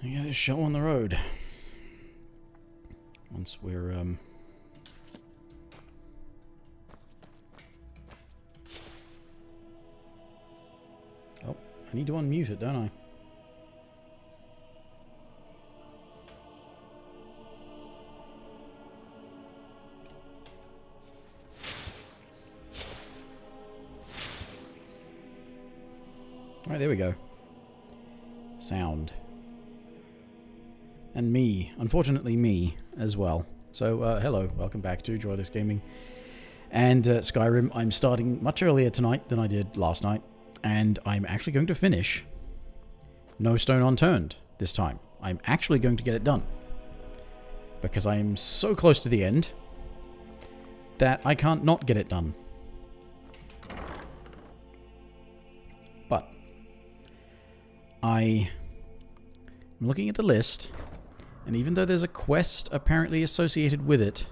I get this show on the road. Once we're, Oh, I need to unmute it, don't I? Alright, there we go. Sound. And me. Unfortunately, me as well. So, hello. Welcome back to Joyless Gaming. And Skyrim, I'm starting much earlier tonight than I did last night. And I'm actually going to finish No Stone Unturned this time. I'm actually going to get it done. Because I'm so close to the end that I can't not get it done. But I'm looking at the list, and even though there's a quest apparently associated with it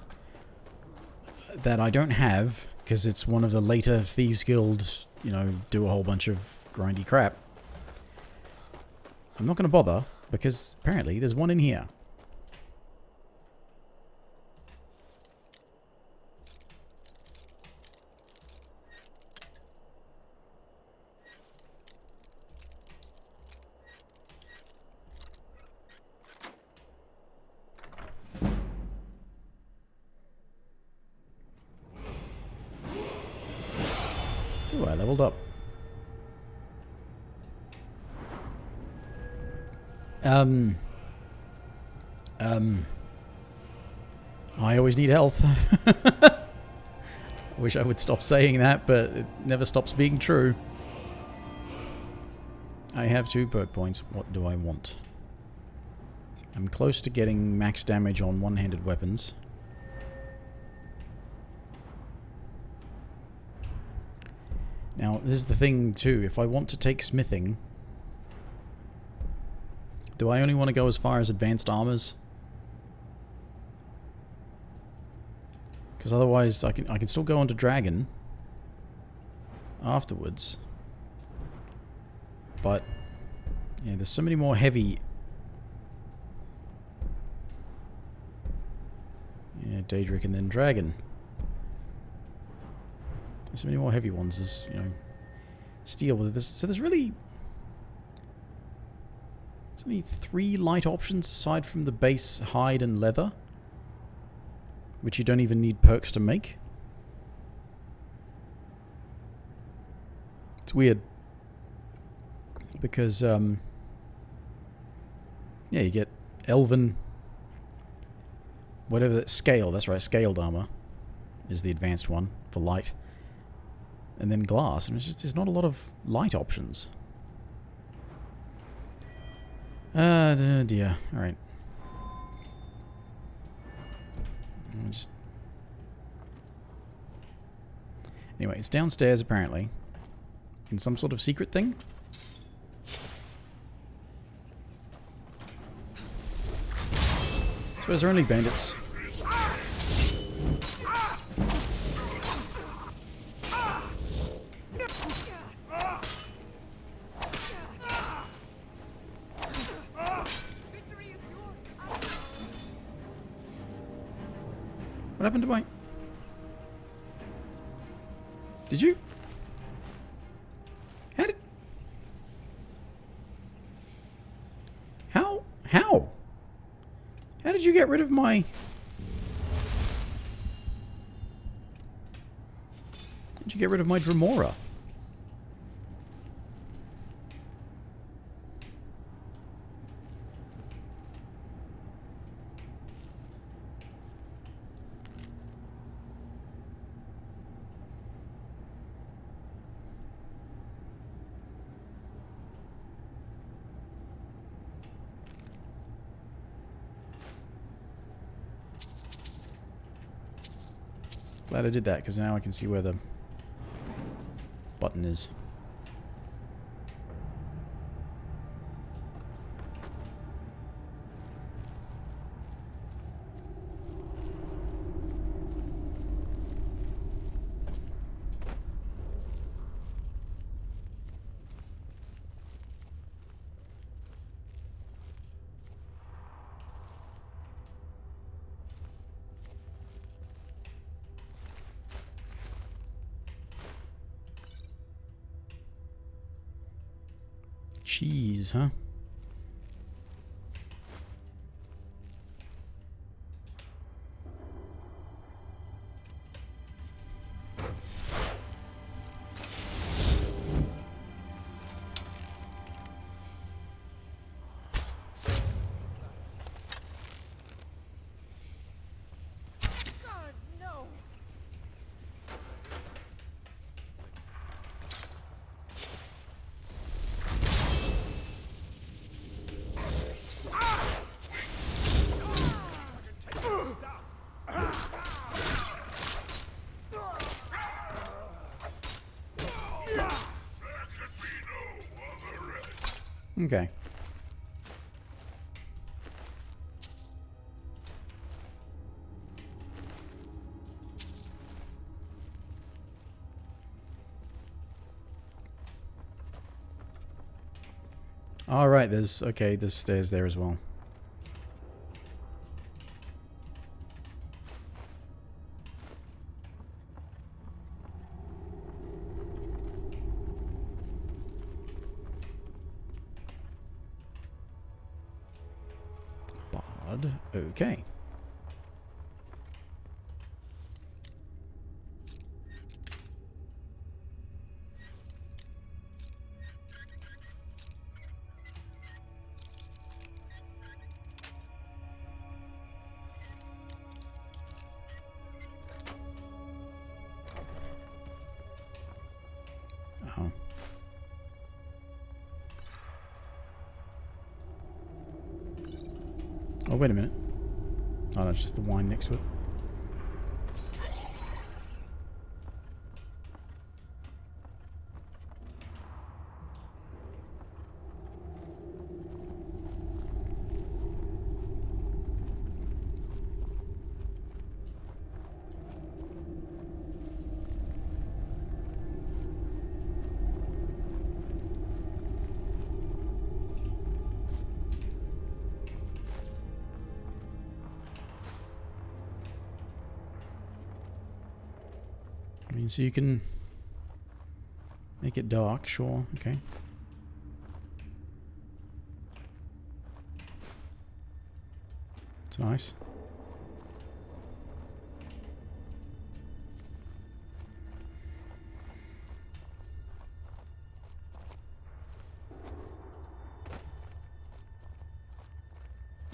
that I don't have, because it's one of the later Thieves Guild, you know, do a whole bunch of grindy crap, I'm not going to bother, because apparently there's one in here. Ooh, I leveled up. I always need health. I wish I would stop saying that, but it never stops being true. I have 2 perk points. What do I want? I'm close to getting max damage on one-handed weapons. Now, this is the thing, too. If I want to take smithing, do I only want to go as far as advanced armors? Because otherwise, I can still go on to dragon afterwards. But, yeah, there's so many more heavy... Yeah, Daedric and then dragon. There's so many more heavy ones as, you know, steel with this. So there's really... There's only 3 light options aside from the base hide and leather, which you don't even need perks to make. It's weird. Because, yeah, you get elven... Whatever, scale, that's right, scaled armor is the advanced one for light. And then glass, and it's just, there's not a lot of light options. Dear. Alright. Just... Anyway, it's downstairs apparently. In some sort of secret thing. I suppose there are only bandits. What happened to my... Did you? How did... How? How? How did you get rid of my... Did you get rid of my Dremora? Glad I did that, because now I can see where the button is. Cheese, huh? Okay. All right, there's stairs there as well. Okay. Oh. Oh, wait a minute. Oh, that's just the wine next to it. I mean, so you can make it dark, sure, okay. It's nice.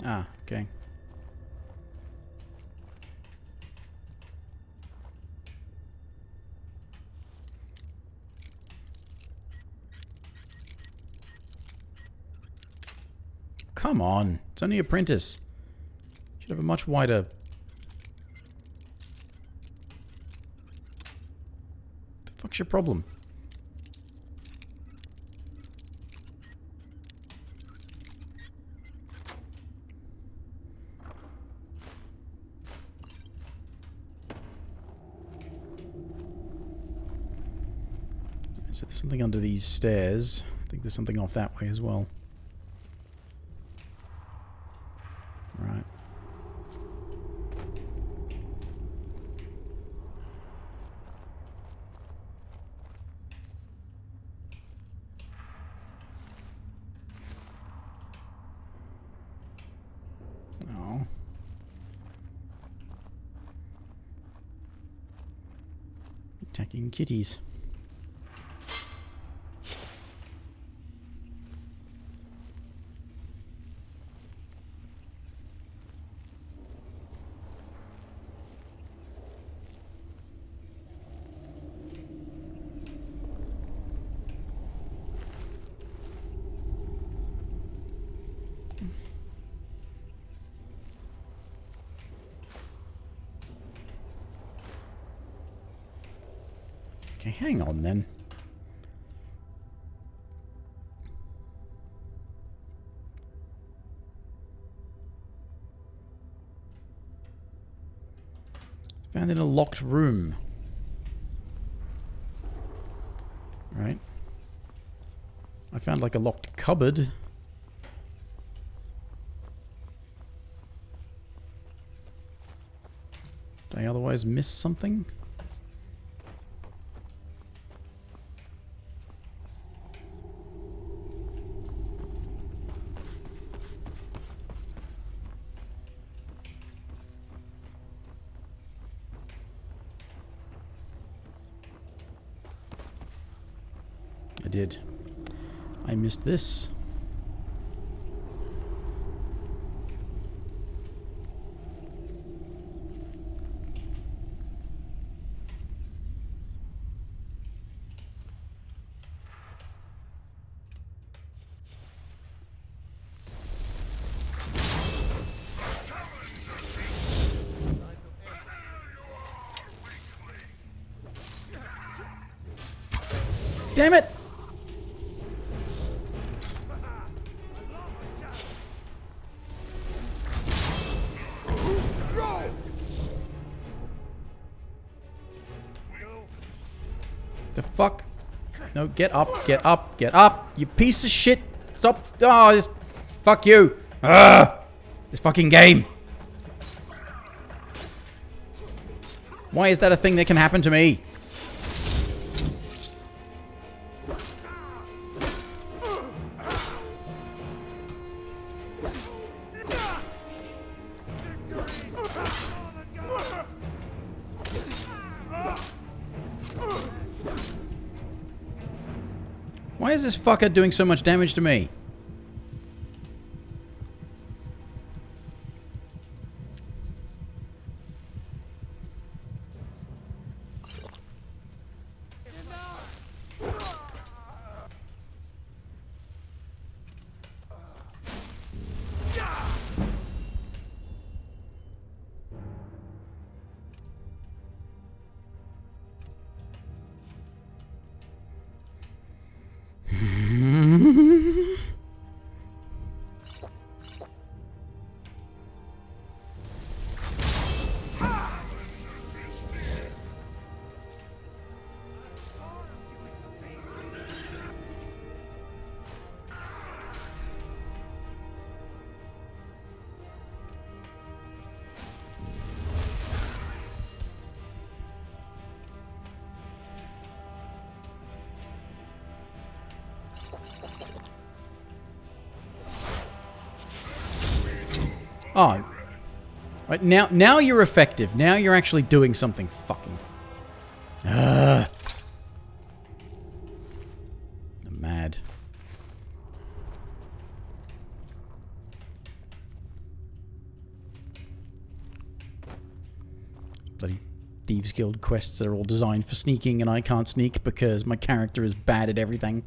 Ah, okay. Come on, it's only Apprentice. Should have a much wider... The fuck's your problem? So there's something under these stairs. I think there's something off that way as well. Right. Oh. Attacking kitties. Okay, hang on then. Found in a locked room. Right. I found like a locked cupboard. Did I otherwise miss something? did. I missed this. Damn it! The fuck? No, get up, get up, get up! You piece of shit! Stop! Oh, this... Fuck you! Ugh! This fucking game! Why is that a thing that can happen to me? Why is this fucker doing so much damage to me? Oh. Right, now you're effective. Now you're actually doing something fucking... I'm mad. Bloody Thieves Guild quests are all designed for sneaking and I can't sneak because my character is bad at everything.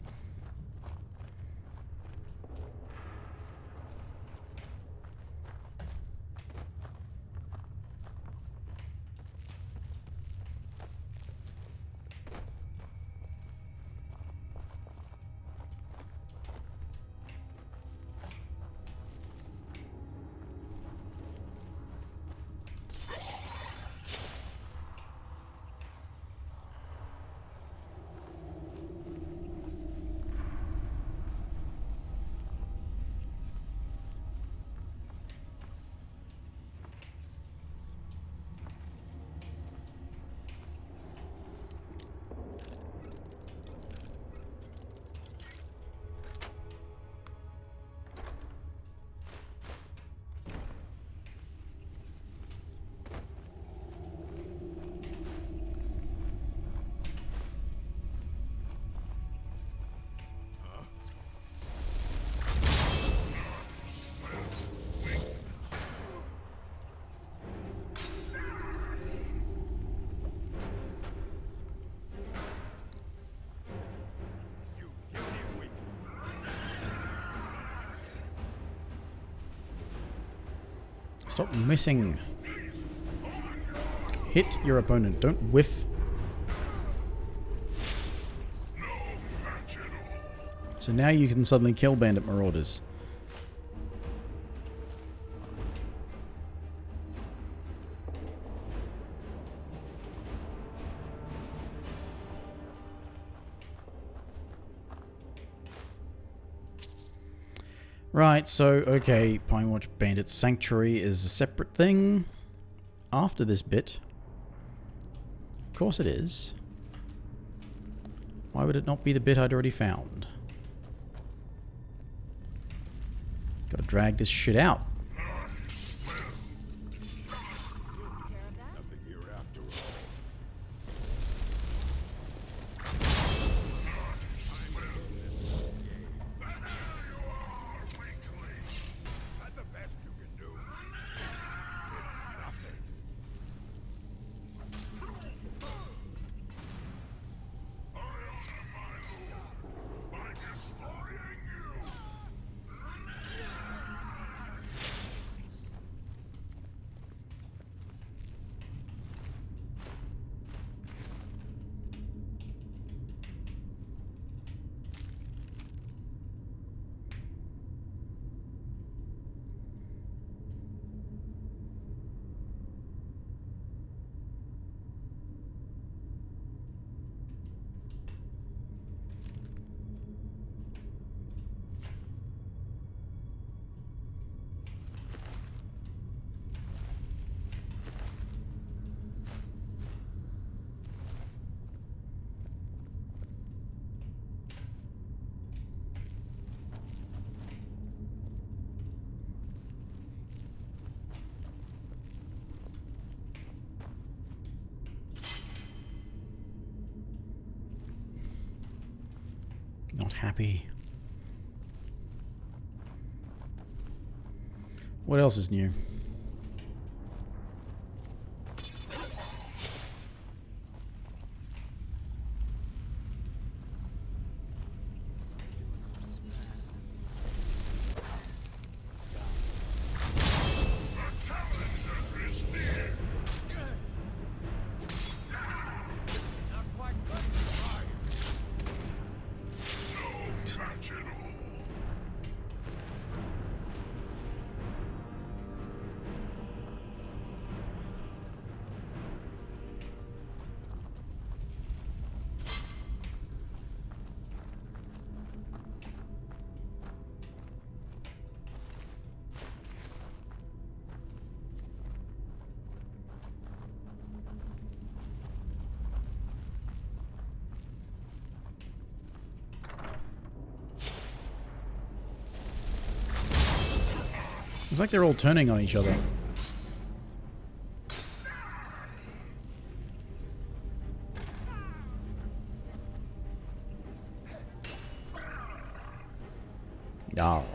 Stop missing. Hit your opponent. Don't whiff. So now you can suddenly kill bandit marauders. Right, so, okay, Pinewood Bandit Sanctuary is a separate thing after this bit. Of course it is. Why would it not be the bit I'd already found? Gotta drag this shit out. happy. What else is new? It's like they're all turning on each other. No.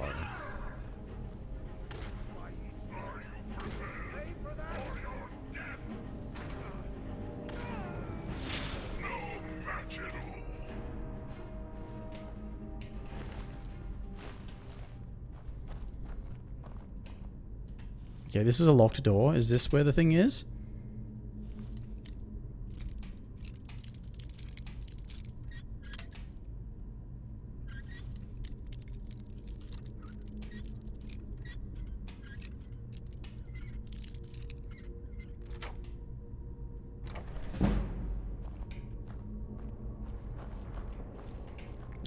Okay, this is a locked door. Is this where the thing is?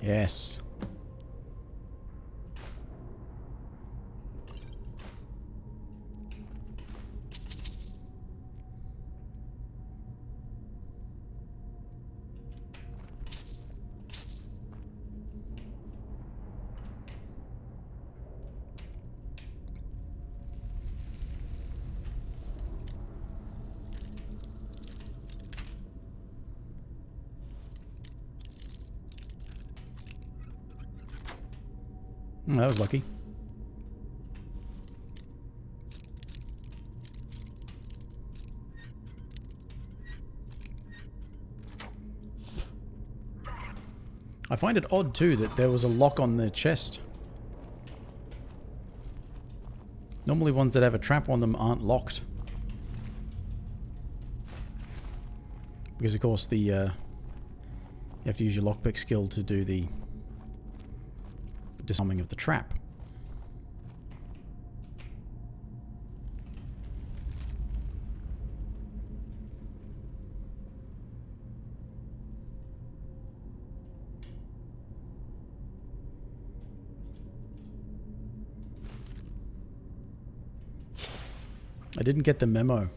Yes. That was lucky. I find it odd too that there was a lock on the chest. Normally ones that have a trap on them aren't locked. Because of course the you have to use your lockpick skill to do the disarming of the trap. I didn't get the memo.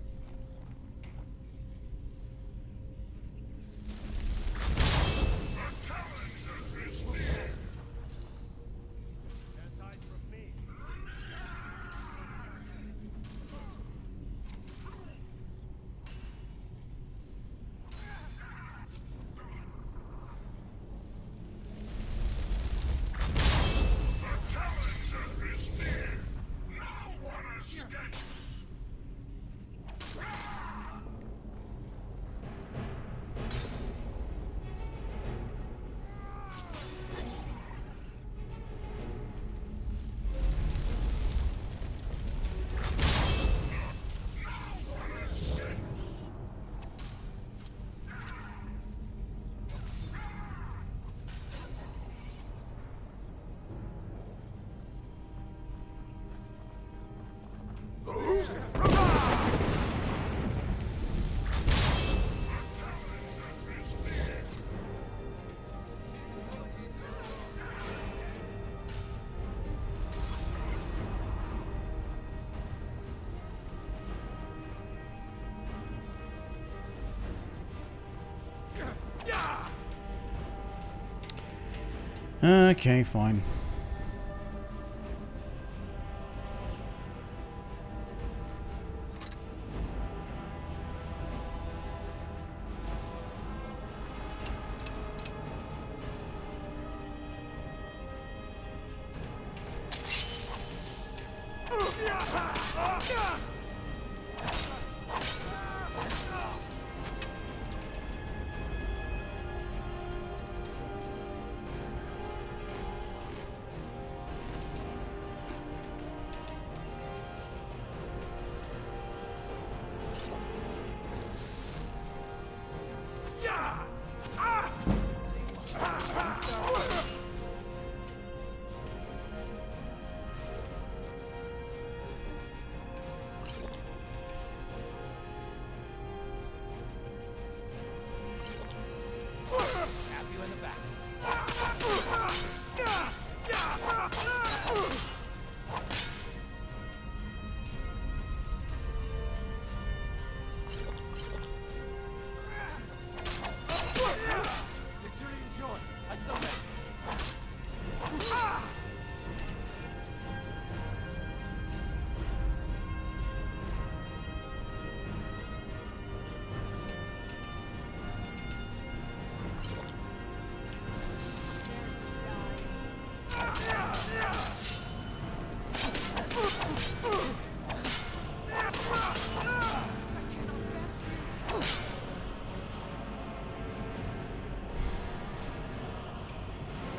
Okay, fine.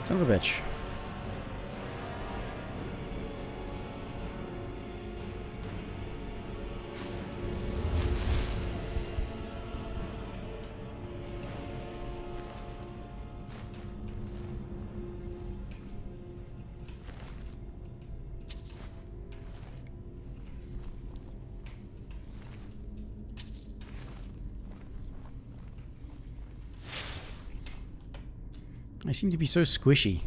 Son of a bitch. I seem to be so squishy.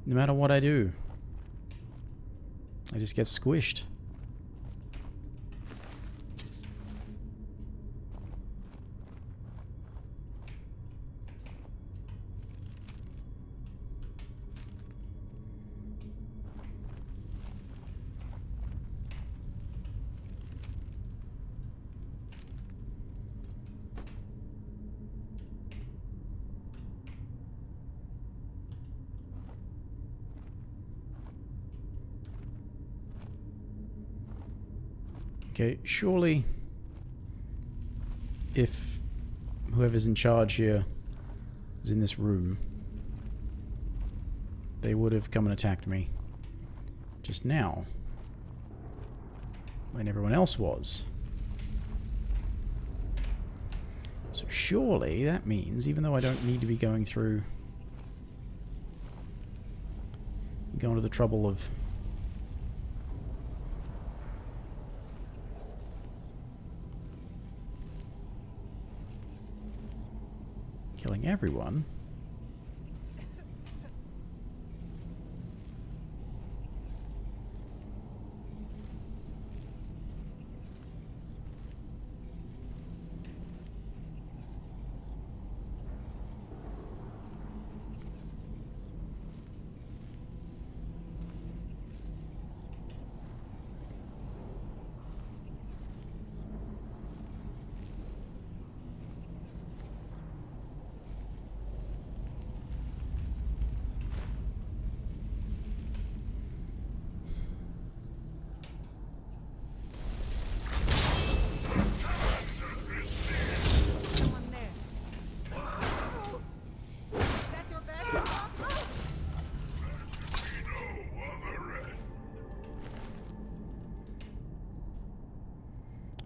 No matter what I do, I just get squished. Okay, surely if whoever's in charge here was in this room, they would have come and attacked me just now when everyone else was. So surely that means, even though I don't need to be going to the trouble of killing everyone.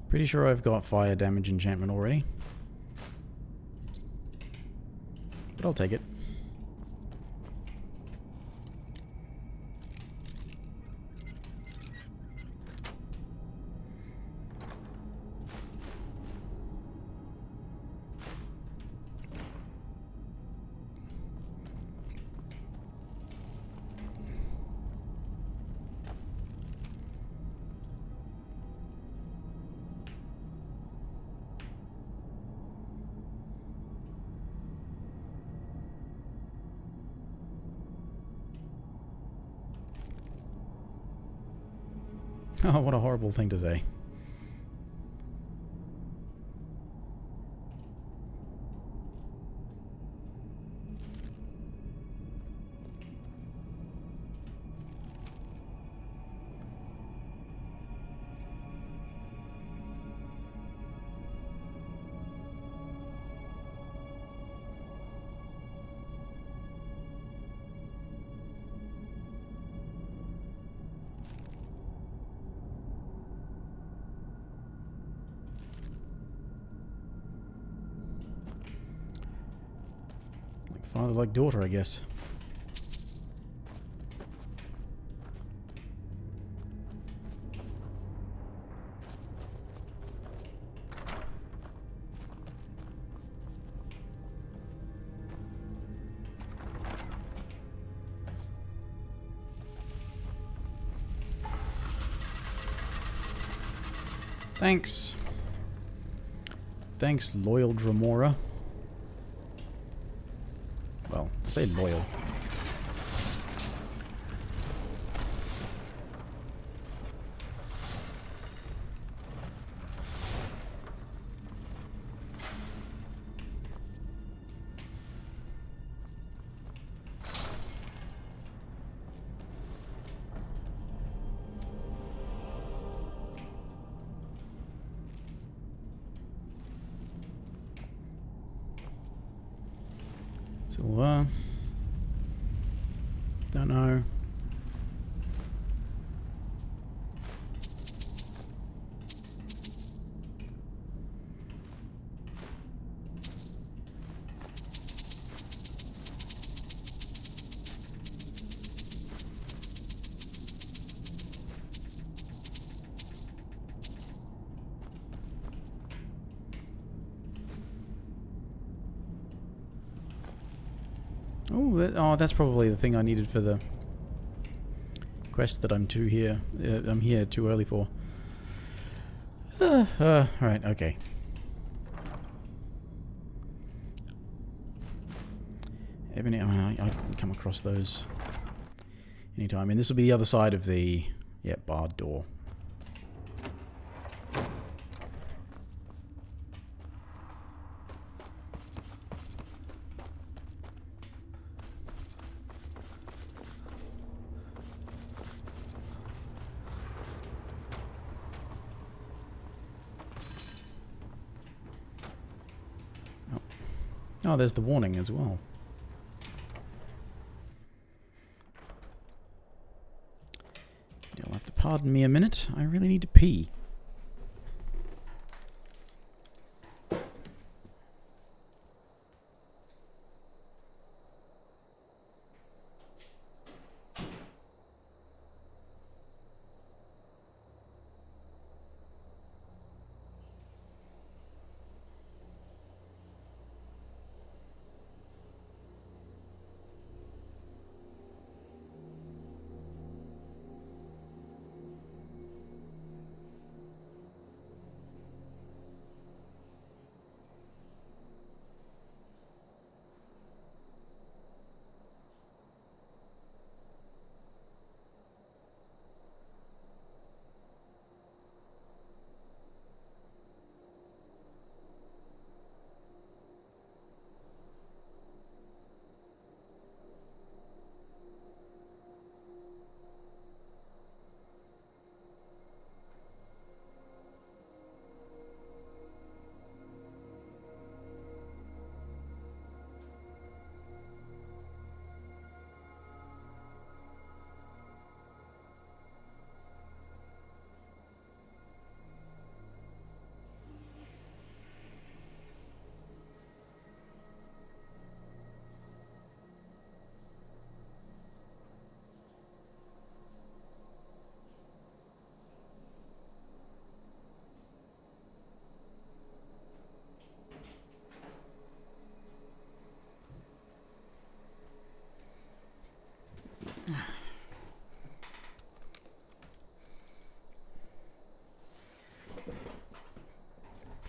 Pretty sure I've got fire damage enchantment already. But I'll take it. Oh, what a horrible thing to say. Father like daughter, I guess. Thanks. Thanks, loyal Dremora. Well, say loyal. Silver. Don't know. Oh, that's probably the thing I needed for the quest that I'm I'm here too early for. Right, okay. Ebony, I can come across those anytime. And this will be the other side of the, barred door. Oh, there's the warning as well. You'll have to pardon me a minute. I really need to pee.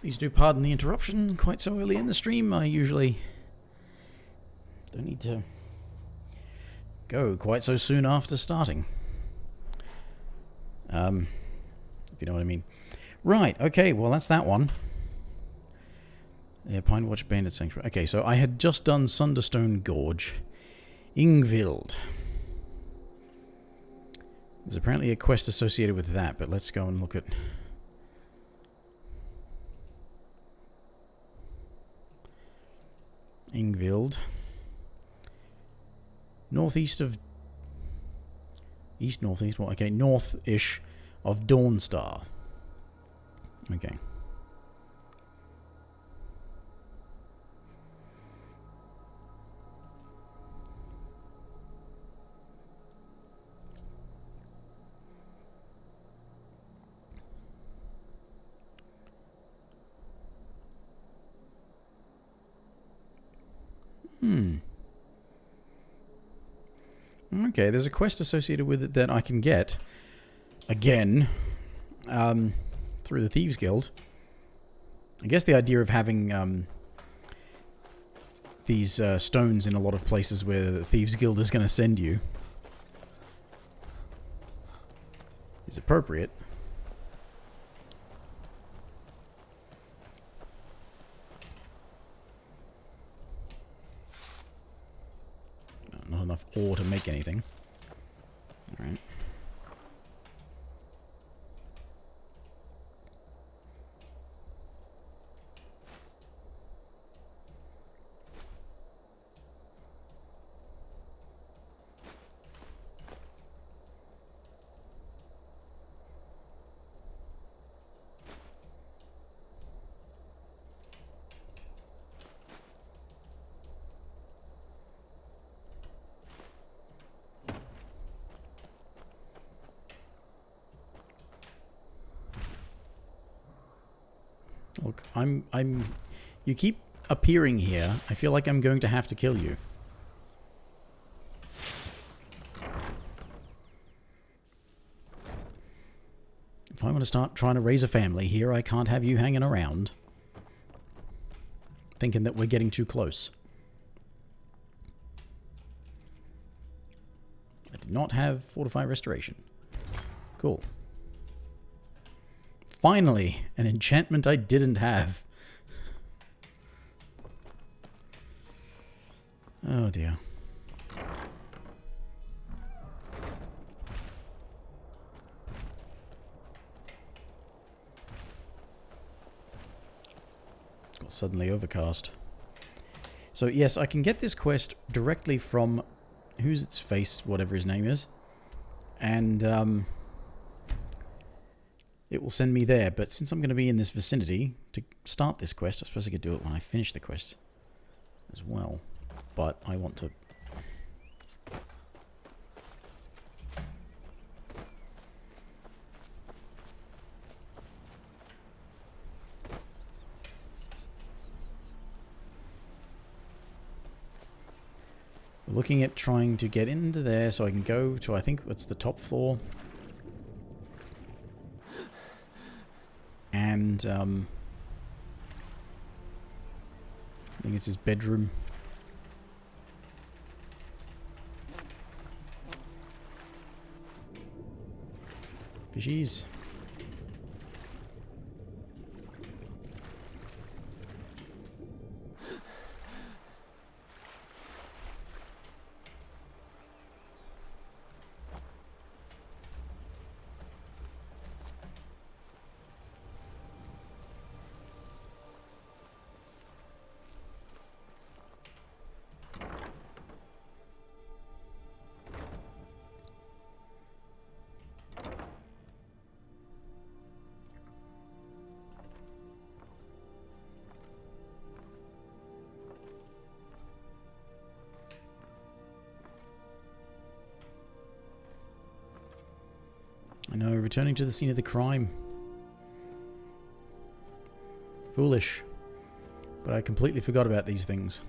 Please do pardon the interruption quite so early in the stream. I usually don't need to go quite so soon after starting. If you know what I mean. Right, okay, well that's that one. Yeah, Pinewood Bandit Sanctuary. Okay, so I had just done Sunderstone Gorge. Ingvild. There's apparently a quest associated with that, but let's go and look at... Ingvild. Northeast of... East-northeast? Well, okay, north-ish of Dawnstar. Okay. Okay, there's a quest associated with it that I can get, again, through the Thieves Guild. I guess the idea of having these stones in a lot of places where the Thieves Guild is going to send you is appropriate. Not enough ore to make anything. Alright. Look, you keep appearing here. I feel like I'm going to have to kill you. If I want to start trying to raise a family here, I can't have you hanging around thinking that we're getting too close. I did not have Fortify Restoration. Cool. Finally, an enchantment I didn't have. Oh dear. Got suddenly overcast. So yes, I can get this quest directly from who's its face, whatever his name is. And it will send me there, but since I'm going to be in this vicinity to start this quest, I suppose I could do it when I finish the quest as well. But I want to... looking at trying to get into there so I can go to, I think it's the top floor. And, I think it's his bedroom. Fishies. I know, returning to the scene of the crime. Foolish. But I completely forgot about these things.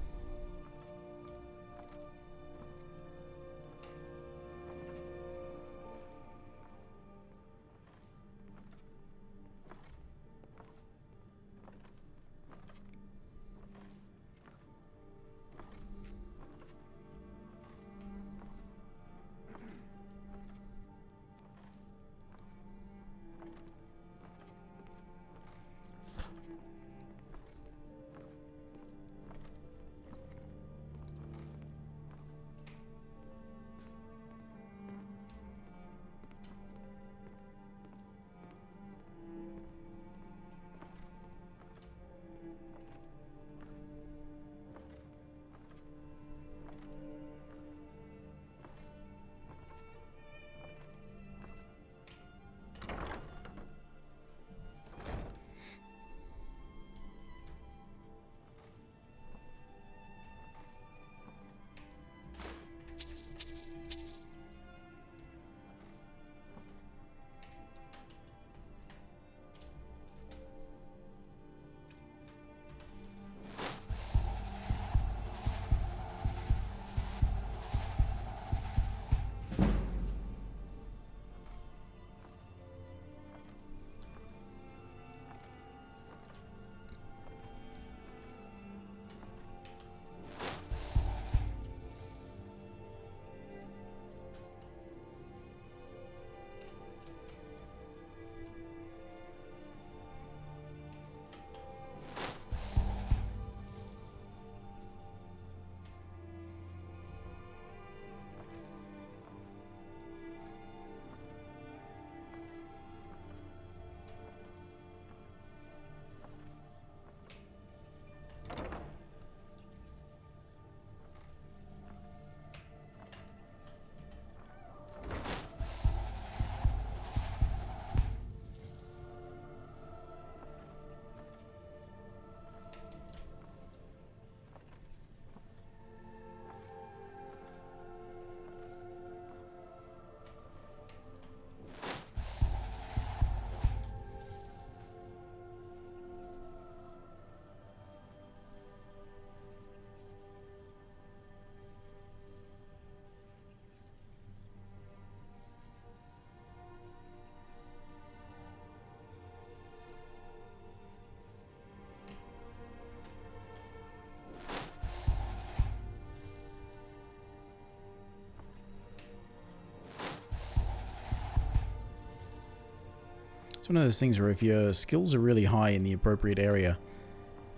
It's one of those things where if your skills are really high in the appropriate area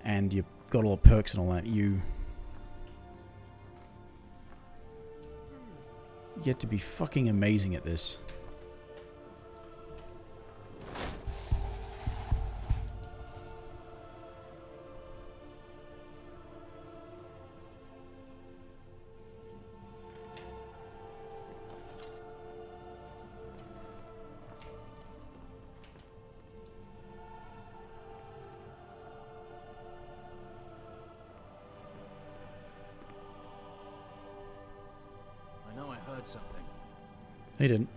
and you've got all the perks and all that, you get to be fucking amazing at this. Something. They didn't.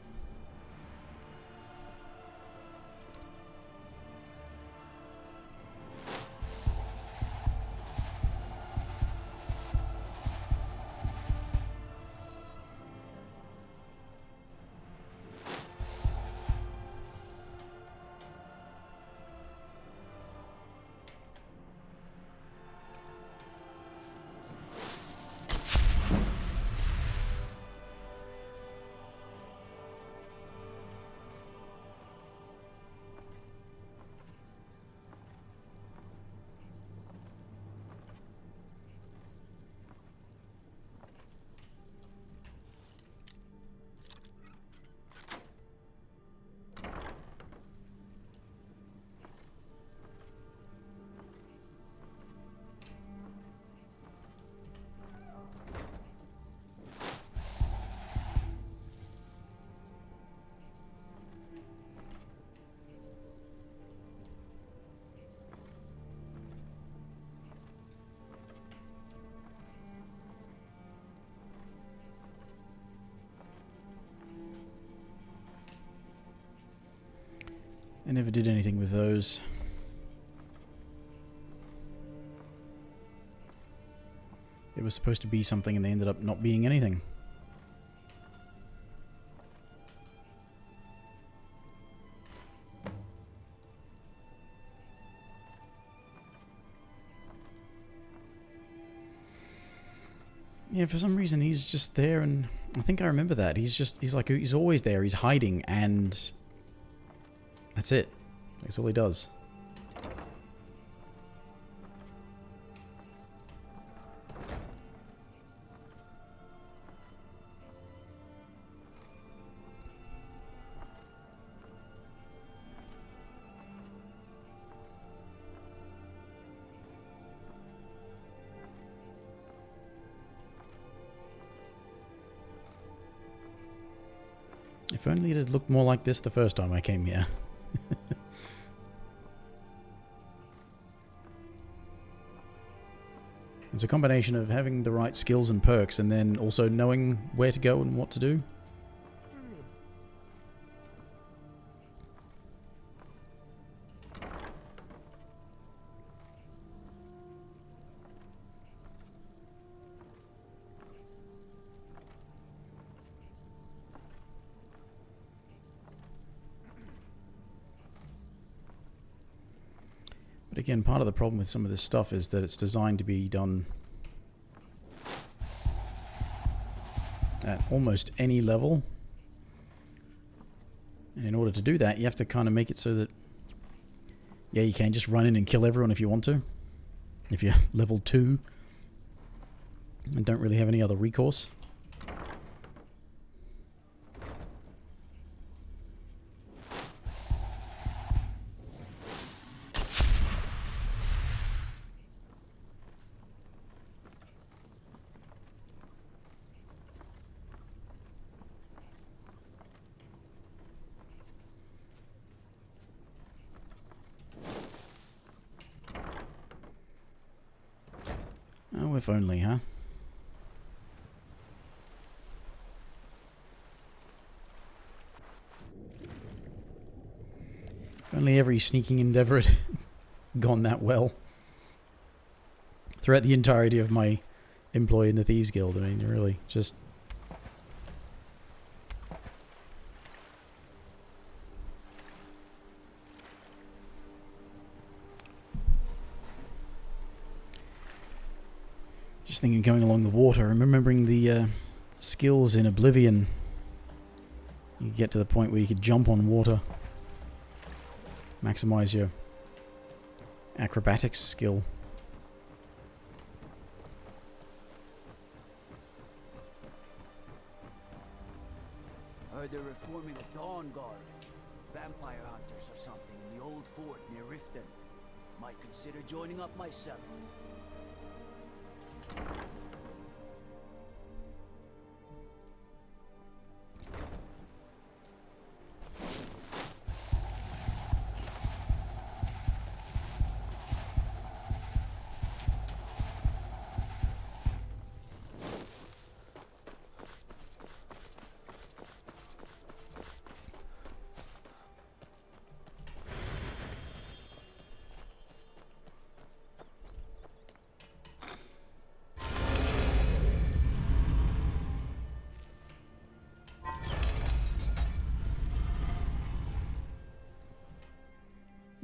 I never did anything with those. They were supposed to be something and they ended up not being anything. Yeah, for some reason he's just there, and I think I remember that. He's always there, he's hiding, and that's it. That's all he does. If only it had looked more like this the first time I came here. It's a combination of having the right skills and perks and then also knowing where to go and what to do. But again, part of the problem with some of this stuff is that it's designed to be done at almost any level. And in order to do that, you have to kind of make it so that, yeah, you can just run in and kill everyone if you want to. If you're level 2 and don't really have any other recourse. Oh, if only, huh? If only every sneaking endeavor had gone that well. Throughout the entirety of my employ in the Thieves Guild, I mean, really, just... Just thinking going along the water and remembering the skills in Oblivion. You get to the point where you could jump on water. Maximize your acrobatics skill. Heard they're reforming a Dawn Guard. Vampire hunters or something in the old fort near Riften. Might consider joining up myself.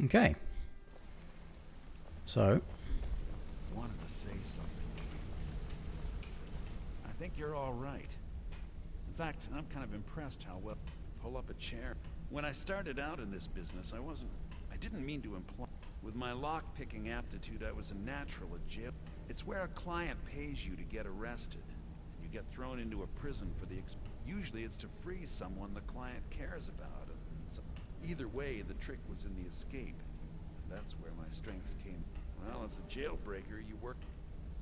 Okay. So. Wanted to say something to you. I think you're all right. In fact, I'm kind of impressed how well pull up a chair. When I started out in this business, I didn't mean to imply. With my lock-picking aptitude, I was a natural at jail. It's where a client pays you to get arrested. You get thrown into a prison for the usually it's to free someone the client cares about. Either way, the trick was in the escape. That's where my strengths came. Well, as a jailbreaker, you work.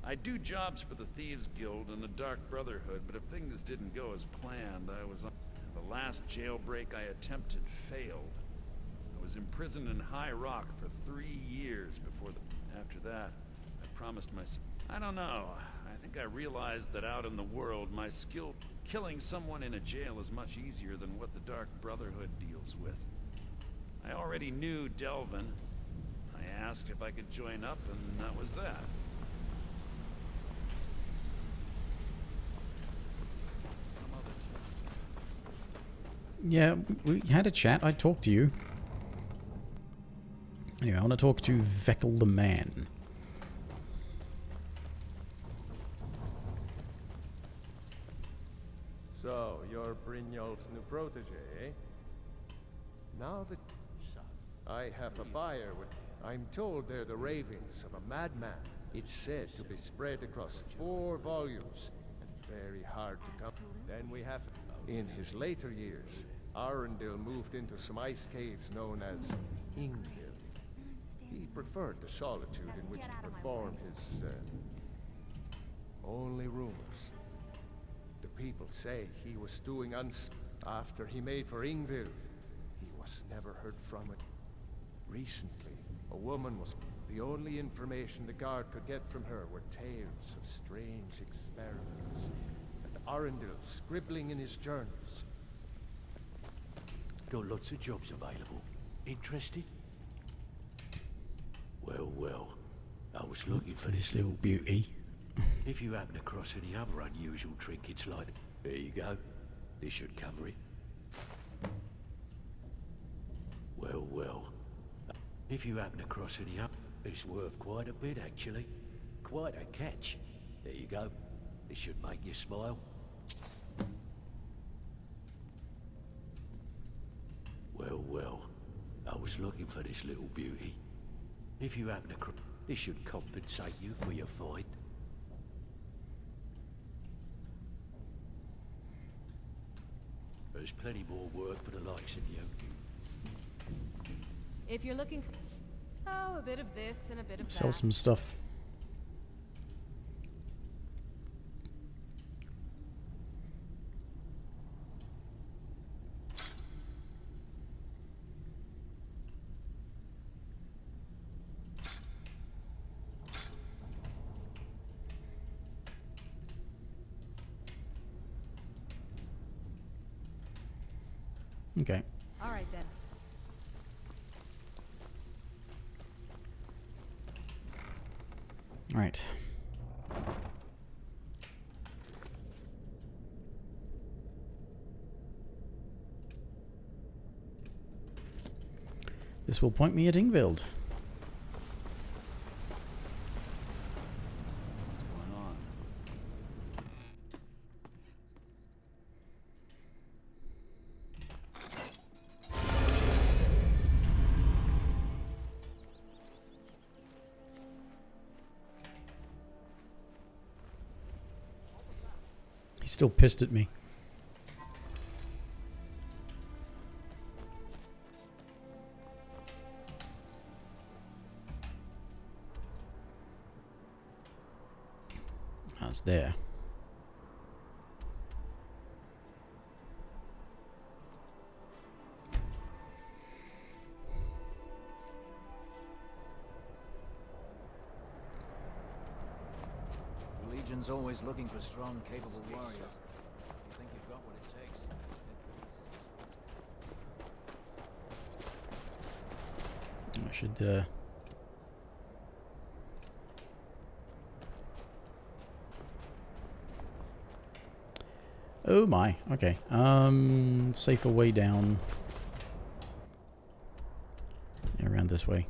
I do jobs for the Thieves Guild and the Dark Brotherhood, but if things didn't go as planned, I was on. The last jailbreak I attempted failed. I was imprisoned in High Rock for 3 years before after that, I promised myself. I don't know. I think I realized that out in the world, my skill killing someone in a jail is much easier than what the Dark Brotherhood deals with. I already knew Delvin. I asked if I could join up, and that was that. Yeah, we had a chat. I talked to you. Anyway, I want to talk to Veckel the Man. So, you're Brynjolf's new protege, eh? Now that I have a buyer with... I'm told they're the ravings of a madman. It's said to be spread across 4 volumes, and very hard to come. Then we have... In his later years, Arundel moved into some ice caves known as Ingvild. He preferred the solitude in which to perform his... only rumors. The people say he was doing after he made for Ingvild. He was never heard from it. Recently, a woman was... The only information the guard could get from her were tales of strange experiments. And Arundel scribbling in his journals. Got lots of jobs available. Interested? Well, well. I was looking for this little beauty. If you happen across any other unusual trinkets like... There you go. This should cover it. Well, well. If you happen across any other... It's worth quite a bit, actually. Quite a catch. There you go. This should make you smile. Well, well. I was looking for this little beauty. If you happen to... This should compensate you for your find. There's plenty more work for the likes of you. If you're looking for... Oh, a bit of this and a bit of that. Sell some stuff. Okay. All right, then. All right. This will point me at Ingvild. What's going on? still pissed at me. That's there. The Legion's always looking for strong, capable warriors. You think you've got what it takes? I should, Oh my, okay. Safer way down. Yeah, around this way.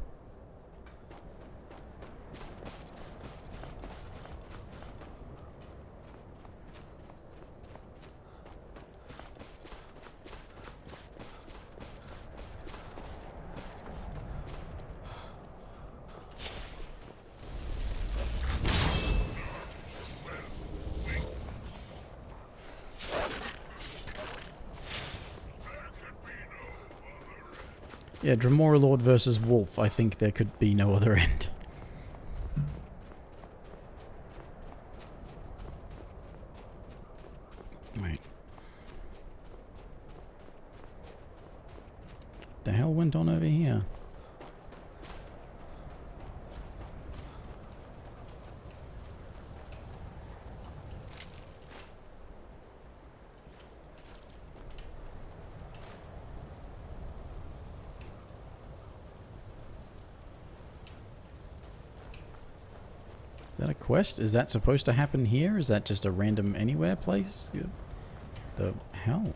Yeah, Dremora Lord versus Wolf. I think there could be no other end. Right. The hell went on over here? Is that a quest? Is that supposed to happen here? Is that just a random anywhere place? The hell?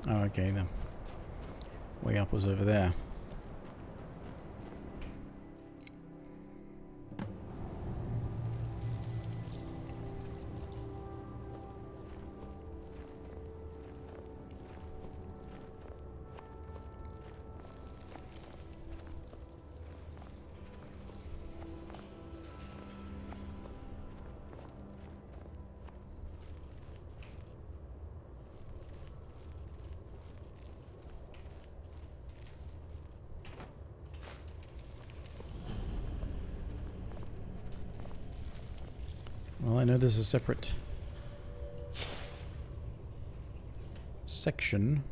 Oh, okay, the way up was over there. Well, I know there's a separate section.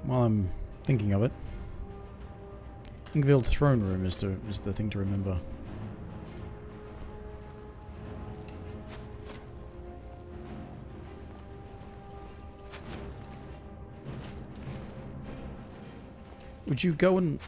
While I'm thinking of it, Ingvild Throne Room is the thing to remember. Would you go and...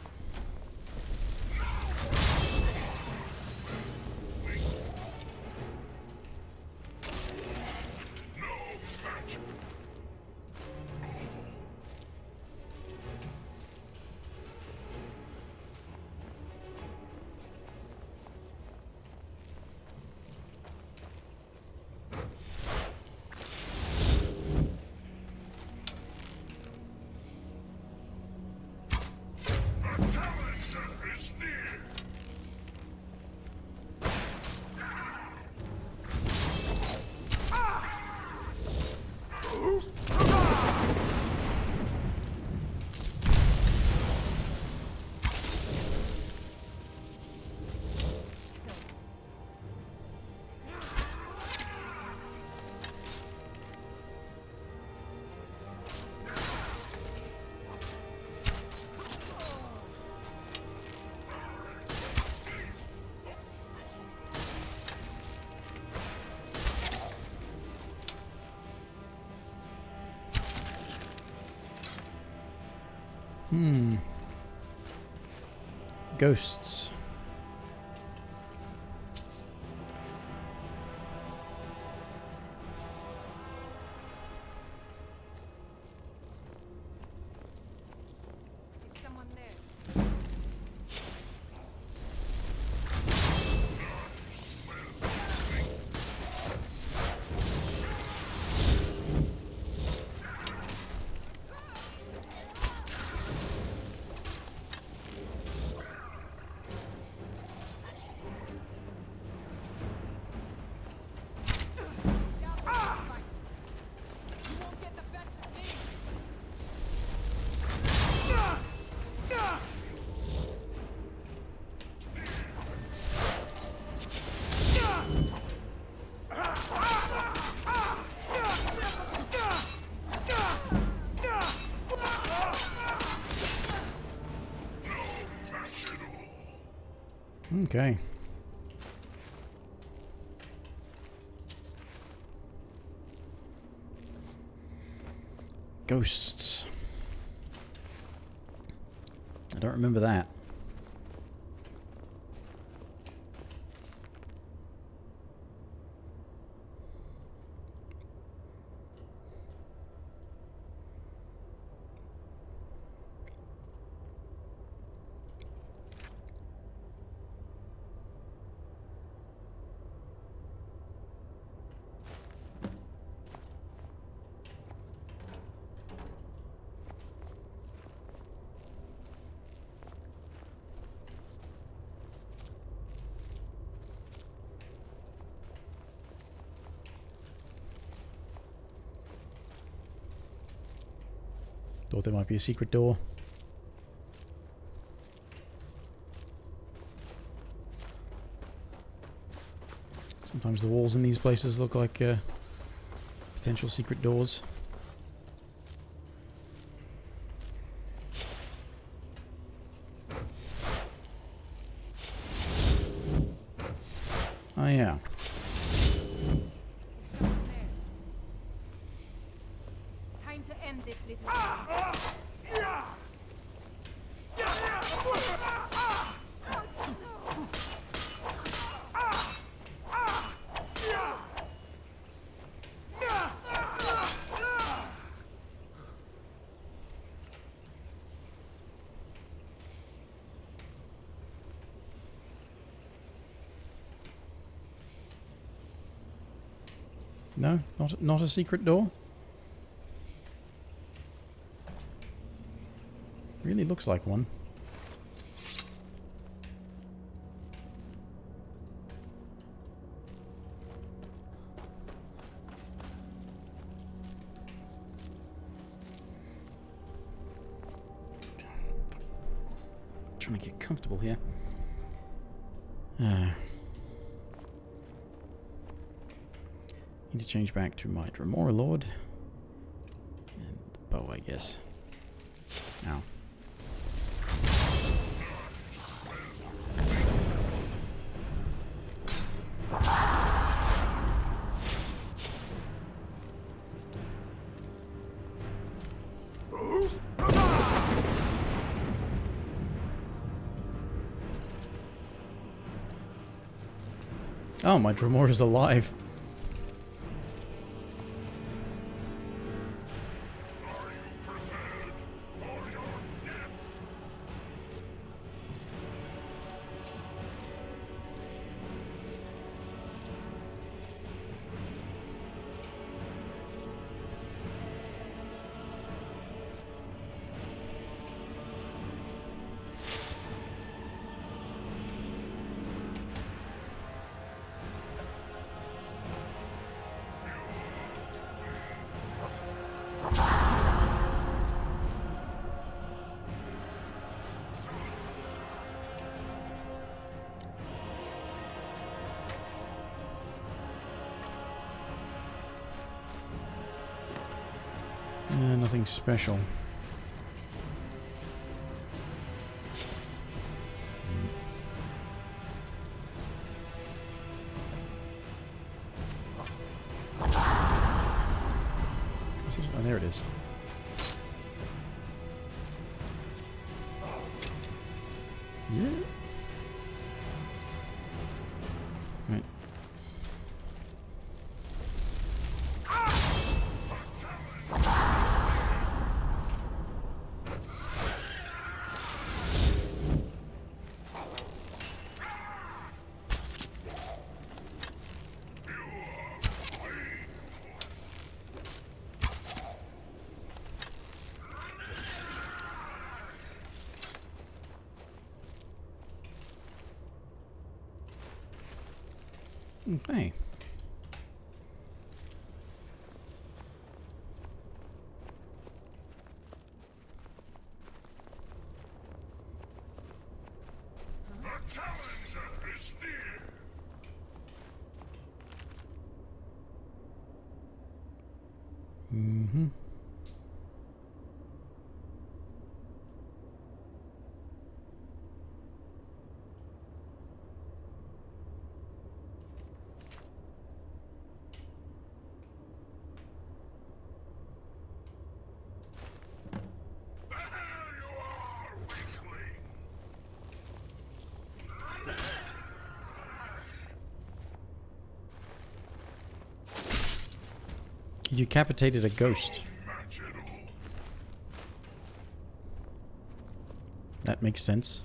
Ghosts. Is someone there? Okay. Ghosts. I don't remember that. Thought there might be a secret door. Sometimes the walls in these places look like potential secret doors. Oh yeah. Time to end this little. No, not a secret door. Really looks like one. Trying to get comfortable here. Need to change back to my Dremora Lord. And the bow, I guess. Ow. Oh, my Dremora is alive. Nothing special. Oh, there it is. Right. Okay. Mm-hmm. You decapitated a ghost. That makes sense.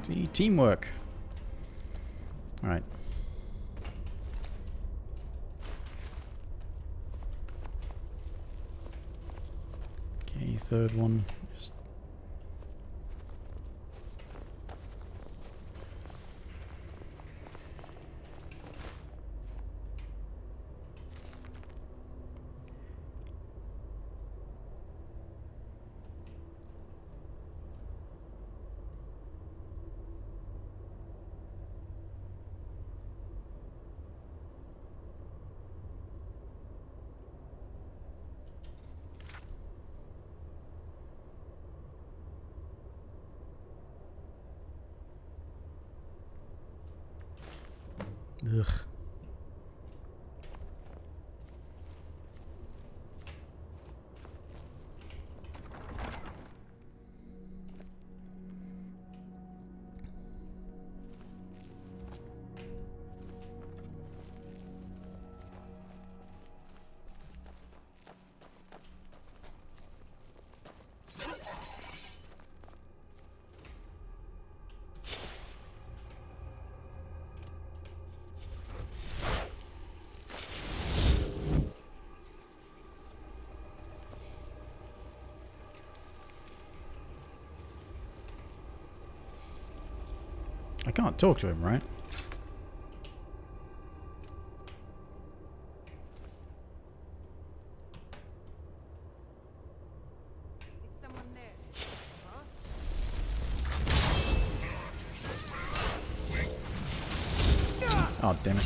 See, teamwork. All right. Okay, third one. Just ugh. I can't talk to him, right? Is someone there? Huh? Oh, damn it.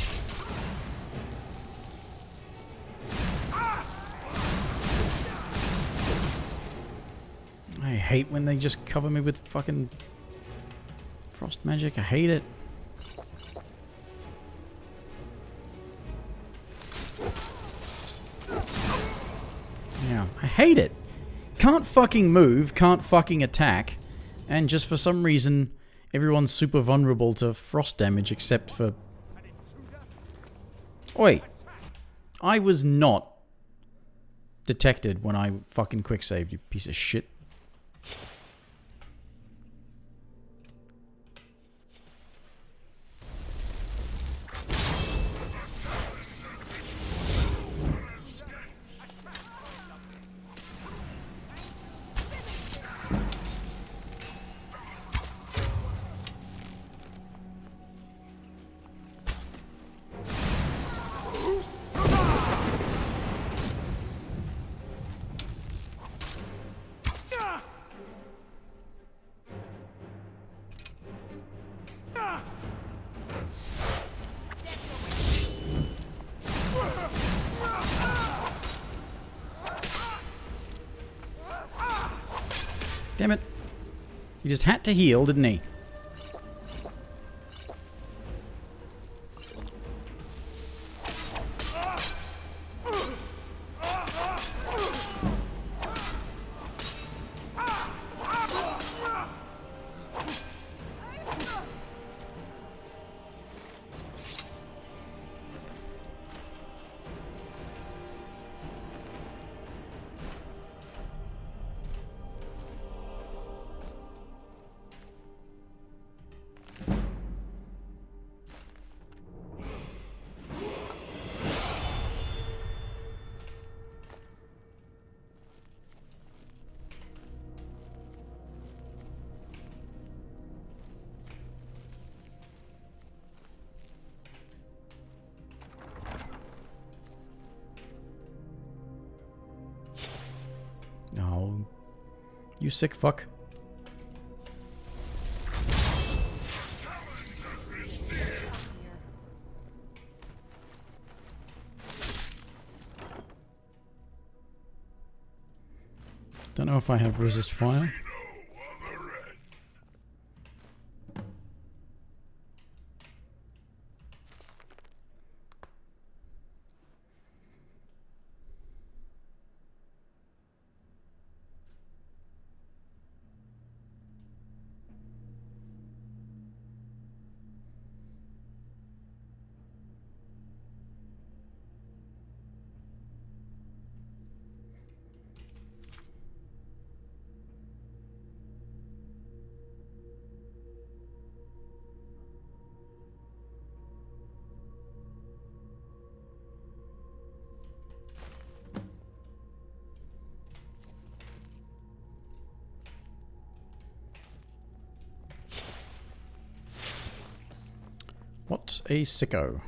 I hate when they just cover me with fucking frost magic. I hate it. Yeah, I hate it. Can't fucking move, can't fucking attack, and just for some reason, everyone's super vulnerable to frost damage except for... Wait. I was not detected when I fucking quick saved, you piece of shit. Damn it. He just had to heal, didn't he? Oh, you sick fuck. Don't know if I have resist fire. What a sicko.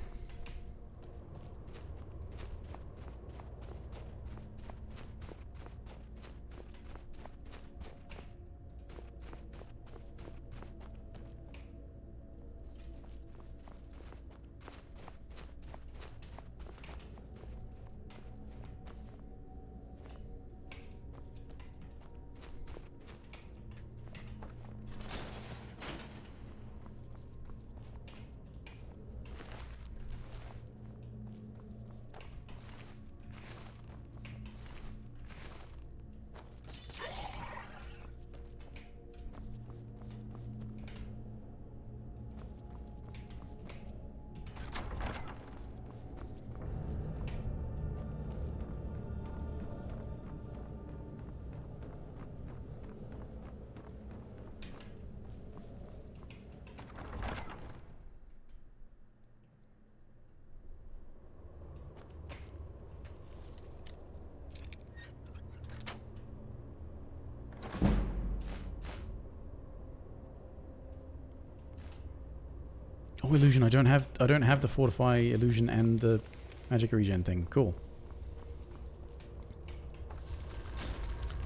Oh, illusion. I don't have the fortify illusion and the magic regen thing. Cool.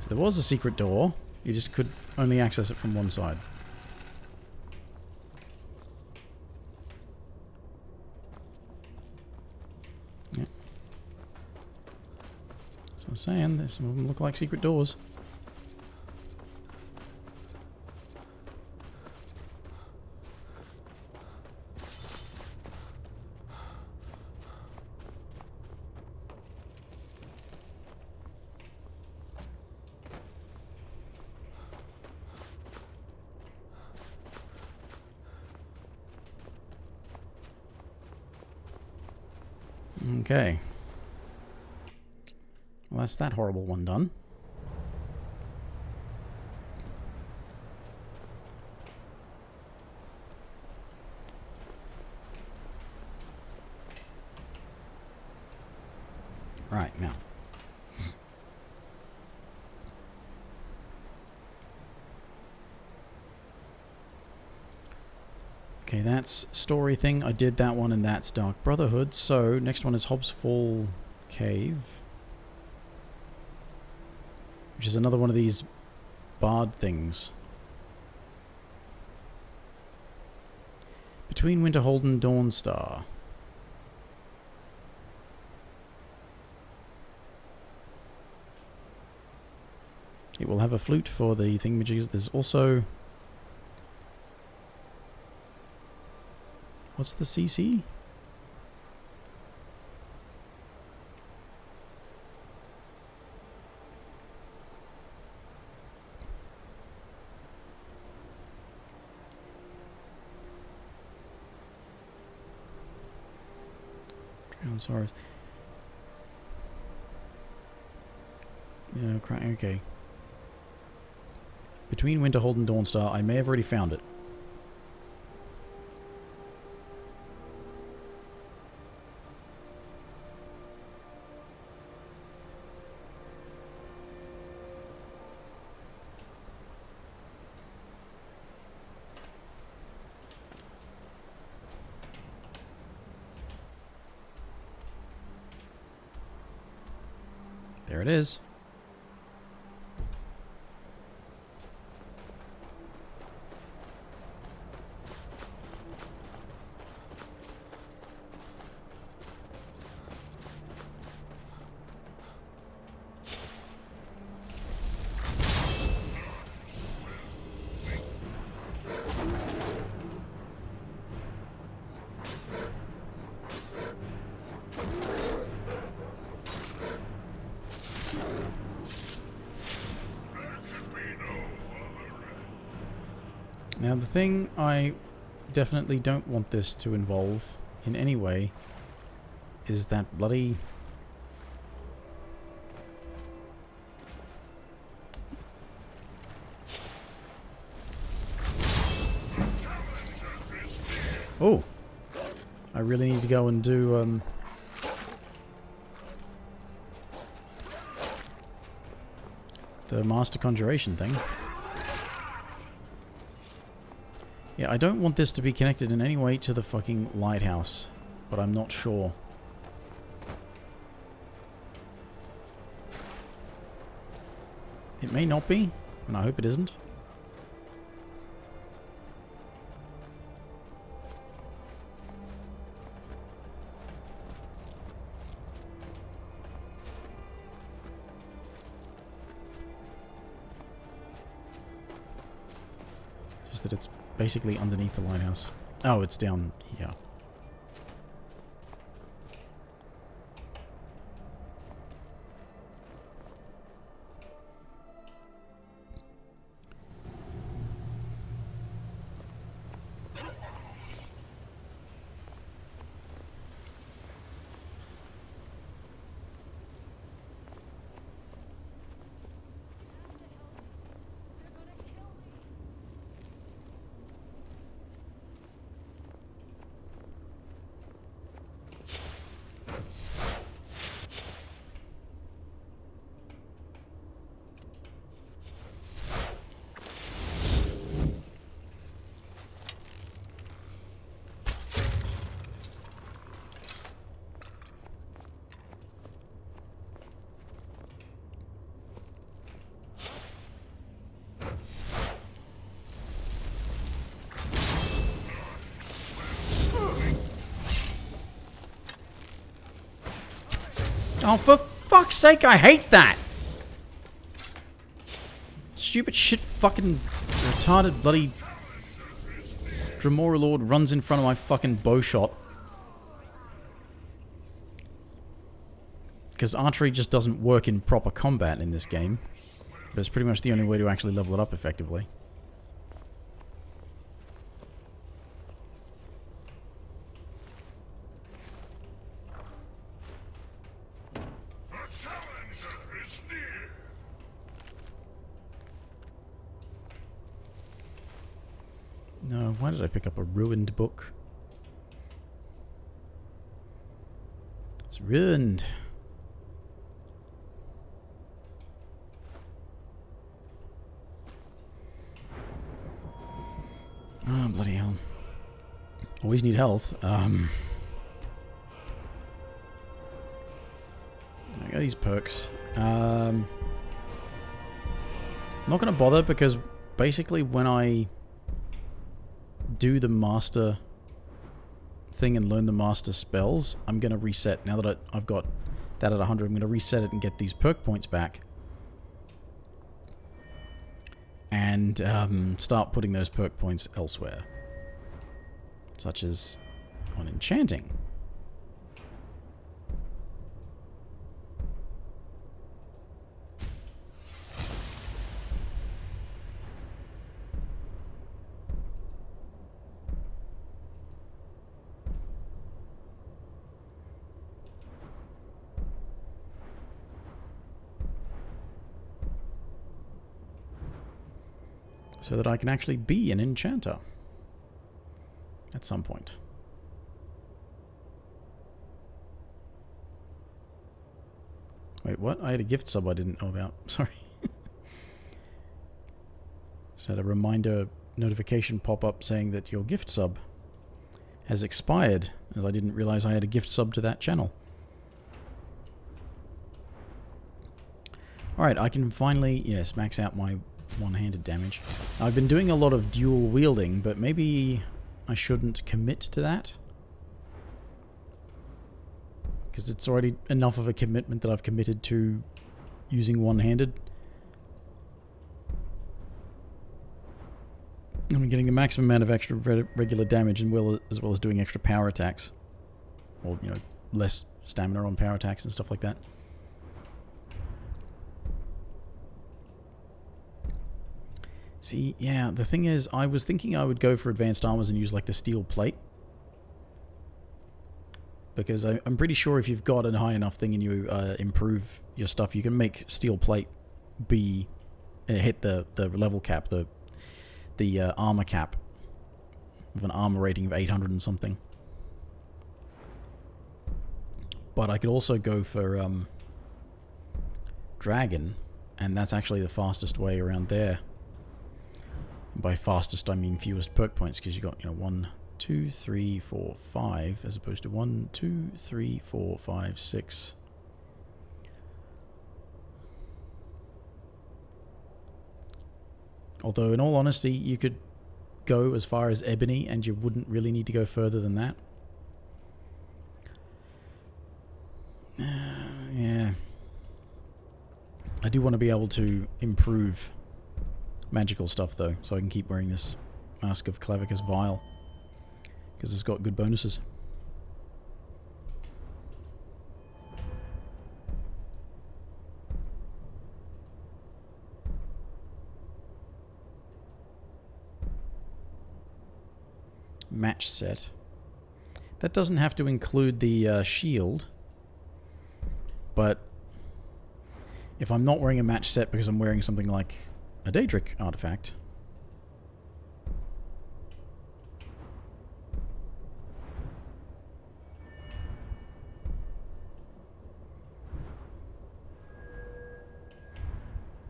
So there was a secret door. You just could only access it from one side. Yeah. So I'm saying that some of them look like secret doors. Okay. Well, that's that horrible one done. Right, now. Okay, that's story thing. I did that one, and that's Dark Brotherhood. So, next one is Hobbs Fall Cave. Which is another one of these barred things. Between Winterhold and Dawnstar. It will have a flute for the thingamajigs. There's also... What's the CC? Sorry. Yeah, okay. Between Winterhold and Dawnstar, I may have already found it. There it is. Now the thing I definitely don't want this to involve in any way is that bloody... Oh! I really need to go and do, the Master Conjuration thing. Yeah, I don't want this to be connected in any way to the fucking lighthouse, but I'm not sure. It may not be, and I hope it isn't. Just that it's basically underneath the lighthouse. Oh, it's down here. Oh, for fuck's sake, I hate that! Stupid shit fucking retarded bloody Dremora Lord runs in front of my fucking bow shot. Because archery just doesn't work in proper combat in this game. But it's pretty much the only way to actually level it up effectively. No, why did I pick up a ruined book? It's ruined. Oh, bloody hell. Always need health. I got these perks. not going to bother because basically when I do the master thing and learn the master spells, I'm going to reset. Now that I've got that at 100, I'm going to reset it and get these perk points back. And start putting those perk points elsewhere. Such as on enchanting. So that I can actually be an enchanter. At some point. Wait, what? I had a gift sub I didn't know about. Sorry. Just had a reminder notification pop up saying that your gift sub has expired, as I didn't realize I had a gift sub to that channel. Alright, I can finally, yes, max out my one-handed damage. I've been doing a lot of dual wielding, but maybe I shouldn't commit to that. Because it's already enough of a commitment that I've committed to using one-handed. I'm getting the maximum amount of extra regular damage and as well as doing extra power attacks. Or, you know, less stamina on power attacks and stuff like that. See, yeah, the thing is, I was thinking I would go for advanced armors and use like the steel plate. Because I'm pretty sure if you've got a high enough thing and you improve your stuff, you can make steel plate be hit the level cap, the armor cap with an armor rating of 800 and something. But I could also go for dragon, and that's actually the fastest way around there. And by fastest I mean fewest perk points, because you got, you know, 1, 2, 3, 4, 5, as opposed to 1, 2, 3, 4, 5, 6. Although, in all honesty, you could go as far as ebony, and you wouldn't really need to go further than that. Yeah. I do want to be able to improve magical stuff, though, so I can keep wearing this Mask of Clavicus Vial. Because it's got good bonuses. Match set. That doesn't have to include the shield. But if I'm not wearing a match set because I'm wearing something like a Daedric artifact,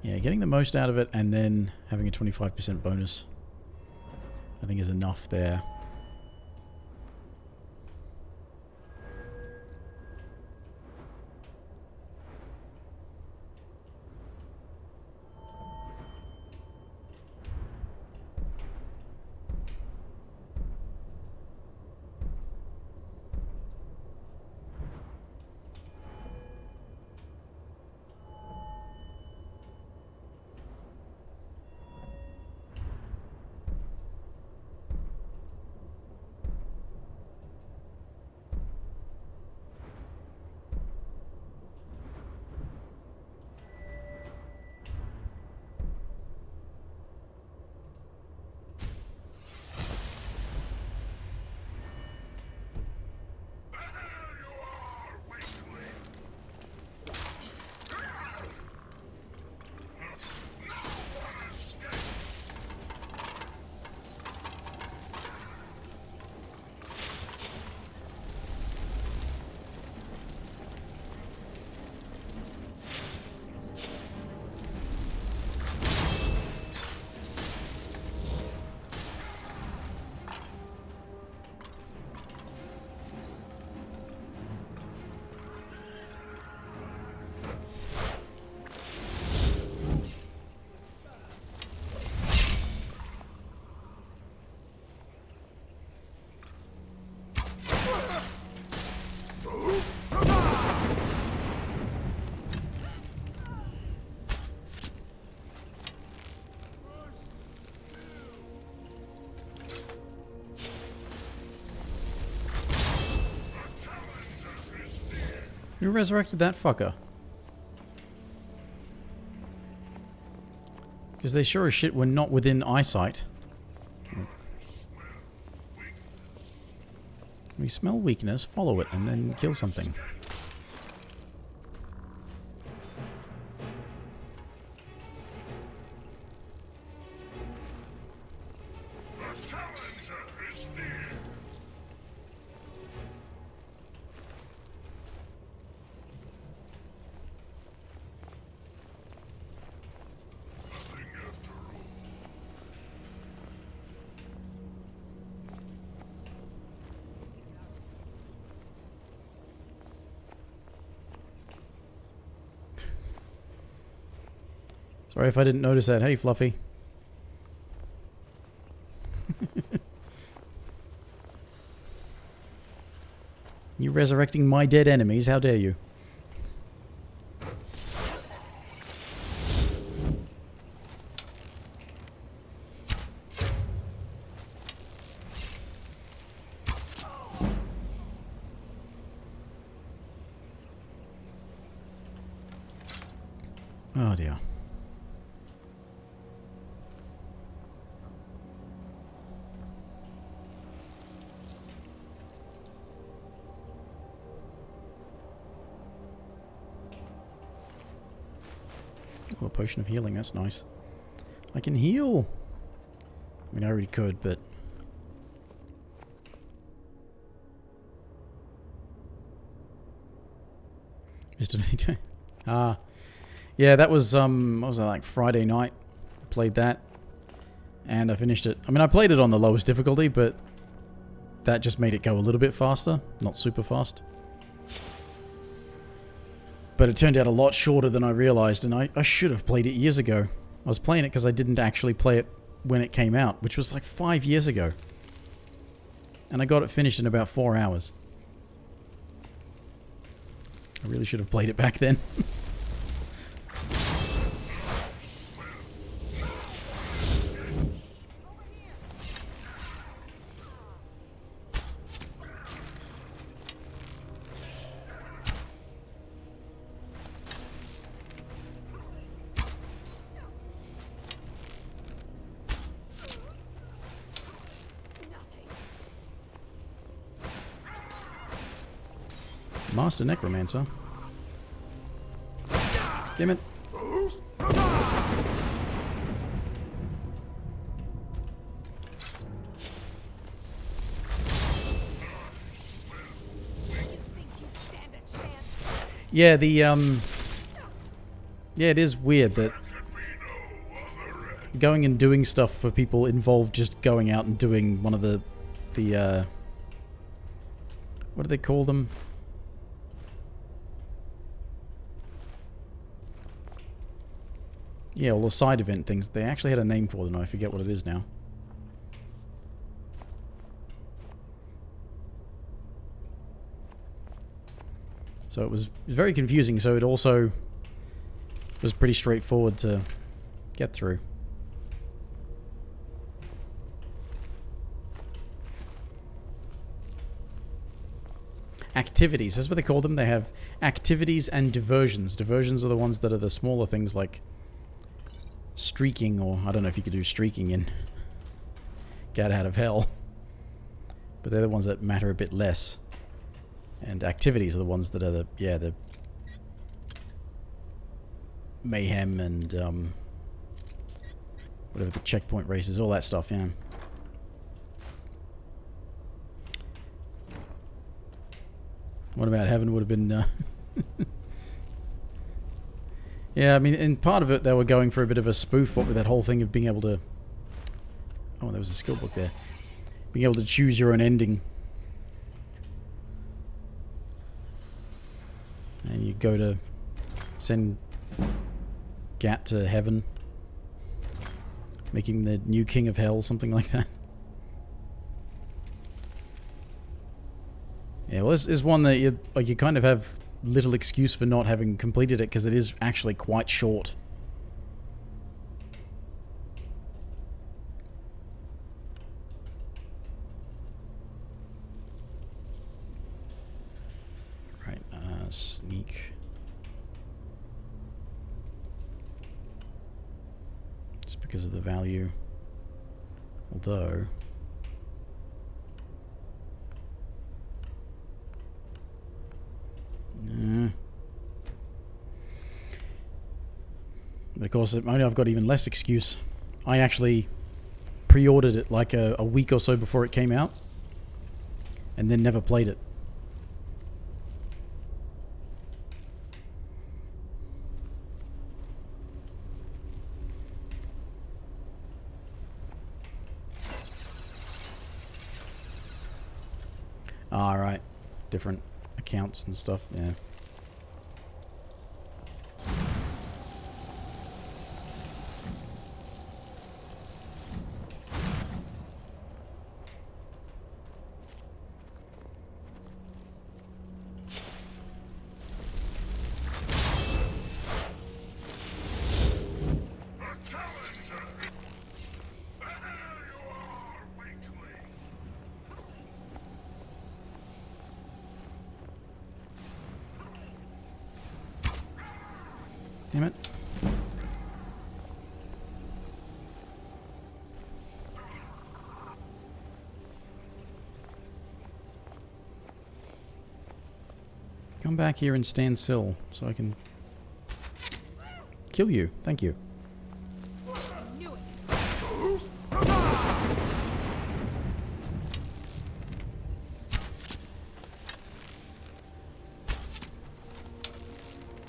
yeah, getting the most out of it and then having a 25% bonus, I think, is enough there. Who resurrected that fucker? Because they sure as shit were not within eyesight. We smell weakness, follow it, and then kill something. Sorry if I didn't notice that. Hey, Fluffy. You resurrecting my dead enemies? How dare you? Oh dear. Oh, a potion of healing, that's nice. I can heal! I mean, I already could, but... Missed anything? Ah. Yeah, that was, what was that, like Friday night? Played that. And I finished it. I mean, I played it on the lowest difficulty, but... that just made it go a little bit faster. Not super fast. But it turned out a lot shorter than I realized, and I should have played it years ago. I was playing it because I didn't actually play it when it came out, which was like 5 years ago. And I got it finished in about 4 hours. I really should have played it back then. Master Necromancer. Damn it. Yeah, the yeah, it is weird that going and doing stuff for people involved just going out and doing one of the what do they call them? Yeah, all the side event things. They actually had a name for them, I forget what it is now. So it was very confusing, so it also was pretty straightforward to get through. Activities, that's what they call them. They have activities and diversions. Diversions are the ones that are the smaller things like streaking, or I don't know if you could do streaking in Get Out of Hell. But they're the ones that matter a bit less. And activities are the ones that are the, yeah, the mayhem and whatever the checkpoint races, all that stuff, yeah. What about Heaven would have been yeah, I mean, in part of it they were going for a bit of a spoof, what with that whole thing of being able to... Oh, there was a skill book there. Being able to choose your own ending. And you go to send Gat to heaven, making the new king of hell, something like that. Yeah, well, this is one that you kind of have little excuse for not having completed it, because it is actually quite short. Right, sneak. like. Just because of the value. Although... Of course, I've got even less excuse. I actually pre-ordered it like a week or so before it came out, and then never played it. Alright. Different accounts and stuff, yeah. Damn it. Come back here and stand still so I can kill you. Thank you. Knew it.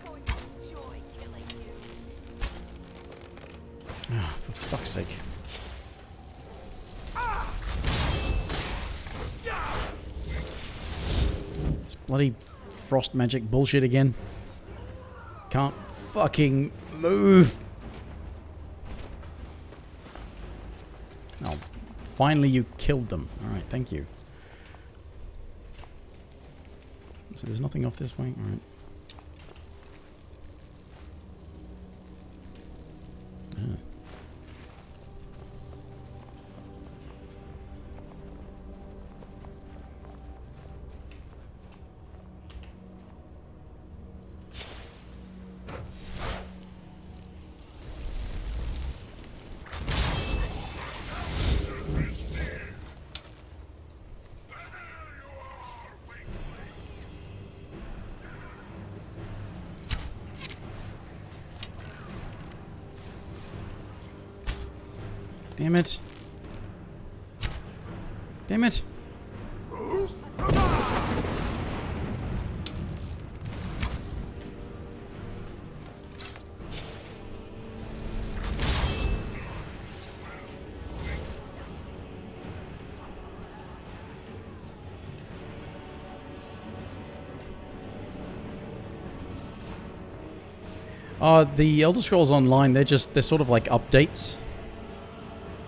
Going to enjoy killing you. Ah, for fuck's sake. It's bloody frost magic bullshit again. Can't fucking move. Oh, finally you killed them. Alright, thank you. So there's nothing off this way? Alright. Ah. Damn it. Damn it. The Elder Scrolls Online, they're sort of like updates.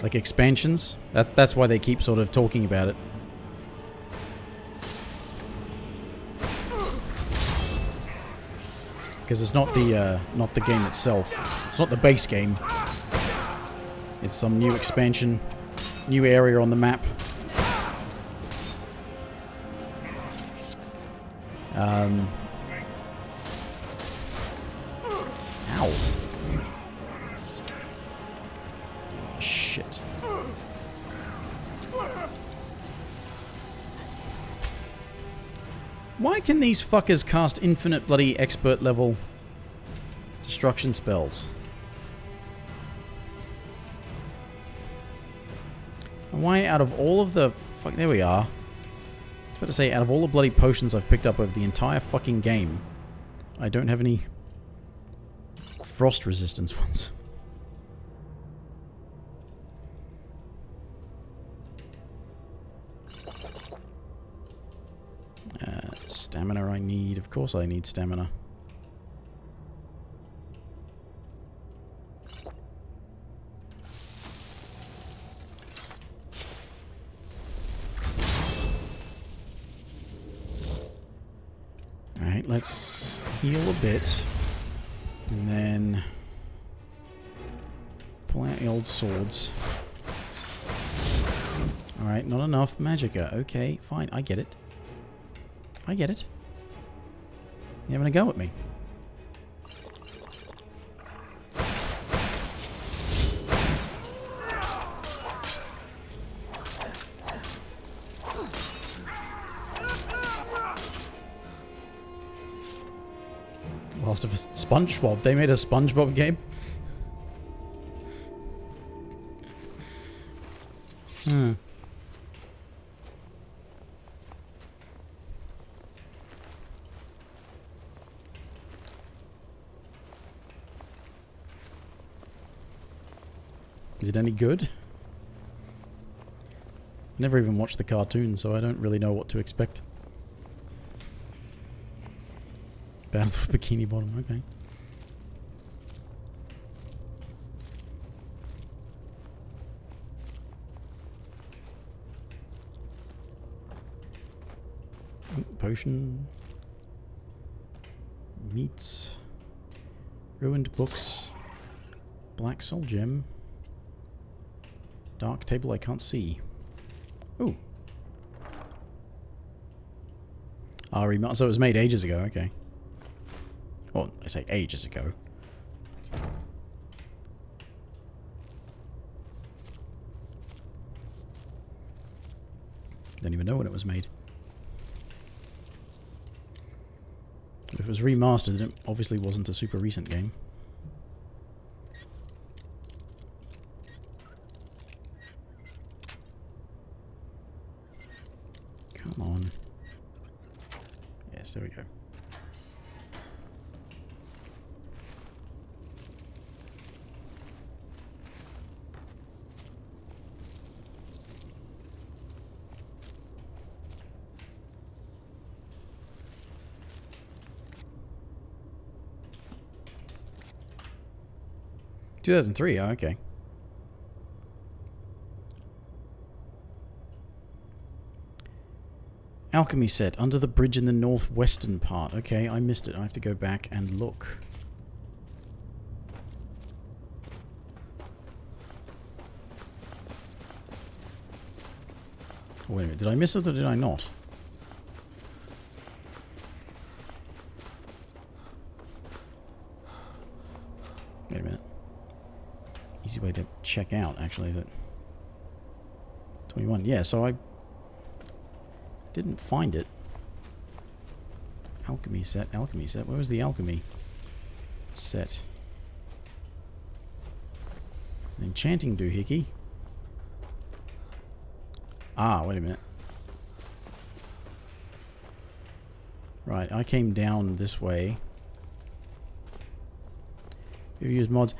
Like expansions. That's why they keep sort of talking about it. Because it's not the game itself. It's not the base game. It's some new expansion, new area on the map. Ow. Shit. Why can these fuckers cast infinite bloody expert level destruction spells? And why out of all of the... Fuck, there we are. I was about to say, out of all the bloody potions I've picked up over the entire fucking game, I don't have any frost resistance ones. Stamina I need. Of course I need stamina. Alright, let's heal a bit. And then pull out the old swords. Alright, not enough magicka. Okay, fine. I get it. I get it. You having a go at me? Last of Us. SpongeBob. They made a SpongeBob game? Hmm. Is it any good? Never even watched the cartoon, so I don't really know what to expect. Battle for Bikini Bottom, okay. Potion. Meats. Ruined books. Black soul gem. Dark table I can't see. Ooh. So it was made ages ago, okay. Well, I say ages ago. Don't even know when it was made. If it was remastered, it obviously wasn't a super recent game. Come on. Yes, there we go. $2003, oh, okay. Alchemy set, under the bridge in the northwestern part. Okay, I missed it. I have to go back and look. Oh, wait a minute, did I miss it or did I not? Wait a minute. Easy way to check out, actually, that... 21, yeah, so I... didn't find it. Alchemy set, alchemy set. Where was the alchemy set? An enchanting doohickey. Ah, wait a minute. Right, I came down this way. Have you used mods?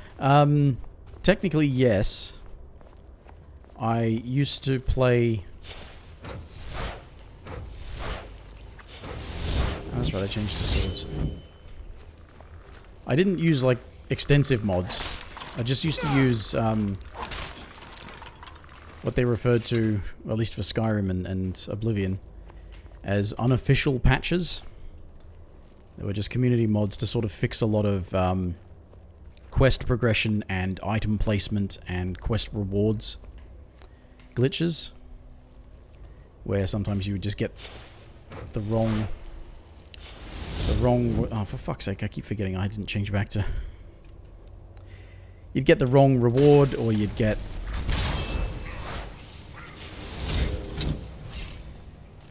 Technically, yes. I used to play... That's right, I changed to swords. I didn't use, like, extensive mods. I just used to use, what they referred to, at least for Skyrim and Oblivion, as unofficial patches. They were just community mods to sort of fix a lot of, quest progression and item placement and quest rewards glitches. Where sometimes you would just get the wrong... oh, for fuck's sake, I keep forgetting I didn't change back to... You'd get the wrong reward, or you'd get...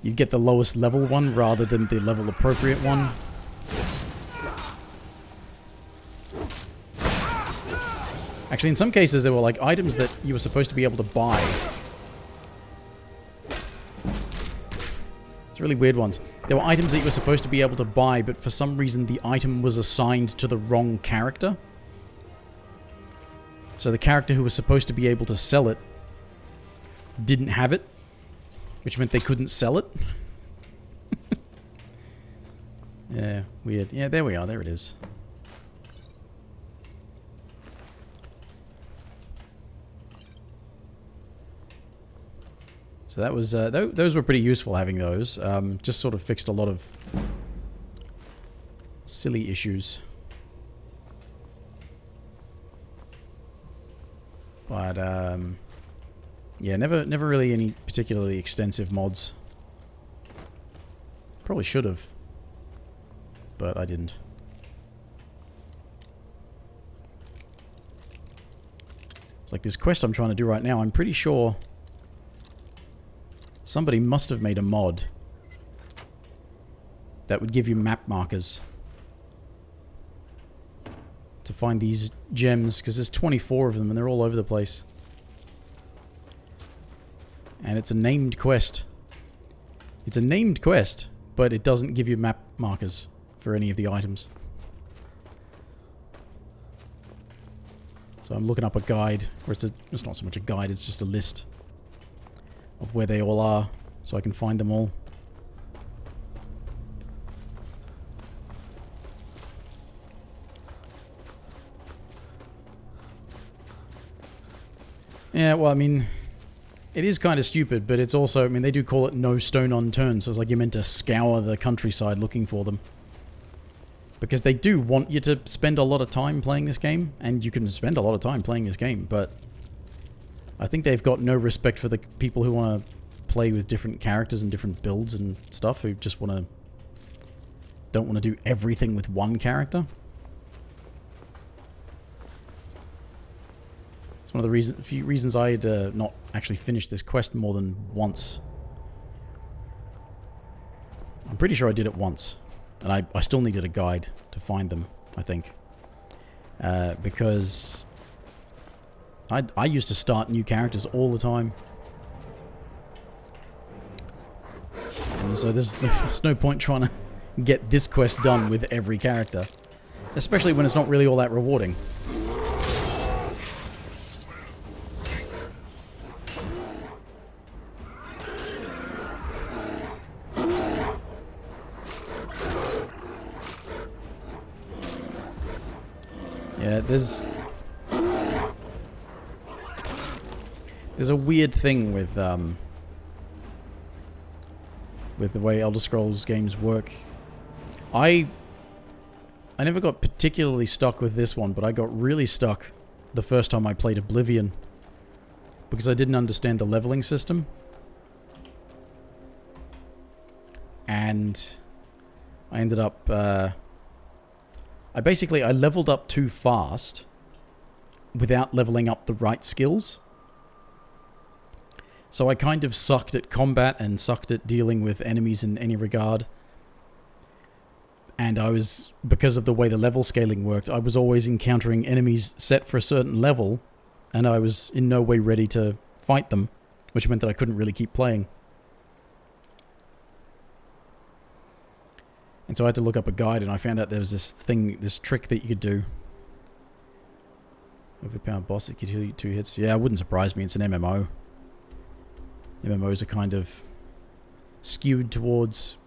You'd get the lowest level one, rather than the level appropriate one. Actually, in some cases, there were, like, items that you were supposed to be able to buy. It's really weird ones. There were items that you were supposed to be able to buy, but for some reason the item was assigned to the wrong character. So the character who was supposed to be able to sell it didn't have it, which meant they couldn't sell it. Yeah, weird. Yeah, there we are. There it is. So that was, those were pretty useful having those. Just sort of fixed a lot of silly issues. But, yeah, never really any particularly extensive mods. Probably should have. but I didn't. It's like this quest I'm trying to do right now, I'm pretty sure somebody must have made a mod that would give you map markers to find these gems, because there's 24 of them and they're all over the place. And it's a named quest. It's a named quest, but it doesn't give you map markers for any of the items. So I'm looking up a guide, or it's not so much a guide, it's just a list of where they all are, so I can find them all. Yeah, well, I mean, it is kind of stupid, but it's also, I mean, they do call it no stone unturned, so it's like you're meant to scour the countryside looking for them. Because they do want you to spend a lot of time playing this game, and you can spend a lot of time playing this game, but I think they've got no respect for the people who want to play with different characters and different builds and stuff, who just don't want to do everything with one character. It's one of the few reasons I had not actually finished this quest more than once. I'm pretty sure I did it once. And I still needed a guide to find them, I think. Because I used to start new characters all the time. And so there's no point trying to get this quest done with every character. Especially when it's not really all that rewarding. Yeah, there's a weird thing with the way Elder Scrolls games work. I never got particularly stuck with this one, but I got really stuck the first time I played Oblivion because I didn't understand the leveling system. And I ended up I leveled up too fast without leveling up the right skills. So I kind of sucked at combat and sucked at dealing with enemies in any regard. And because of the way the level scaling worked, I was always encountering enemies set for a certain level, and I was in no way ready to fight them, which meant that I couldn't really keep playing. And so I had to look up a guide, and I found out there was this trick that you could do. Overpowered boss that could heal you 2 hits. Yeah, it wouldn't surprise me. It's an MMO. MMOs are kind of skewed towards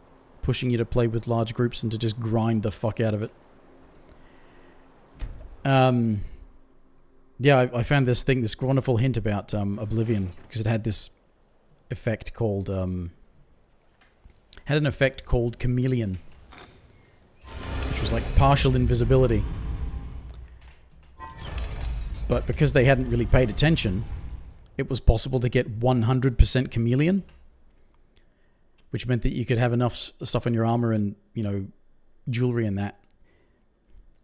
pushing you to play with large groups and to just grind the fuck out of it. Yeah, I found this wonderful hint about Oblivion, because it had this effect called Chameleon, which was like partial invisibility. But because they hadn't really paid attention, it was possible to get 100% Chameleon, which meant that you could have enough stuff on your armor and, you know, jewelry and that.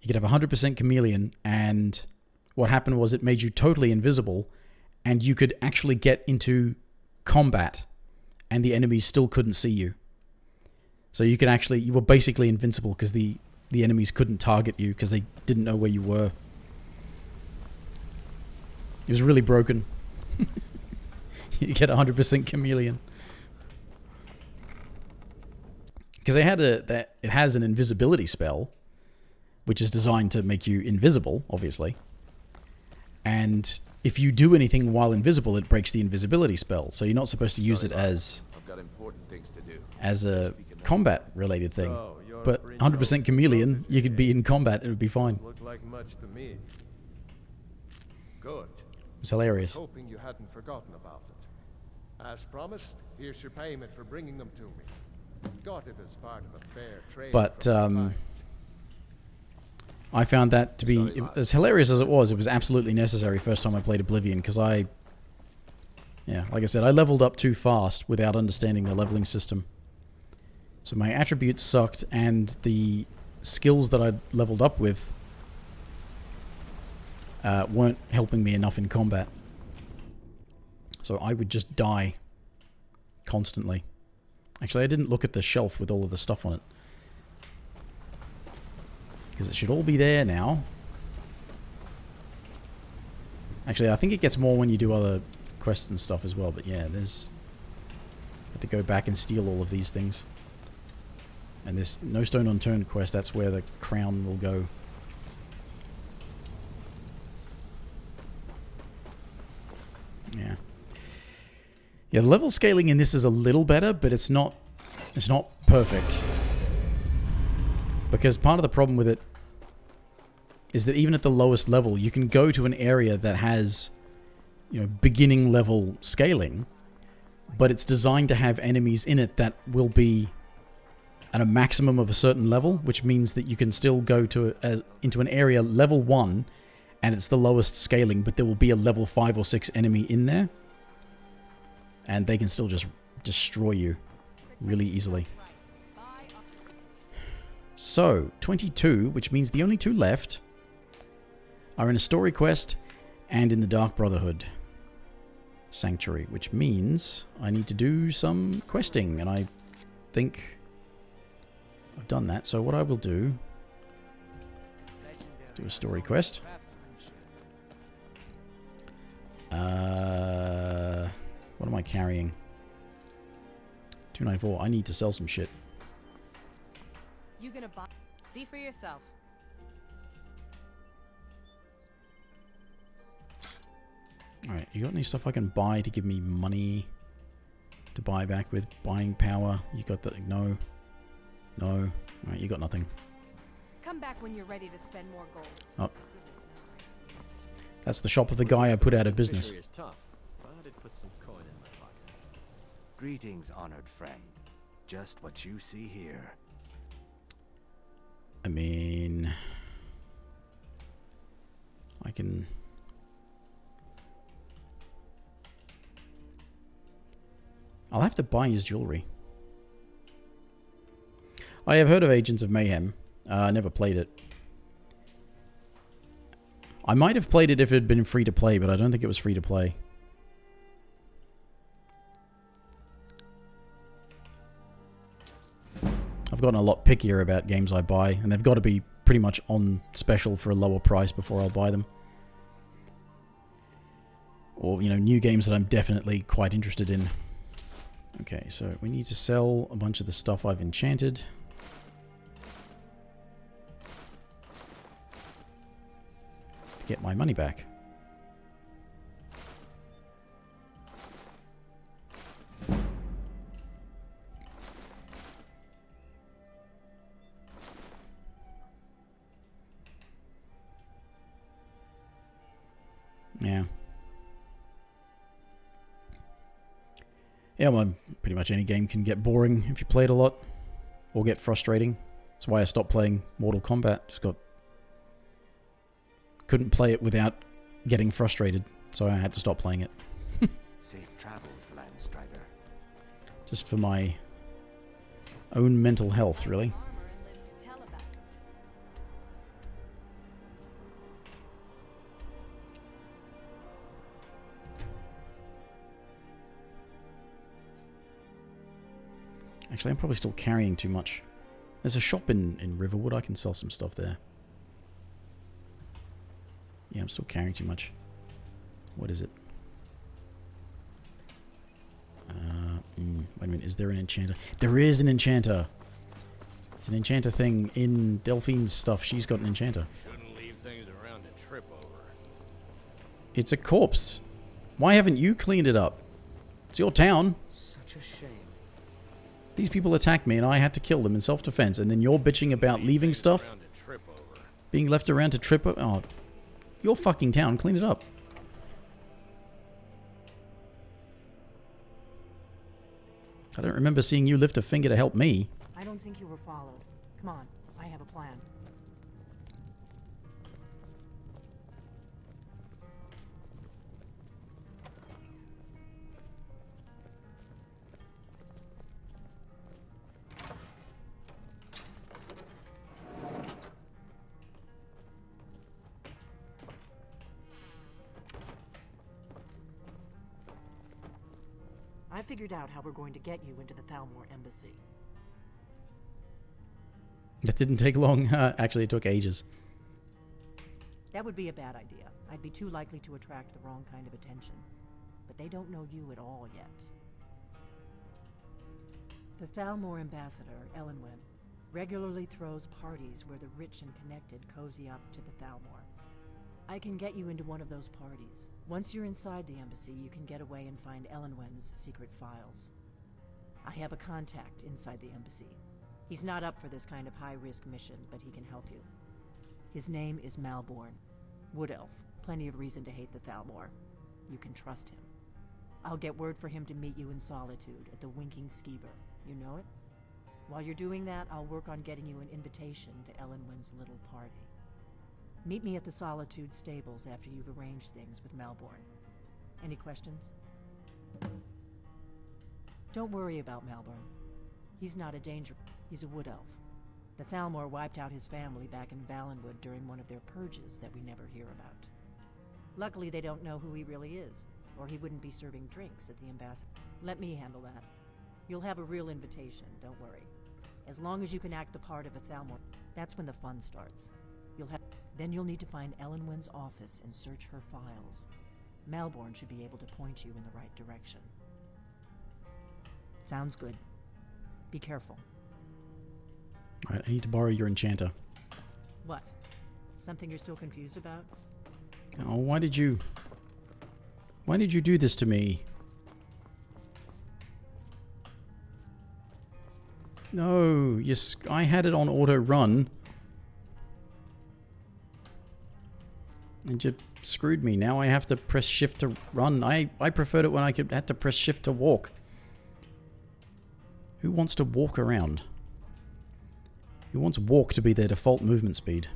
You could have 100% Chameleon, and what happened was it made you totally invisible, and you could actually get into combat, and the enemies still couldn't see you. So you were basically invincible because the enemies couldn't target you because they didn't know where you were. It was really broken. You get 100% Chameleon. Because it has an invisibility spell, which is designed to make you invisible, obviously. And if you do anything while invisible, it breaks the invisibility spell. So you're not supposed to use it as a combat-related thing. But 100% Chameleon, you could be in combat, it would be fine. Look like much to me. Good. It's hilarious. Hoping you hadn't forgotten about it. As promised, here's your payment for bringing them to me. Got it as part of a fair trade. But I found that to be, as hilarious as it was absolutely necessary first time I played Oblivion, because like I said, I leveled up too fast without understanding the leveling system. So my attributes sucked, and the skills that I'd leveled up with weren't helping me enough in combat. So I would just die constantly. Actually, I didn't look at the shelf with all of the stuff on it. Because it should all be there now. Actually, I think it gets more when you do other quests and stuff as well. But yeah, there's... I have to go back and steal all of these things. And this No Stone Unturned quest, that's where the crown will go. Yeah. Yeah, the level scaling in this is a little better, but it's not perfect. Because part of the problem with it is that even at the lowest level, you can go to an area that has, you know, beginning level scaling, but it's designed to have enemies in it that will be at a maximum of a certain level, which means that you can still go to into an area level 1, and it's the lowest scaling, but there will be a level 5 or 6 enemy in there, and they can still just destroy you really easily. So, 22, which means the only 2 left are in a story quest and in the Dark Brotherhood Sanctuary, which means I need to do some questing, and I think I've done that. So what I will do a story quest. What am I carrying? 294. I need to sell some shit. You gonna buy? See for yourself. Alright, you got any stuff I can buy to give me money to buy back with? Buying power? You got that? No. No. Alright, you got nothing. Come back when you're ready to spend more gold. Oh. That's the shop of the guy I put out of business. Is tough, but it put some coin in my pocket. Greetings, honored friend. Just what you see here. I mean... I can... I'll have to buy his jewelry. I have heard of Agents of Mayhem. I never played it. I might have played it if it had been free to play, but I don't think it was free to play. I've gotten a lot pickier about games I buy, and they've got to be pretty much on special for a lower price before I'll buy them. Or, you know, new games that I'm definitely quite interested in. Okay, so we need to sell a bunch of the stuff I've enchanted. To get my money back. Yeah. Yeah, well, pretty much any game can get boring if you play it a lot. Or get frustrating. That's why I stopped playing Mortal Kombat. Couldn't play it without getting frustrated. So I had to stop playing it. Safe travels, Landstrider. Just for my own mental health, really. Actually, I'm probably still carrying too much. There's a shop in Riverwood. I can sell some stuff there. Yeah, I'm still carrying too much. What is it? Wait a minute. Is there an enchanter? There is an enchanter. It's an enchanter thing in Delphine's stuff. She's got an enchanter. Shouldn't leave things around to trip over. It's a corpse. Why haven't you cleaned it up? It's your town. Such a shame. These people attacked me and I had to kill them in self-defense, and then you're bitching about leaving stuff? Being left around to trip over? Oh, your fucking town. Clean it up. I don't remember seeing you lift a finger to help me. I don't think you were followed. Come on, I have a plan. I figured out how we're going to get you into the Thalmor embassy. That didn't take long. Actually, it took ages. That would be a bad idea. I'd be too likely to attract the wrong kind of attention. But they don't know you at all yet. The Thalmor ambassador, Elenwen, regularly throws parties where the rich and connected cozy up to the Thalmor. I can get you into one of those parties. Once you're inside the embassy, you can get away and find Elenwen's secret files. I have a contact inside the embassy. He's not up for this kind of high-risk mission, but he can help you. His name is Malborn. Wood Elf. Plenty of reason to hate the Thalmor. You can trust him. I'll get word for him to meet you in Solitude at the Winking Skeever. You know it? While you're doing that, I'll work on getting you an invitation to Elenwen's little party. Meet me at the Solitude stables after you've arranged things with Malborn. Any questions? Don't worry about Malborn. He's not a danger. He's a wood elf. The Thalmor wiped out his family back in Valenwood during one of their purges that we never hear about. Luckily, they don't know who he really is, or he wouldn't be serving drinks at the embassy. Let me handle that. You'll have a real invitation, don't worry. As long as you can act the part of a Thalmor, that's when the fun starts. Then you'll need to find Elenwen's office and search her files. Malborn should be able to point you in the right direction. Sounds good. Be careful. Alright, I need to borrow your enchanter. What? Something you're still confused about? Oh, why did you do this to me? No, yes, I had it on auto run. And you screwed me. Now I have to press shift to run. I preferred it when I had to press shift to walk. Who wants to walk around? Who wants walk to be their default movement speed?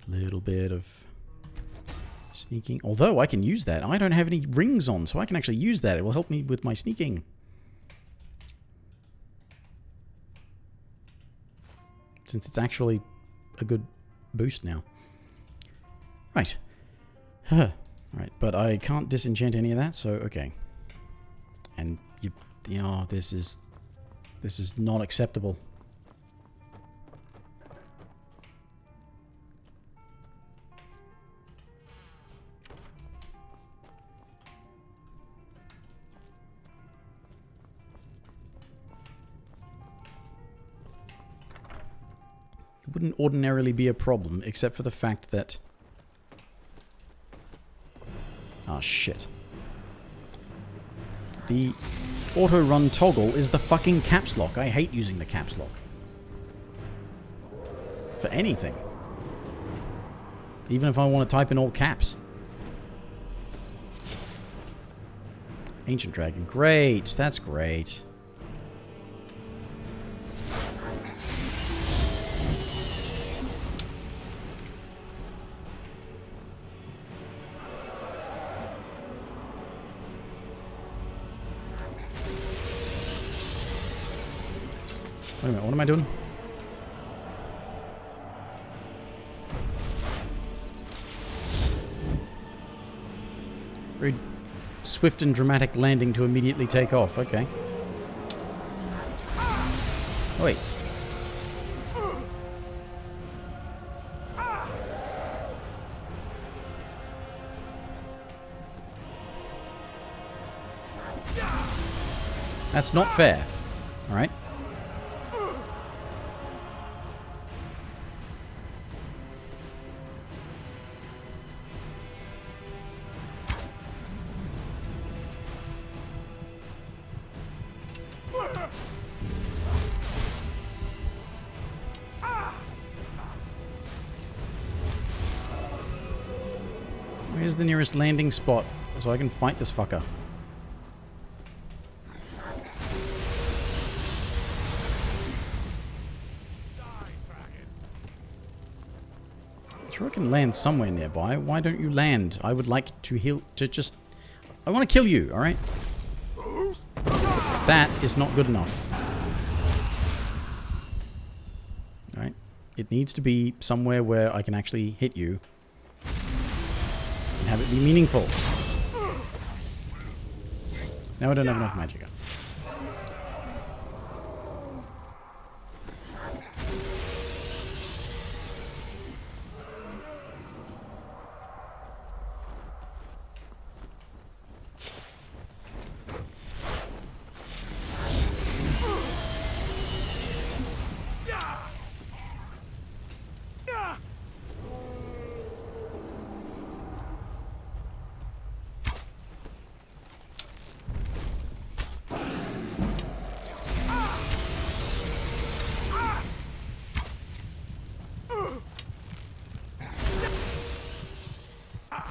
Little bit of sneaking. Although I can use that. I don't have any rings on, so I can actually use that. It will help me with my sneaking. Since it's actually a good boost now. Right. Right, but I can't disenchant any of that, so okay. And you know, this is not acceptable. Wouldn't ordinarily be a problem, except for the fact that... Ah, shit. The auto-run toggle is the fucking caps lock. I hate using the caps lock. For anything. Even if I want to type in all caps. Ancient Dragon. Great. That's great. Wait a minute, what am I doing? Very swift and dramatic landing to immediately take off, okay. Oh, wait. That's not fair, alright? Where's the nearest landing spot so I can fight this fucker? Sure, I can land somewhere nearby. Why don't you land? I would like to heal. I want to kill you, alright? That is not good enough. Alright. It needs to be somewhere where I can actually hit you. And have it be meaningful. Now I don't have enough magic.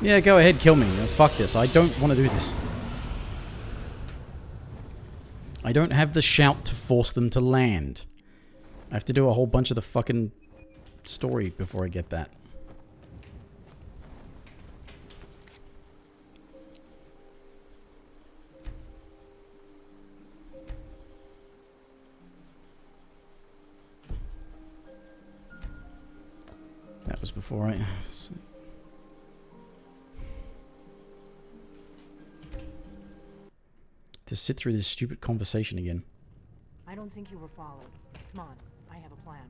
Yeah, go ahead, kill me. Fuck this. I don't want to do this. I don't have the shout to force them to land. I have to do a whole bunch of the fucking story before I get that. That was before I... to sit through this stupid conversation again. I don't think you were followed. Come on, I have a plan.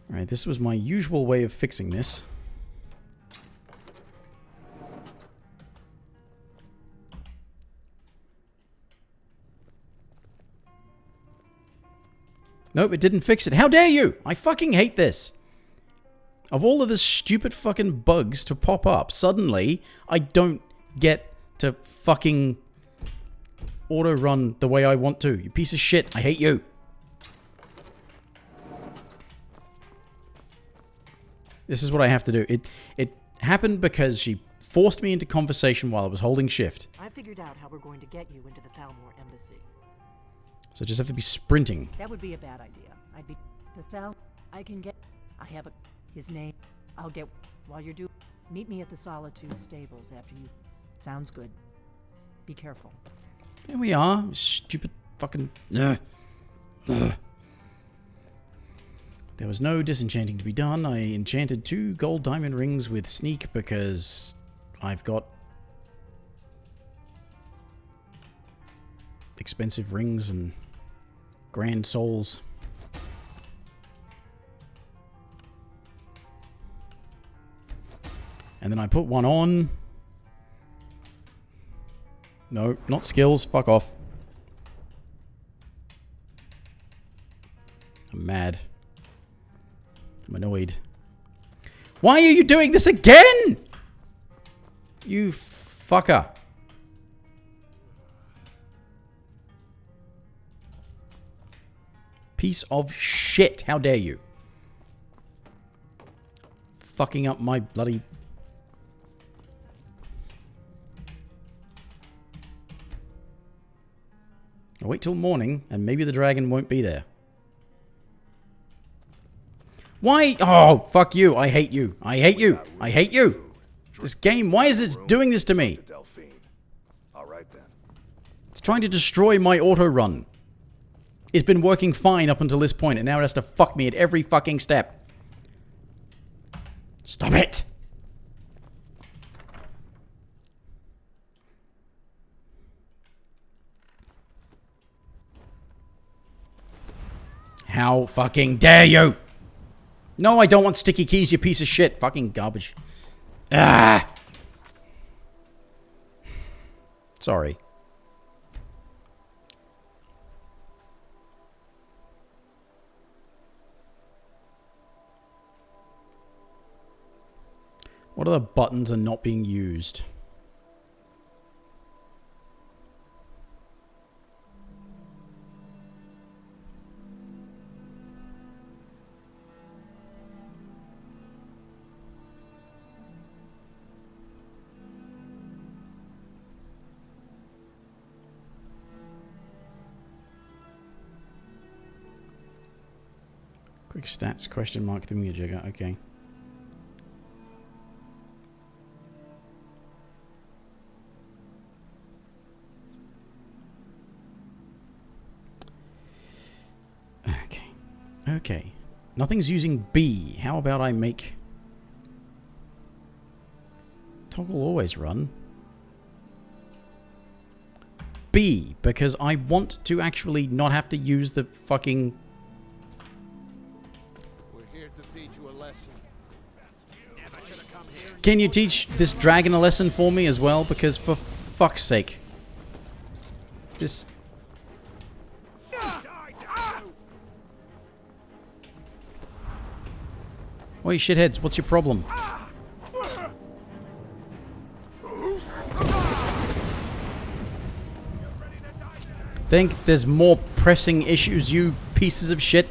Alright, this was my usual way of fixing this. Nope, it didn't fix it. How dare you! I fucking hate this. Of all of the stupid fucking bugs to pop up, suddenly I don't get to fucking auto-run the way I want to. You piece of shit. I hate you. This is what I have to do. It happened because she forced me into conversation while I was holding shift. I figured out how we're going to get you into the Thalmor embassy. So I just have to be sprinting. That would be a bad idea. I'd be... I can get... I have a... His name. I'll get... While you're doing... Meet me at the Solitude stables after you... Sounds good. Be careful. There we are. Stupid fucking... There was no disenchanting to be done. I enchanted 2 gold diamond rings with sneak because I've got expensive rings and grand souls. And then I put one on. No, not skills. Fuck off. I'm mad. I'm annoyed. Why are you doing this again? You fucker. Piece of shit. How dare you? Fucking up my bloody... I'll wait till morning and maybe the dragon won't be there. Why? Oh, fuck you. I hate you. I hate you. I hate you. This game, why is it doing this to me? It's trying to destroy my auto run. It's been working fine up until this point, and now it has to fuck me at every fucking step. Stop it! How fucking dare you! No, I don't want sticky keys, you piece of shit. Fucking garbage. Ah! Sorry. What other buttons are not being used? Quick stats, question mark, thingamajigger. Okay. Okay. Okay. Nothing's using B. How about I make... Toggle always run. B, because I want to actually not have to use the fucking... We're here to teach you a lesson. Can you teach this dragon a lesson for me as well? Because for fuck's sake. This... Oi, shitheads, what's your problem? Think there's more pressing issues, you pieces of shit.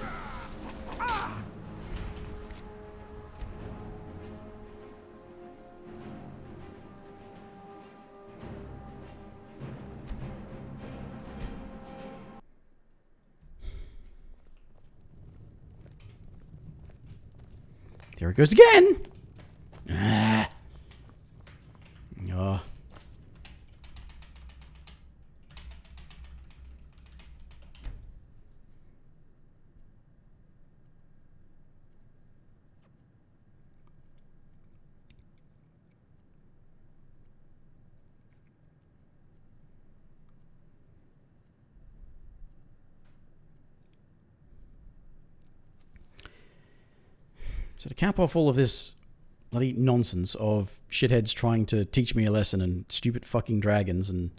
There it goes again! Ah. Oh. So to cap off all of this bloody nonsense of shitheads trying to teach me a lesson and stupid fucking dragons and...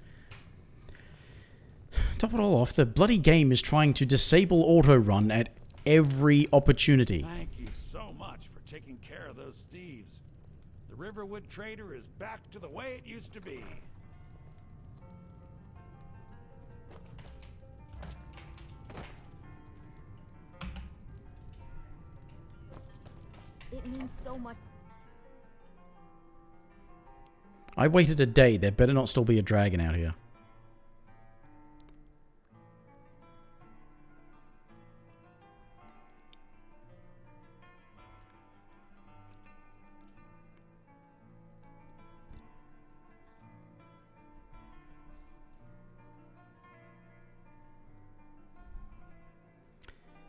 Top it all off, the bloody game is trying to disable auto-run at every opportunity. Thank you so much for taking care of those thieves. The Riverwood Trader is back to the way it used to be. It means so much. I waited a day, there better not still be a dragon out here.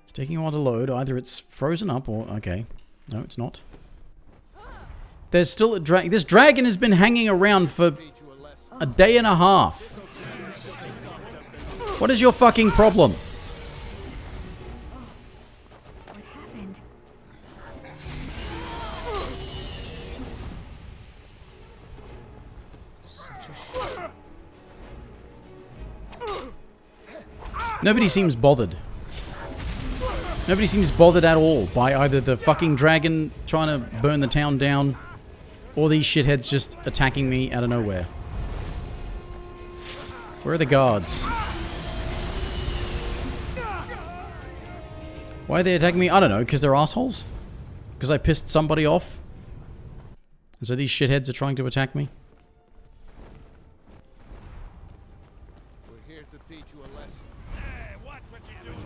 It's taking a while to load. Either it's frozen up or... Okay. No, it's not. There's still a dragon. This dragon has been hanging around for a day and a half. What is your fucking problem? What happened? Nobody seems bothered. Nobody seems bothered at all by either the fucking dragon trying to burn the town down or these shitheads just attacking me out of nowhere. Where are the guards? Why are they attacking me? I don't know, because they're assholes? Because I pissed somebody off? And so these shitheads are trying to attack me? We're here to teach you a lesson. Hey, watch what you do.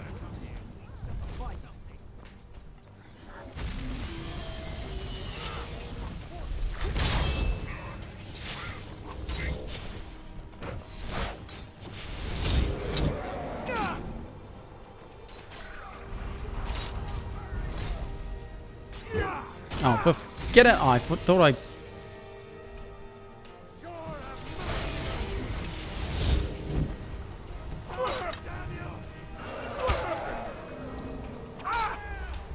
Oh, get it! Oh, I thought I...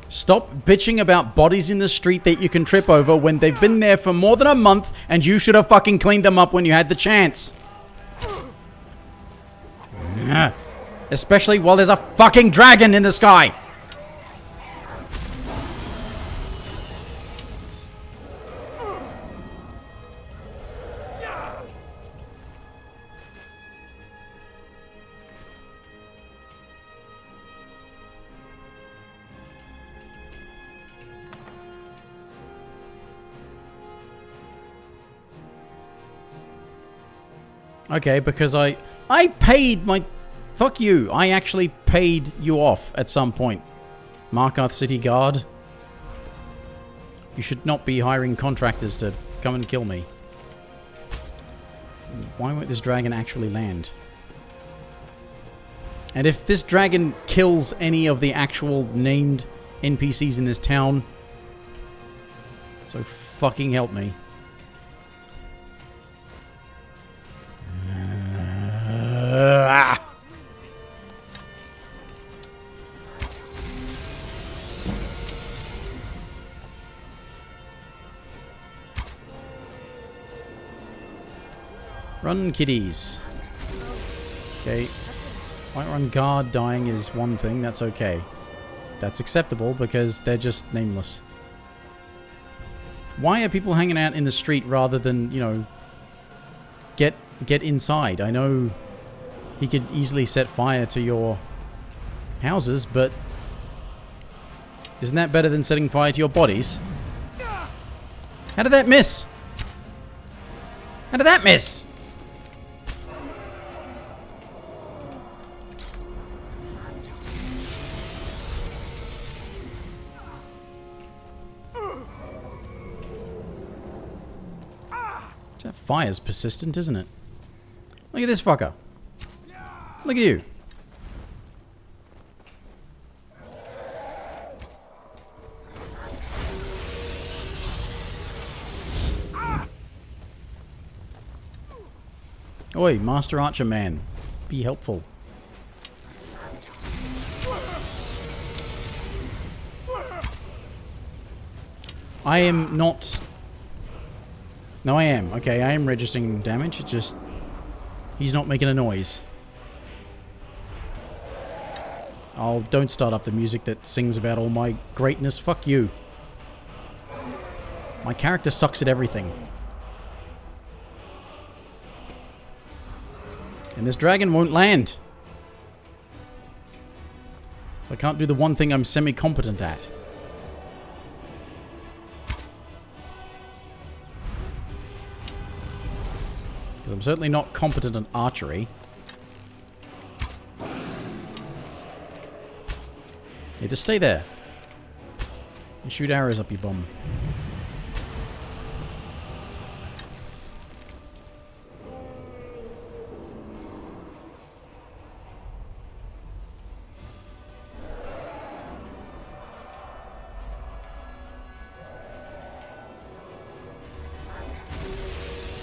Stop bitching about bodies in the street that you can trip over when they've been there for more than a month and you should have fucking cleaned them up when you had the chance. Especially while there's a fucking dragon in the sky. Okay, because I paid my... Fuck you. I actually paid you off at some point. Markarth City Guard. You should not be hiring contractors to come and kill me. Why won't this dragon actually land? And if this dragon kills any of the actual named NPCs in this town, so fucking help me. Run, kiddies. Okay. Whiterun Guard dying is one thing, that's okay. That's acceptable because they're just nameless. Why are people hanging out in the street rather than, you know, get inside? I know he could easily set fire to your houses, but isn't that better than setting fire to your bodies? How did that miss? How did that miss? That fire's persistent, isn't it? Look at this fucker. Look at you. Oi, Master Archer Man. Be helpful. I am not... No, I am. Okay, I am registering damage. It's just... he's not making a noise. Oh, don't start up the music that sings about all my greatness. Fuck you. My character sucks at everything. And this dragon won't land. So I can't do the one thing I'm semi-competent at. Because I'm certainly not competent at archery. Yeah, just stay there. And shoot arrows up your bum.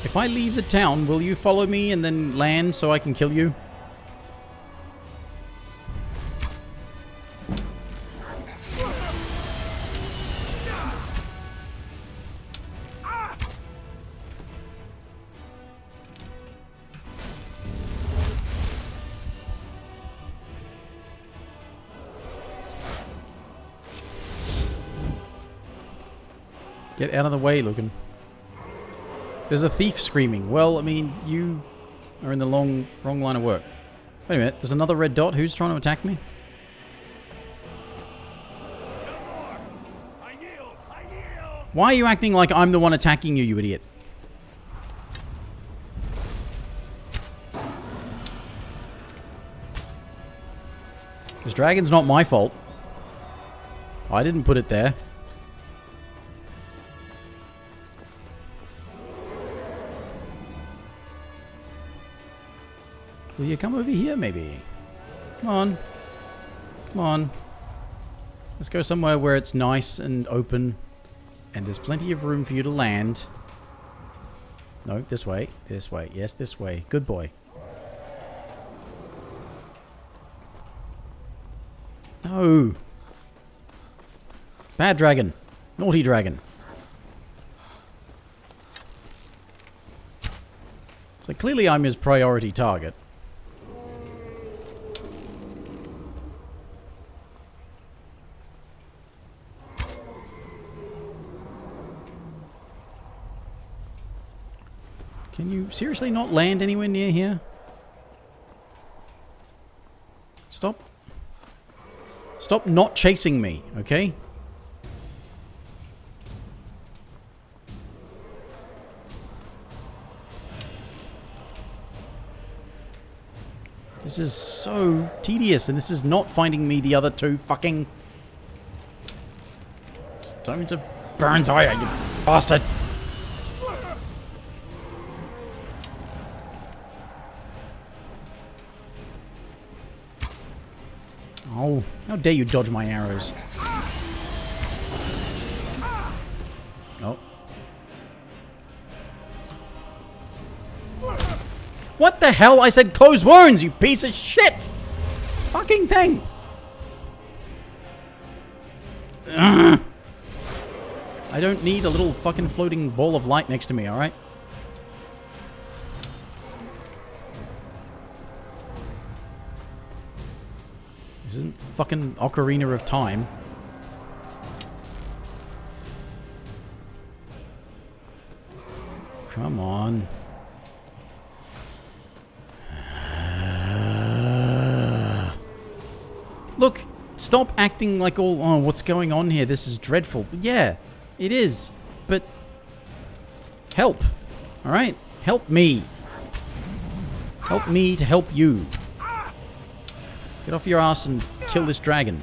If I leave the town, will you follow me and then land so I can kill you? Get out of the way, Logan. There's a thief screaming. Well, I mean, you are in the wrong line of work. Wait a minute, there's another red dot. Who's trying to attack me? Why are you acting like I'm the one attacking you, you idiot? This dragon's not my fault. I didn't put it there. Will you come over here, maybe? Come on. Come on. Let's go somewhere where it's nice and open. And there's plenty of room for you to land. No, this way. This way. Yes, this way. Good boy. No. Bad dragon. Naughty dragon. So clearly I'm his priority target. Can you seriously not land anywhere near here? Stop. Stop not chasing me, okay? This is so tedious, and this is not finding me the other two fucking Stones of Barenziah, you bastard! Oh, how dare you dodge my arrows. Oh. What the hell? I said close wounds, you piece of shit! Fucking thing! Ugh. I don't need a little fucking floating ball of light next to me, alright? This isn't fucking Ocarina of Time. Come on. Look, stop acting like all, oh, what's going on here? This is dreadful. Yeah, it is. But help. Alright? Help me. Help me to help you. Get off your ass and kill this dragon.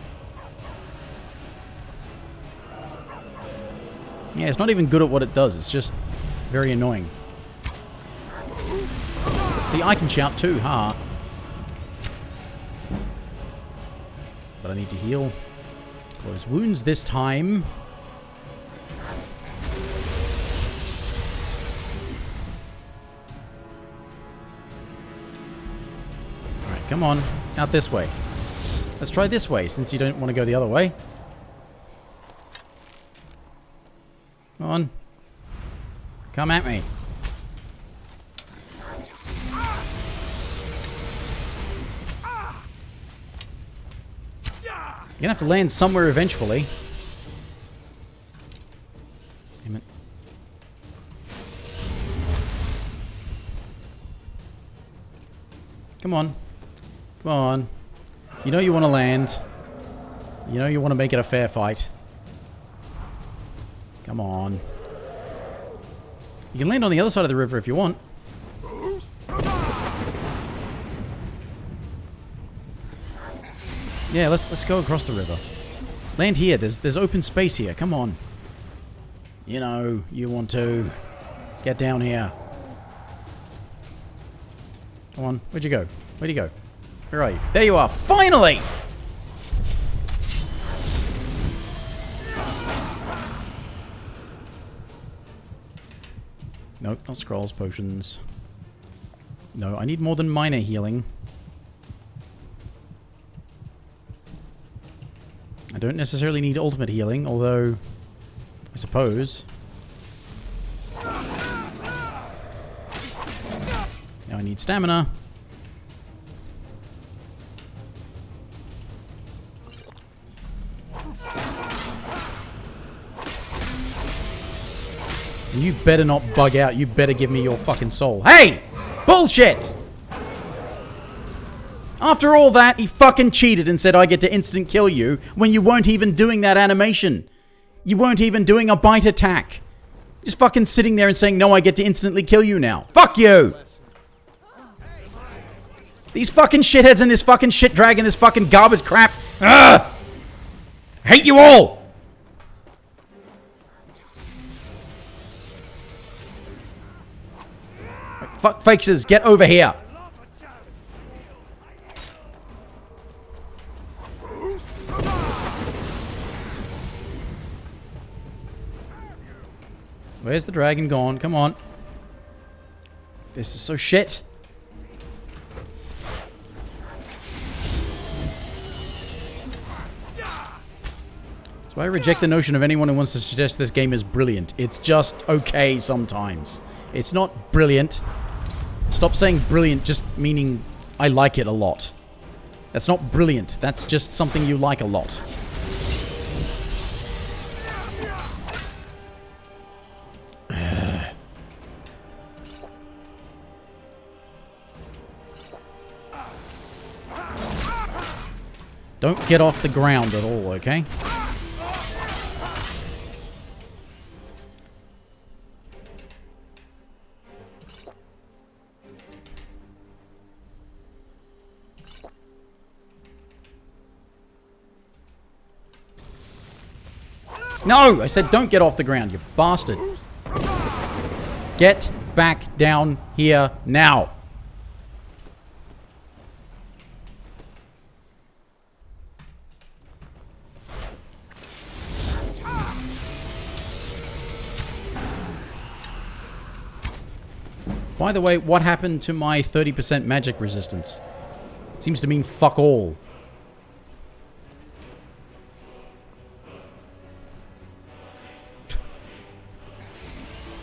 Yeah, it's not even good at what it does. It's just very annoying. See, I can shout too, ha. But I need to heal. Close wounds this time. Alright, come on. Out this way. Let's try this way, since you don't want to go the other way. Come on. Come at me. You're gonna have to land somewhere eventually. Damn it. Come on. Come on. You know you want to land. You know you want to make it a fair fight. Come on. You can land on the other side of the river if you want. Yeah, let's go across the river. Land here. There's open space here. Come on. You know, you want to get down here. Come on. Where'd you go? Where'd you go? Where are you? There you are. Finally! Nope, not scrolls, potions. No, I need more than minor healing. I don't necessarily need ultimate healing, although I suppose. Now I need stamina. And you better not bug out. You better give me your fucking soul. Hey! Bullshit! After all that, he fucking cheated and said I get to instant kill you when you weren't even doing that animation. You weren't even doing a bite attack. Just fucking sitting there and saying, no, I get to instantly kill you now. Fuck you! These fucking shitheads and this fucking shit dragon, this fucking garbage crap. Ugh! I hate you all! Fuck fakes, get over here. Where's the dragon gone? Come on. This is so shit. That's why I reject the notion of anyone who wants to suggest this game is brilliant. It's just okay sometimes. It's not brilliant. Stop saying brilliant just meaning I like it a lot. That's not brilliant. That's just something you like a lot. Don't get off the ground at all, okay? No! I said don't get off the ground, you bastard. Get back down here now. By the way, what happened to my 30% magic resistance? Seems to mean fuck all.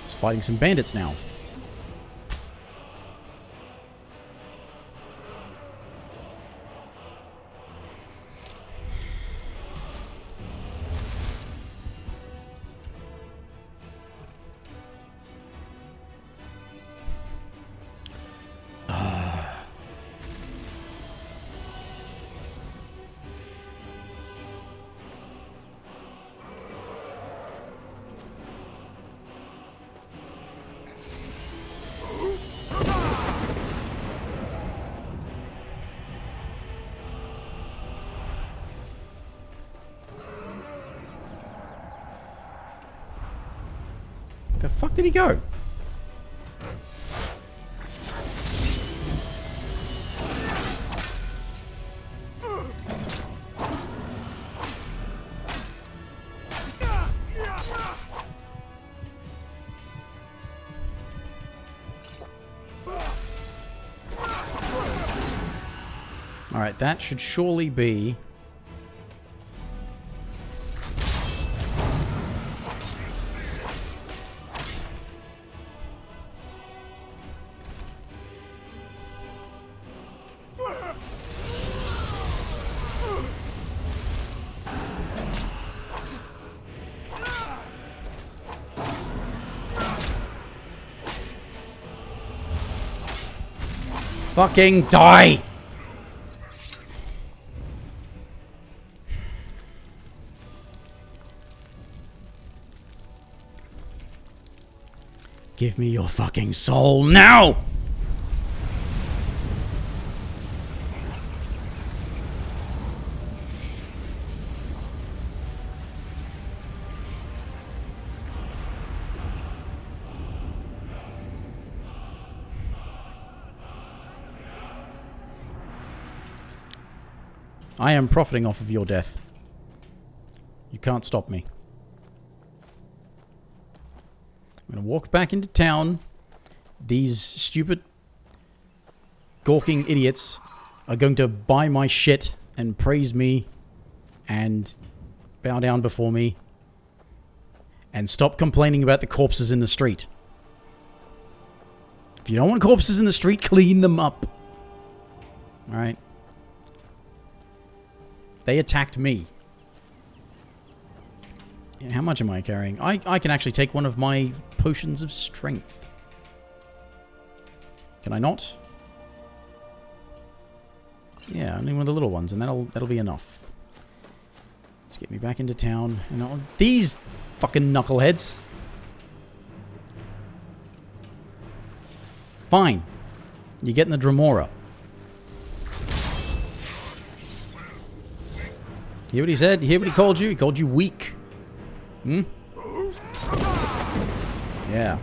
It's fighting some bandits now. The fuck did he go? Alright, that should surely be... Fucking die! Give me your fucking soul now! I am profiting off of your death. You can't stop me. I'm gonna walk back into town. These stupid, gawking idiots are going to buy my shit and praise me and bow down before me and stop complaining about the corpses in the street. If you don't want corpses in the street, clean them up. Alright? They attacked me. Yeah, how much am I carrying? I can actually take one of my potions of strength. Can I not? Yeah, only one of the little ones, and that'll be enough. Let's get me back into town. And these fucking knuckleheads. Fine. You're getting the Dremora. Hear what he said? Hear what he called you? He called you weak. Hmm? Yeah.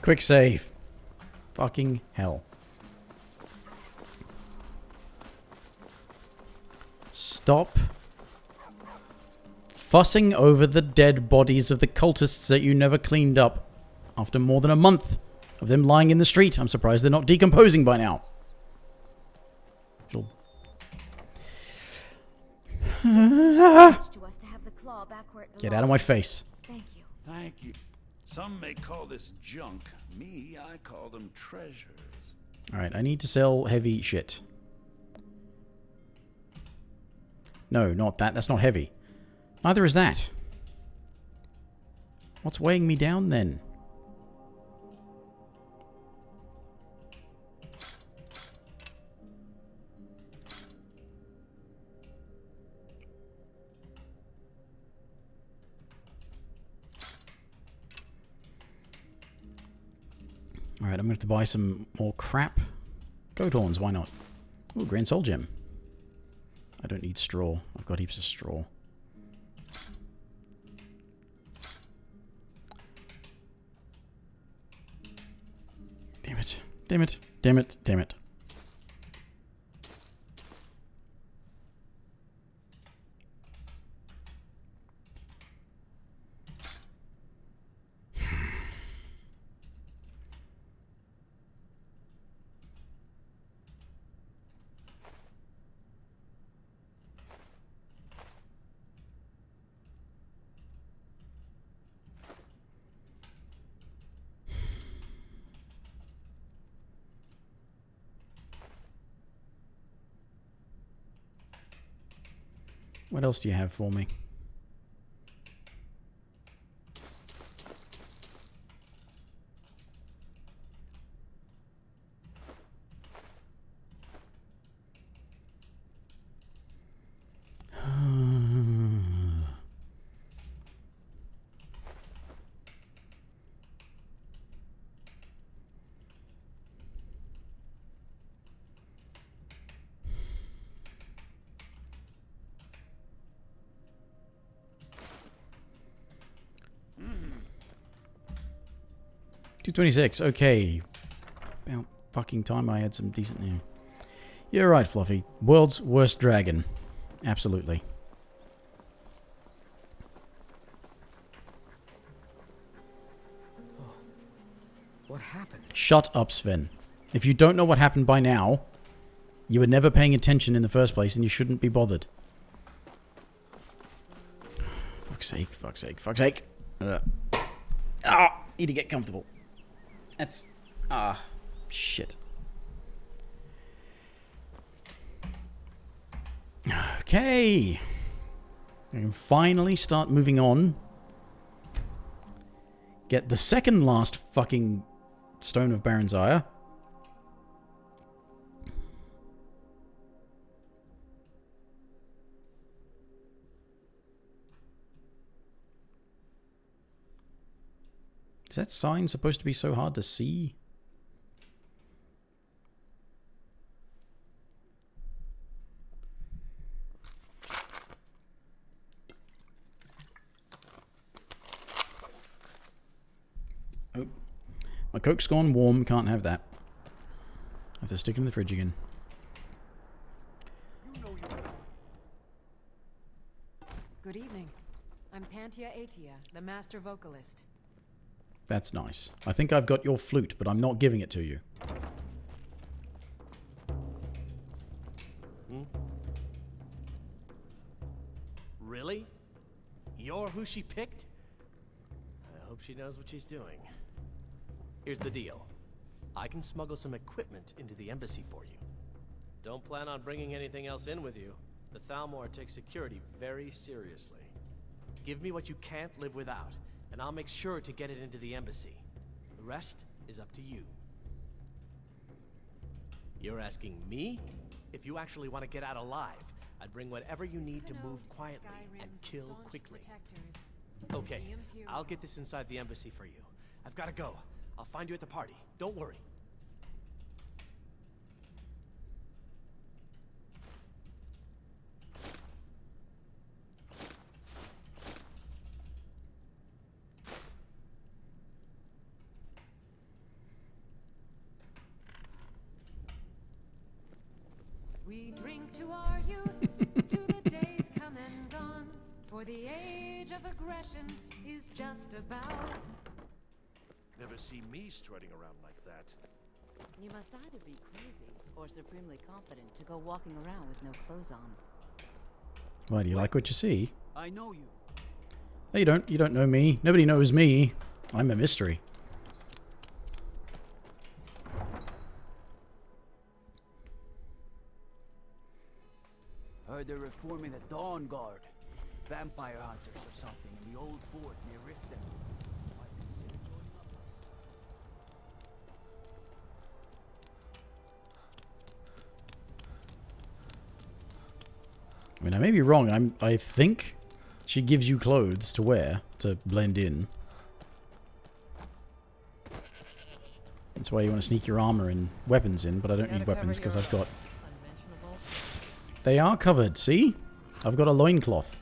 Quick save. Fucking hell. Stop fussing over the dead bodies of the cultists that you never cleaned up after more than a month of them lying in the street. I'm surprised they're not decomposing by now. Get out of my face. Thank you. Thank you. Some may call this junk. Me, I call them treasures. Alright, I need to sell heavy shit. No, not that. That's not heavy. Neither is that. What's weighing me down then? Alright, I'm going to have to buy some more crap. Goat horns, why not? Ooh, Grand Soul Gem. I don't need straw. I've got heaps of straw. Damn it. Damn it. Damn it. Damn it. What else do you have for me? $226. Okay. About fucking time I had some decent new. You're right, Fluffy. World's worst dragon. Absolutely. Oh. What happened? Shut up, Sven. If you don't know what happened by now, you were never paying attention in the first place and you shouldn't be bothered. Fuck's sake, fuck's sake, fuck's sake. Need to get comfortable. That's... shit. Okay. I can finally start moving on. Get the second last fucking Stone of Barenziah. Is that sign supposed to be so hard to see? Oh. My Coke's gone warm. Can't have that. I have to stick it in the fridge again. Good evening. I'm Pantia Atia, the master vocalist. That's nice. I think I've got your flute, but I'm not giving it to you. Really? You're who she picked? I hope she knows what she's doing. Here's the deal. I can smuggle some equipment into the embassy for you. Don't plan on bringing anything else in with you. The Thalmor takes security very seriously. Give me what you can't live without, and I'll make sure to get it into the embassy. The rest is up to you. You're asking me? If you actually want to get out alive, I'd bring whatever you need to move quietly and kill quickly. Okay, I'll get this inside the embassy for you. I've got to go. I'll find you at the party. Don't worry. We drink to our youth, to the days come and gone, for For the age of aggression is just about. Never see me strutting around like that. You must either be crazy or supremely confident to go walking around with no clothes on. Why, do you like what you see? I know you. No, you don't. You don't know me. Nobody knows me. I'm a mystery. Heard they're reforming the Dawn Guard. Vampire hunters or something in the old fort near Riften. Might consider joining up I mean, I may be wrong. I think she gives you clothes to wear to blend in. That's why you want to sneak your armor and weapons in, but I don't need weapons because I've got... They are covered, see? I've got a loincloth.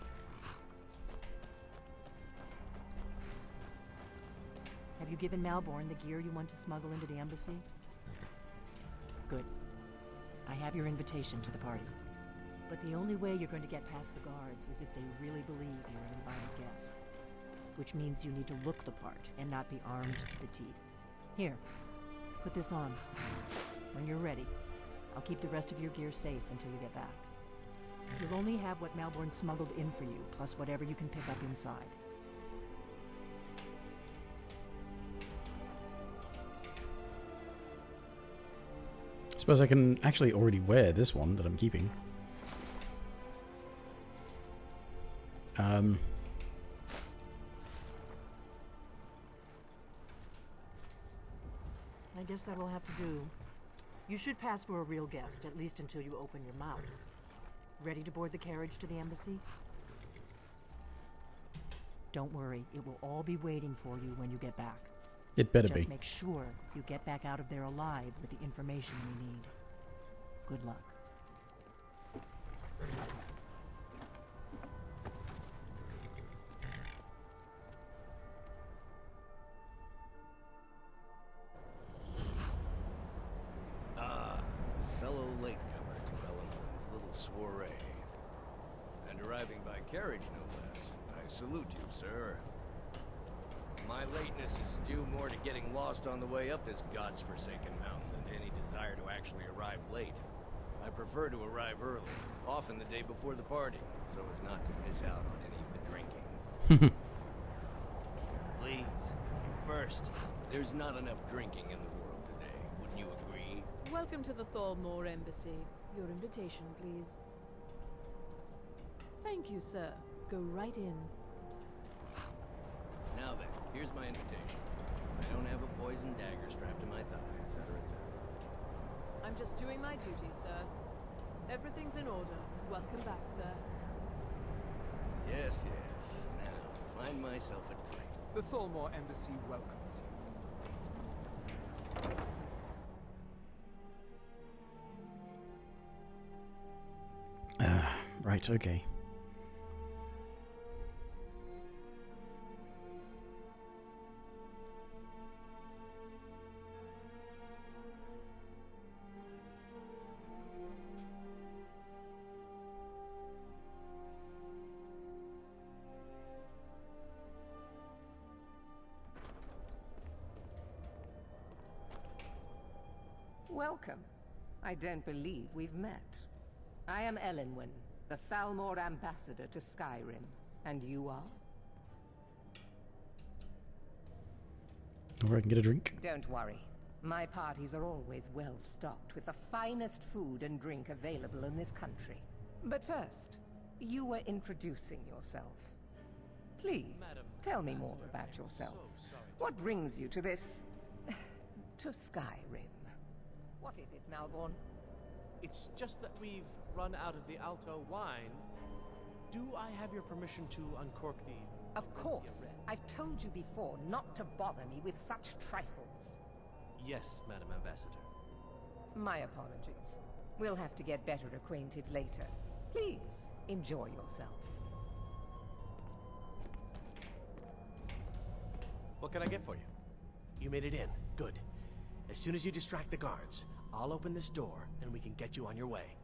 Have you given Malborn the gear you want to smuggle into the embassy? Good. I have your invitation to the party. But the only way you're going to get past the guards is if they really believe you're an invited guest. Which means you need to look the part and not be armed to the teeth. Here, put this on. When you're ready, I'll keep the rest of your gear safe until you get back. You'll only have what Malborn smuggled in for you, plus whatever you can pick up inside. I suppose I can actually already wear this one that I'm keeping. I guess that will have to do. You should pass for a real guest, at least until you open your mouth. Ready to board the carriage to the embassy? Don't worry, it will all be waiting for you when you get back. It better Just be. make sure you get back out of there alive with the information you need. Good luck. Fellow latecomer to Ellenwood's little soiree. And arriving by carriage, no less. I salute you, sir. My lateness is due more to getting lost on the way up this god's-forsaken mountain than any desire to actually arrive late. I prefer to arrive early, often the day before the party, so as not to miss out on any of the drinking. Please, first. There's not enough drinking in the world today, wouldn't you agree? Welcome to the Thalmor Embassy. Your invitation, please. Thank you, sir. Go right in. Now then, here's my invitation. I don't have a poison dagger strapped to my thigh, etc., etc. I'm just doing my duty, sir. Everything's in order. Welcome back, sir. Yes, yes. Now, find myself a drink. The Thalmor Embassy welcomes you. Right, okay. Welcome. I don't believe we've met. I am Elenwen, the Thalmor ambassador to Skyrim. And you are? Or I can get a drink. Don't worry. My parties are always well stocked with the finest food and drink available in this country. But first, you were introducing yourself. Please, tell me more about yourself. What brings you to this... to Skyrim? What is it, Malborn? It's just that we've run out of the Alto wine. Do I have your permission to uncork the... Of course. I've told you before not to bother me with such trifles. Yes, Madam Ambassador. My apologies. We'll have to get better acquainted later. Please, enjoy yourself. What can I get for you? You made it in. Good. As soon as you distract the guards, I'll open this door and we can get you on your way.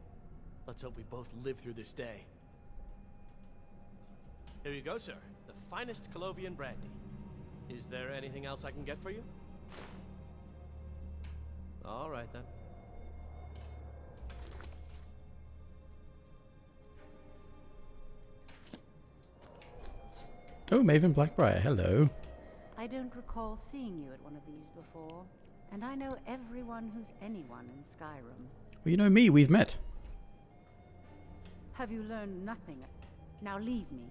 Let's hope we both live through this day. Here you go, sir. The finest Colovian brandy. Is there anything else I can get for you? All right, then. Oh, Maven Blackbriar, hello. I don't recall seeing you at one of these before, and I know everyone who's anyone in Skyrim. Well, you know me, we've met. Have you learned nothing? Now leave me.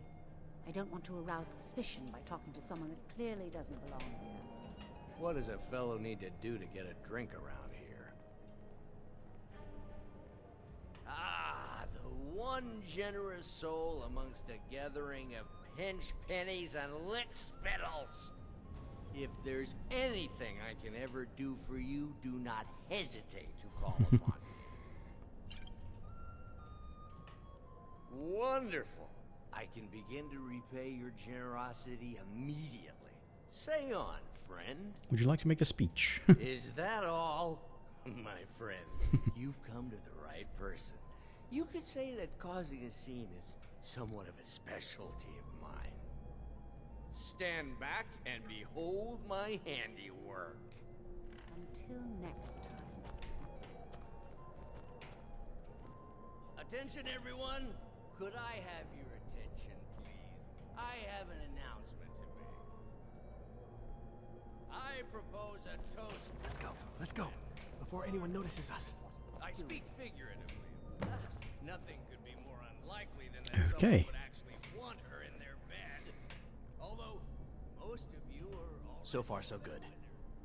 I don't want to arouse suspicion by talking to someone that clearly doesn't belong here. What does a fellow need to do to get a drink around here? Ah, the one generous soul amongst a gathering of pinch pennies and lick spittles. If there's anything I can ever do for you, do not hesitate to call upon me. Wonderful. I can begin to repay your generosity immediately. Say on, friend. Would you like to make a speech? Is that all? My friend, you've come to the right person. You could say that causing a scene is somewhat of a specialty of mine. Stand back and behold my handiwork. Until next time. Attention, everyone! Could I have your attention, please? I have an announcement to make. I propose a toast. Let's go. Before anyone notices us. I speak figuratively. Nothing could be more unlikely than that Okay. someone would actually want her in their bed. Although, most of you are all... So far, so good.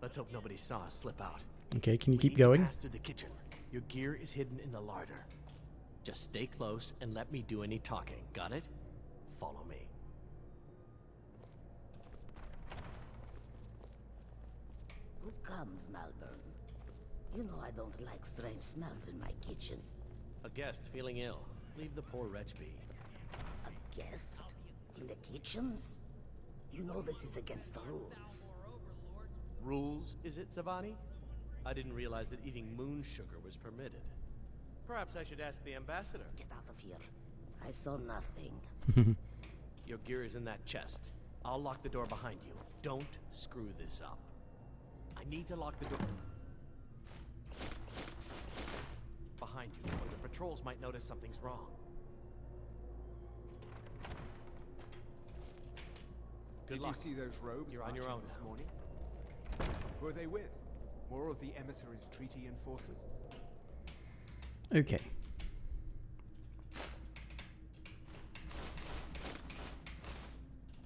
Let's hope nobody saw us slip out. Okay, can you We keep need to going? pass through the kitchen. Your gear is hidden in the larder. Just stay close and let me do any talking. Got it? Follow me. Who comes, Malvern? You know I don't like strange smells in my kitchen. A guest feeling ill. Leave the poor wretch be. A guest? In the kitchens? You know this is against the rules. Rules, is it, Zavani? I didn't realize that eating moon sugar was permitted. Perhaps I should ask the ambassador. Get out of here. I saw nothing. Your gear is in that chest. I'll lock the door behind you. Don't screw this up. I need to lock the door behind you, or the patrols might notice something's wrong. Good luck. Did you see those robes You're on your marching own this now. morning? Who are they with? More of the emissaries' treaty enforcers? Okay.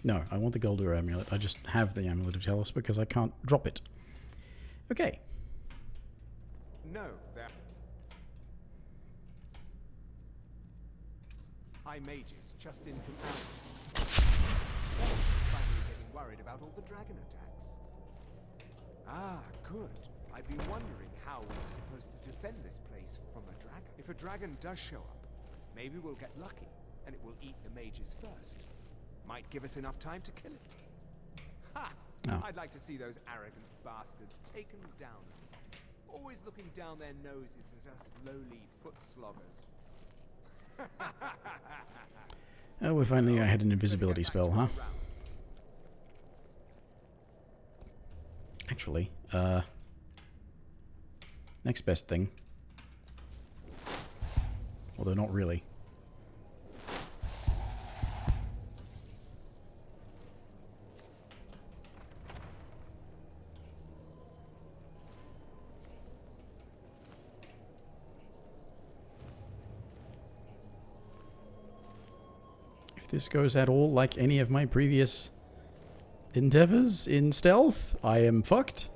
No, I want the Goldur amulet. I just have the Amulet of Telos because I can't drop it. Okay. No, they're... High mages just in from finally getting worried about all the dragon attacks. Ah, good. I've been wondering how we're supposed to defend this place from a dragon. If a dragon does show up, maybe we'll get lucky, and it will eat the mages first. Might give us enough time to kill it. Ha! Oh. I'd like to see those arrogant bastards taken down. Always looking down their noses at us lowly foot sloggers. Oh, if only I had an invisibility spell, huh? Actually, next best thing. Although not really. If this goes at all like any of my previous endeavors in stealth, I am fucked.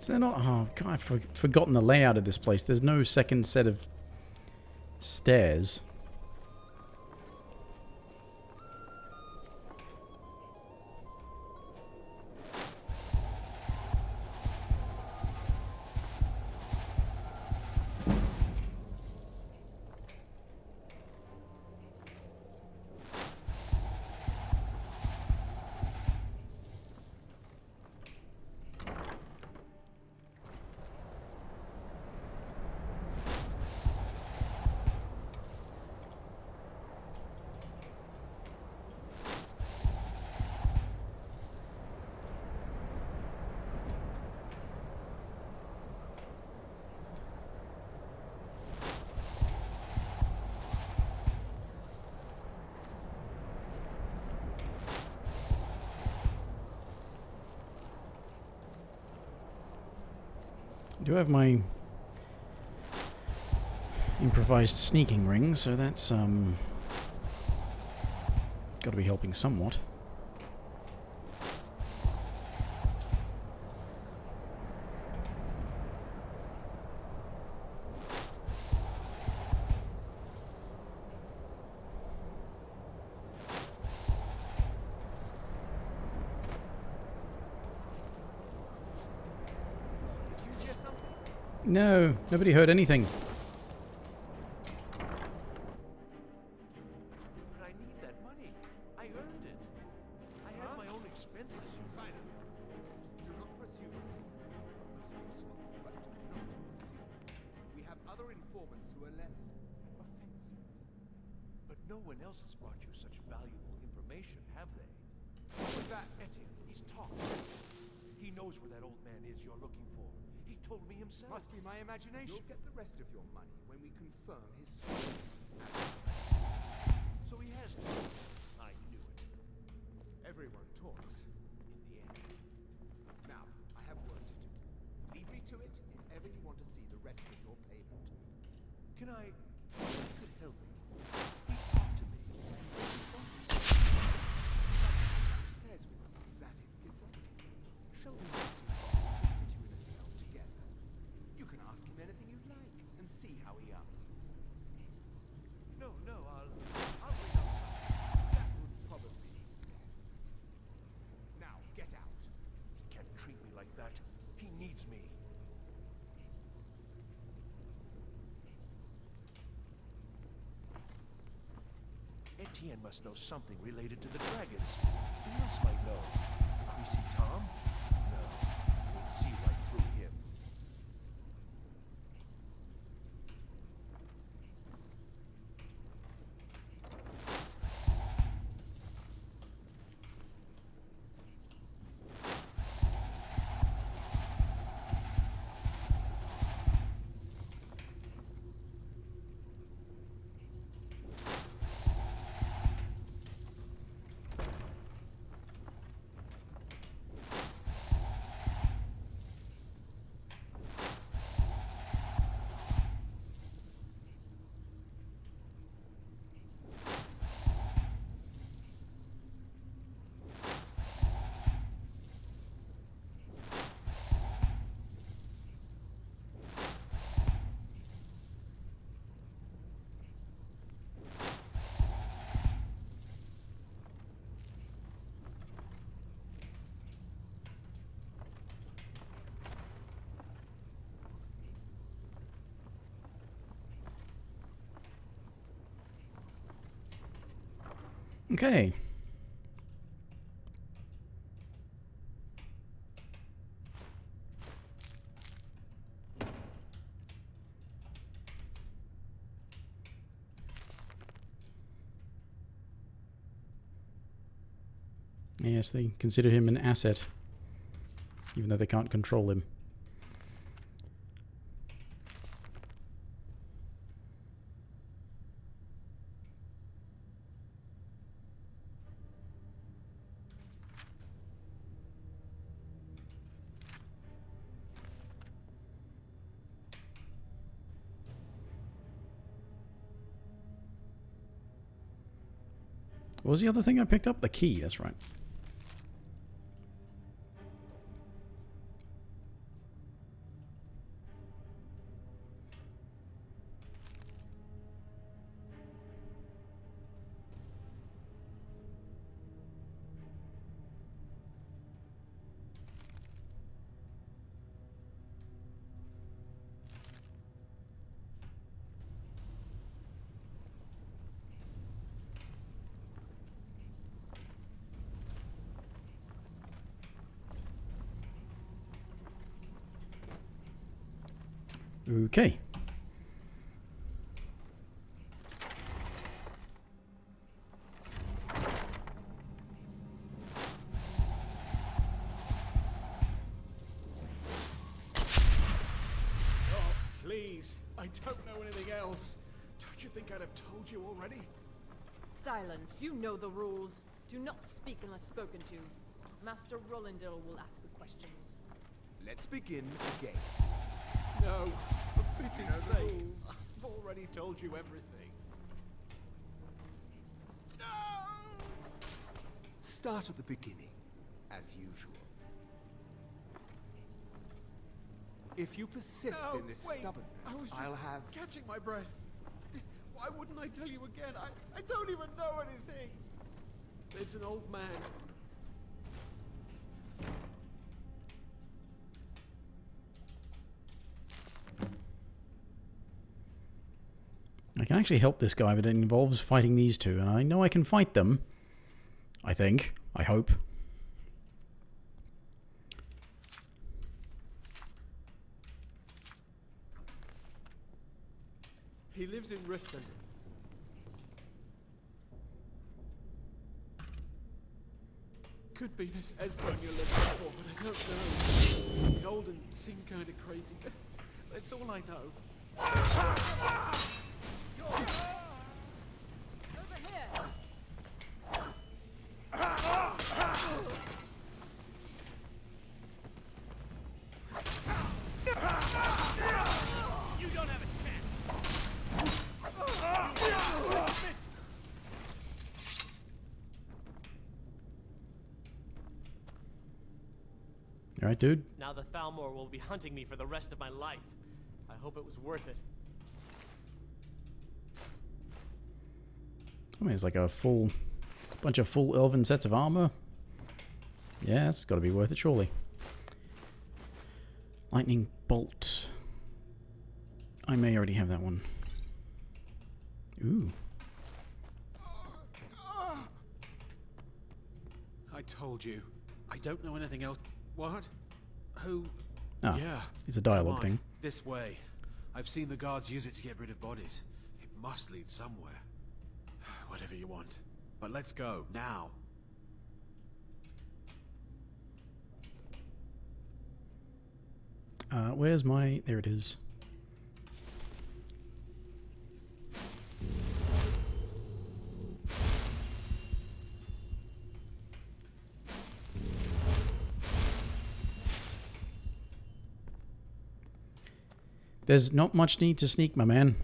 Is there not? Oh, God, I've forgotten the layout of this place. There's no second set of stairs. I do have my improvised sneaking ring, so that's got to be helping somewhat. No, nobody heard anything. But I need that money. I earned it. I have my own expenses. Silence. Do not pursue us. Most useful, but do not pursue. We have other informants who are less offensive. But no one else has brought you such valuable information, have they? What was that? Etienne, he's talking. He knows where that old man is you're looking for. He told me himself. Must be my imagination. You'll get the rest of your money when we confirm his story. So he has to. I knew it. Everyone talks in the end. Now, I have work to do. Leave me to it if ever you want to see the rest of your payment. Can I... You could help me. He talked to me. Upstairs with me. Is that it, Kisser? Show me this you got. Put you in a cell together. You can ask him anything you'd like and see how he answers. No, I'll wait outside. That would probably be best. Now, get out. He can't treat me like that. He needs me. Etienne must know something related to the dragons. Who else might know? Greasy Tom? No, we'd see right through him. Okay. Yes, they consider him an asset, even though they can't control him. What was the other thing I picked up? The key, that's right. Okay. Please, I don't know anything else. Don't you think I'd have told you already? Silence. You know the rules. Do not speak unless spoken to. Master Rollindale will ask the questions. Let's begin again. No, for pity's sake. I've already told you everything. No! Start at the beginning, as usual. If you persist No, in this wait, stubbornness, I was just I'll have... catching my breath. Why wouldn't I tell you again? I don't even know anything. There's an old man. I can actually help this guy, but it involves fighting these two, and I know I can fight them. I think. I hope. He lives in Riften. Could be this Esbern you're looking for, but I don't know. He's old and seemed kind of crazy. That's all I know. Over here! You don't have a chance. Alright, dude. Now the Thalmor will be hunting me for the rest of my life. I hope it was worth it. I mean, it's like a bunch of full elven sets of armor. Yeah, that's got to be worth it, surely. Lightning bolt. I may already have that one. Ooh. I told you. I don't know anything else. What? Who? Ah, yeah. it's a dialogue Come on, thing. This way. I've seen the guards use it to get rid of bodies. It must lead somewhere. Whatever you want. But let's go, now. Where's my... There it is. There's not much need to sneak, my man.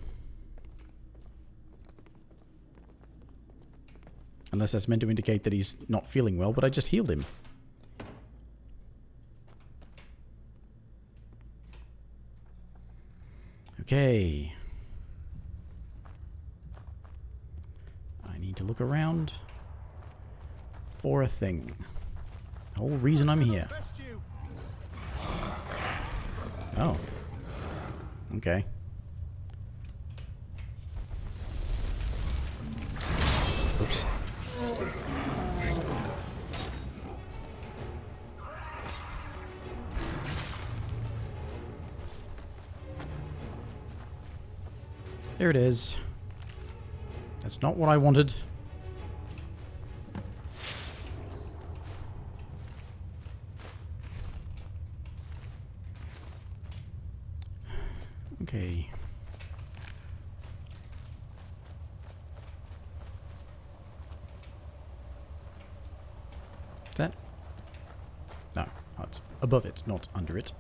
Unless that's meant to indicate that he's not feeling well, but I just healed him. Okay. I need to look around for a thing. The whole reason I'm here. Oh. Okay. Oops. There it is. That's not what I wanted. Okay. Is that? No, oh, it's above it, not under it.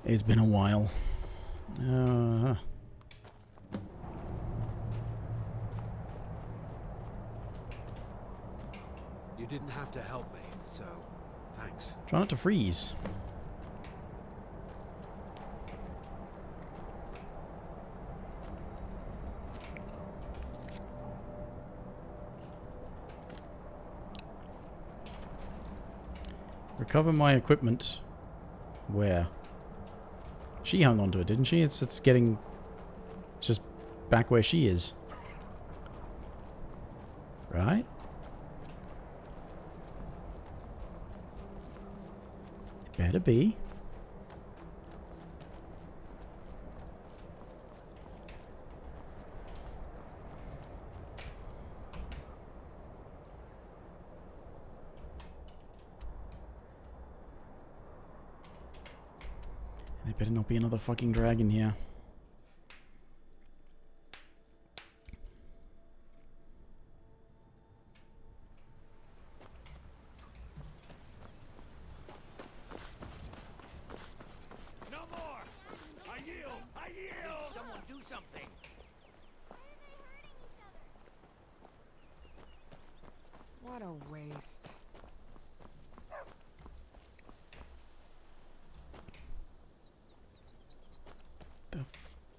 It's been a while. You didn't have to help me, so thanks. Try not to freeze. Recover my equipment. Where? She hung onto it, didn't she? It's getting... It's just back where she is. Right? It better be. There better not be another fucking dragon here. No more! I yield! I yield! Someone do something! What a waste. The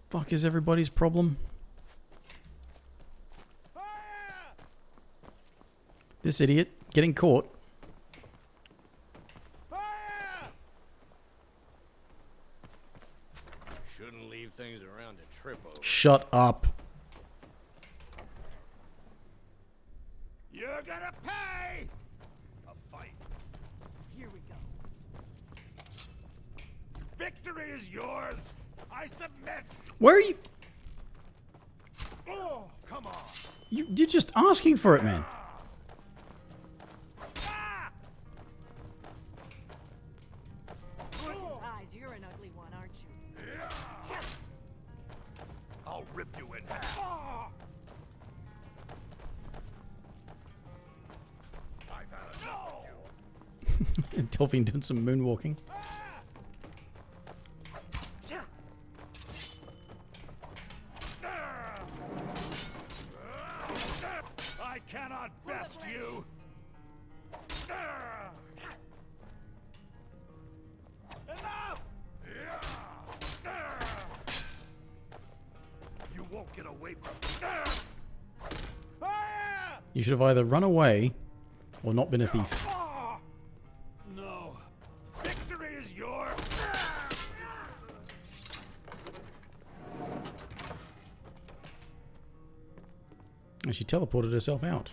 fuck is everybody's problem? This idiot getting caught. Shouldn't leave things around to trip over. Shut up. You're gonna pay! A fight. Here we go. Victory is yours! I submit! Where are you? Oh, come on! You're just asking for it, man. Eyes, you're an ugly one, aren't you? I'll rip you in half. I've had enough of you. Delphine doing some moonwalking. I cannot best you. Enough! You won't get away from me. You should have either run away or not been a thief. No. Victory is yours. And she teleported herself out.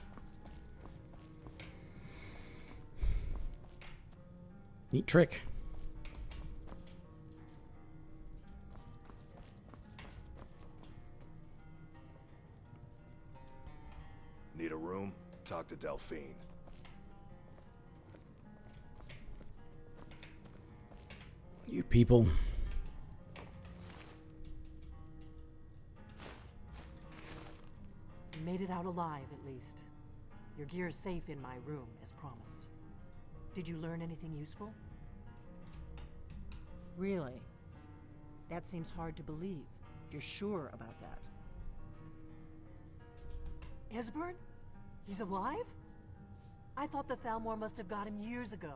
Neat trick. Need a room? Talk to Delphine. You people. You made it out alive, at least. Your gear's safe in my room, as promised. Did you learn anything useful? Really? That seems hard to believe. You're sure about that? Esbern? He's alive? I thought the Thalmor must have got him years ago.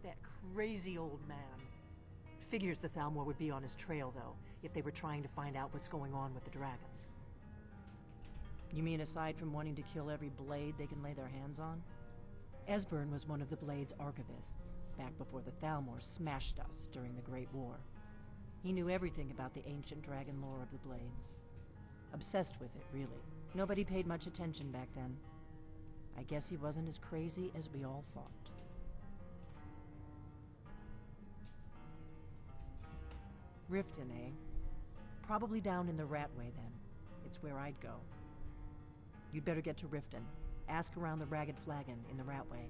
That crazy old man. Figures the Thalmor would be on his trail, though, if they were trying to find out what's going on with the dragons. You mean aside from wanting to kill every blade they can lay their hands on? Esbern was one of the Blade's archivists, back before the Thalmor smashed us during the Great War. He knew everything about the ancient dragon lore of the Blades. Obsessed with it, really. Nobody paid much attention back then. I guess he wasn't as crazy as we all thought. Riften, eh? Probably down in the Ratway, then. It's where I'd go. You'd better get to Riften. Ask around the Ragged Flagon in the Ratway.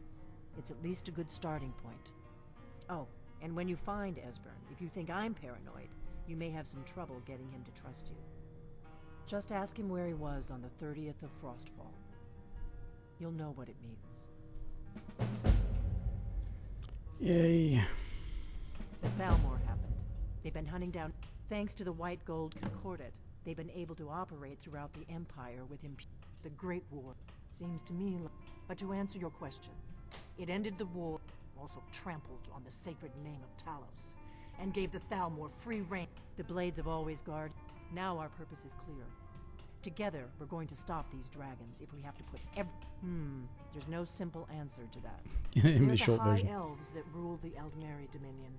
It's at least a good starting point. Oh, and when you find Esbern, if you think I'm paranoid, you may have some trouble getting him to trust you. Just ask him where he was on the 30th of Frostfall. You'll know what it means. Yay. The Thalmor happened. They've been hunting down... Thanks to the White Gold Concordat, they've been able to operate throughout the Empire with the Great War. Seems to me like... But to answer your question, it ended the war, also trampled on the sacred name of Talos, and gave the Thalmor free rein. The Blades have always guarded. Now our purpose is clear. Together, we're going to stop these dragons if we have to put there's no simple answer to that. In They're the short the High version. Elves that ruled the Eldmeri Dominion.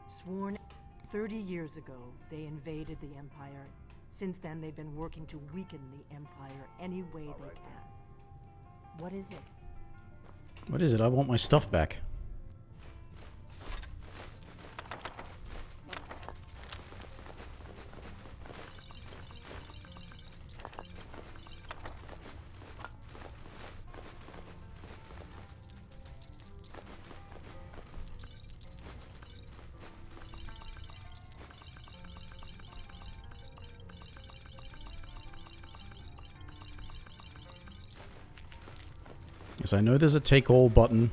Sworn 30 years ago, they invaded the Empire. Since then, they've been working to weaken the Empire any way they can. What is it? What is it? I want my stuff back. Yes, I know there's a take all button.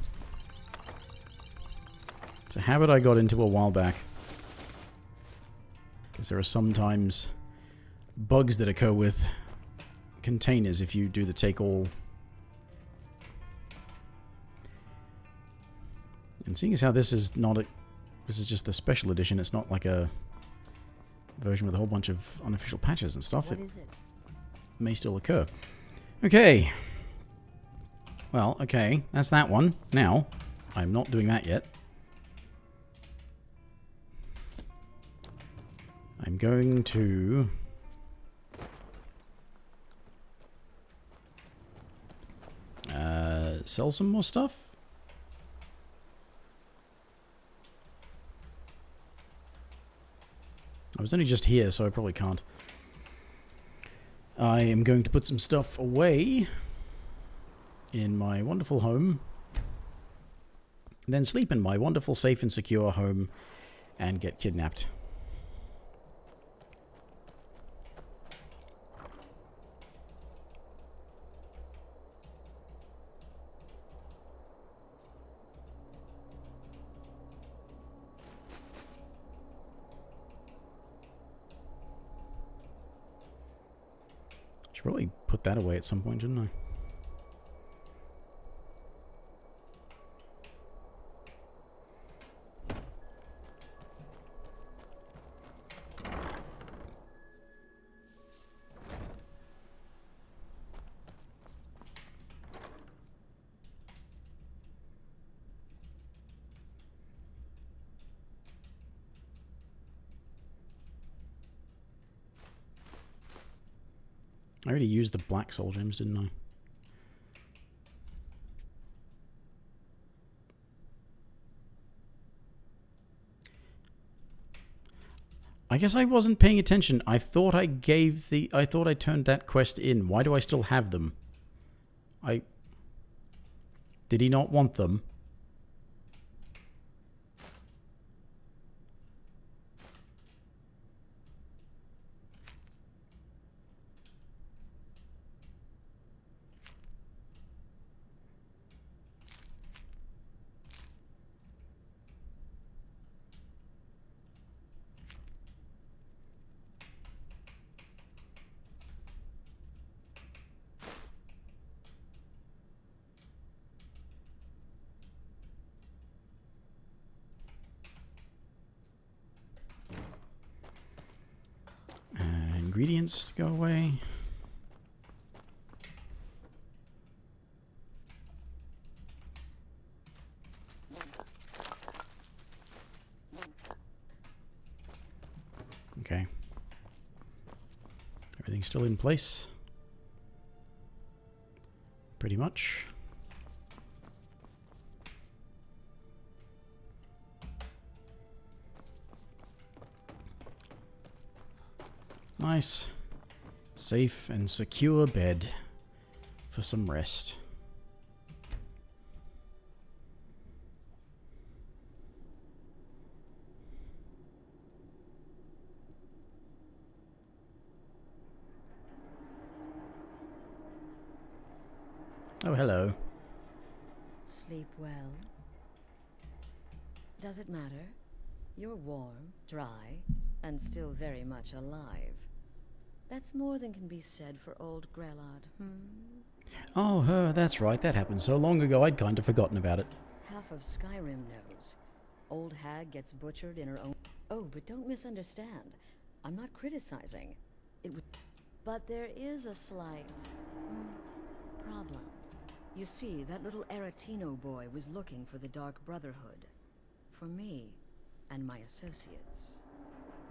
It's a habit I got into a while back. Because there are sometimes bugs that occur with containers if you do the take all. And seeing as how this is not a... This is just the special edition, it's not like a version with a whole bunch of unofficial patches and stuff. It may still occur. Okay. Well, okay, that's that one. Now, I'm not doing that yet. I'm going to... sell some more stuff? I was only just here, so I probably can't. I am going to put some stuff away in my wonderful home, then sleep in my wonderful, safe and secure home and get kidnapped. Should probably put that away at some point, shouldn't I? I already used the black soul gems, didn't I? I guess I wasn't paying attention. I thought I turned that quest in. Why do I still have them? Did he not want them? Ingredients go away. Okay. Everything's still in place. Pretty much. Nice, safe and secure bed for some rest. Oh, hello. Sleep well? Does it matter? You're warm, dry, and still very much alive. That's more than can be said for old Grelod, Oh, her, that's right. That happened so long ago I'd kind of forgotten about it. Half of Skyrim knows. Old hag gets butchered in her own... Oh, but don't misunderstand. I'm not criticizing. But there is a slight... problem. You see, that little Aretino boy was looking for the Dark Brotherhood. For me and my associates.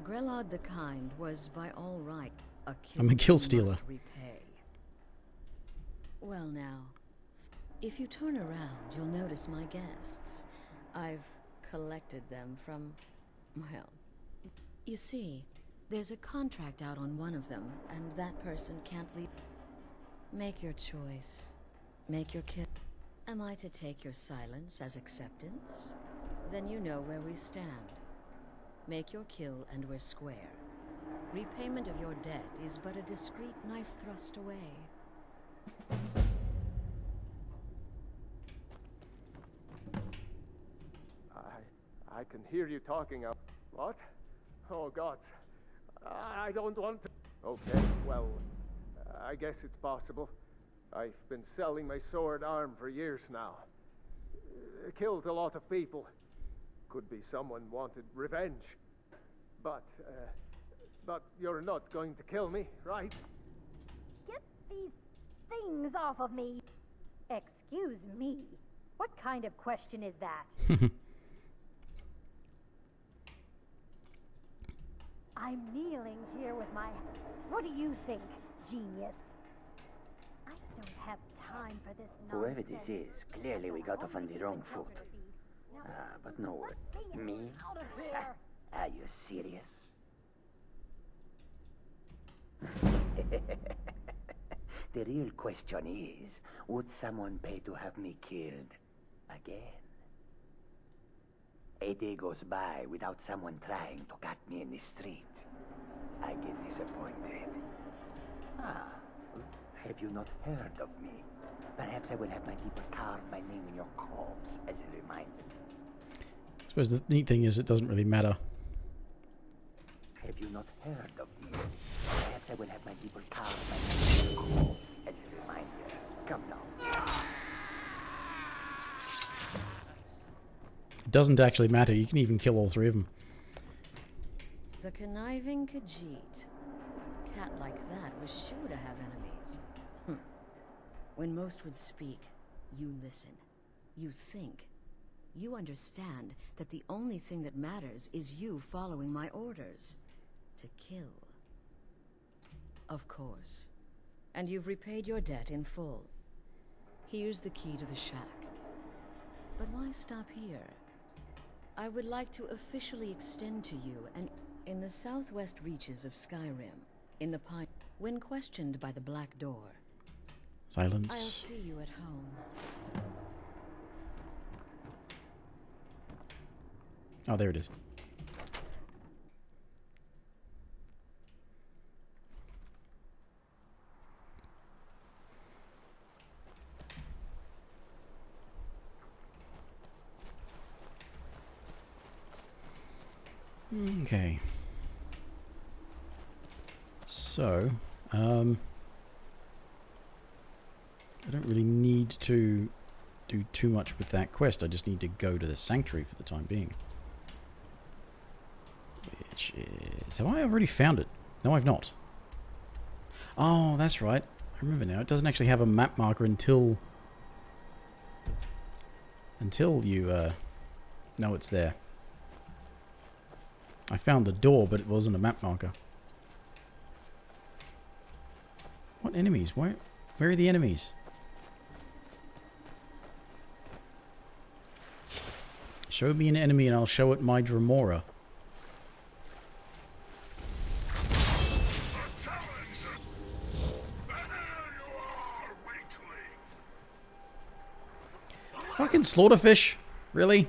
Grelod the Kind was, by all right, I'm a kill stealer. Repay. Well now, if you turn around, you'll notice my guests. I've collected them from, well, you see, there's a contract out on one of them, and that person can't leave. Make your choice. Make your kill. Am I to take your silence as acceptance? Then you know where we stand. Make your kill and we're square. Repayment of your debt is but a discreet knife thrust away. I can hear you talking out. What? Oh, God. I don't want to. Okay, well, I guess it's possible. I've been selling my sword arm for years now. Killed a lot of people. Could be someone wanted revenge. But you're not going to kill me, right? Get these things off of me. Excuse me. What kind of question is that? I'm kneeling here with my... What do you think, genius? I don't have time for this nonsense. Whoever this is, clearly we got off on the wrong foot. But no, me? Out of here. Are you serious? The real question is, would someone pay to have me killed again? A day goes by without someone trying to cut me in the street. I get disappointed. Have you not heard of me? Perhaps I will have my people carve my name in your corpse as a reminder. I suppose the neat thing is it doesn't really matter. Have you not heard of me? Perhaps I will have my people carve my name in your corpse as a reminder. Come now. It doesn't actually matter. You can even kill all three of them. The conniving Khajiit. Cat like that was sure to have enemies. When most would speak, you listen. You think. You understand that the only thing that matters is you following my orders. To kill. Of course. And you've repaid your debt in full. Here's the key to the shack. But why stop here? I would like to officially extend to you and in the southwest reaches of Skyrim, in the Pine... When questioned by the Black Door... Silence. I'll see you at home. Oh, there it is. Okay. So, I don't really need to do too much with that quest. I just need to go to the sanctuary for the time being. Which is... Have I already found it? No, I've not. Oh, that's right. I remember now. It doesn't actually have a map marker until you know it's there. I found the door, but it wasn't a map marker. What enemies? Where are the enemies? Show me an enemy and I'll show it my Dremora. Fucking slaughterfish? Really?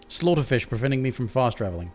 Slaughterfish preventing me from fast traveling.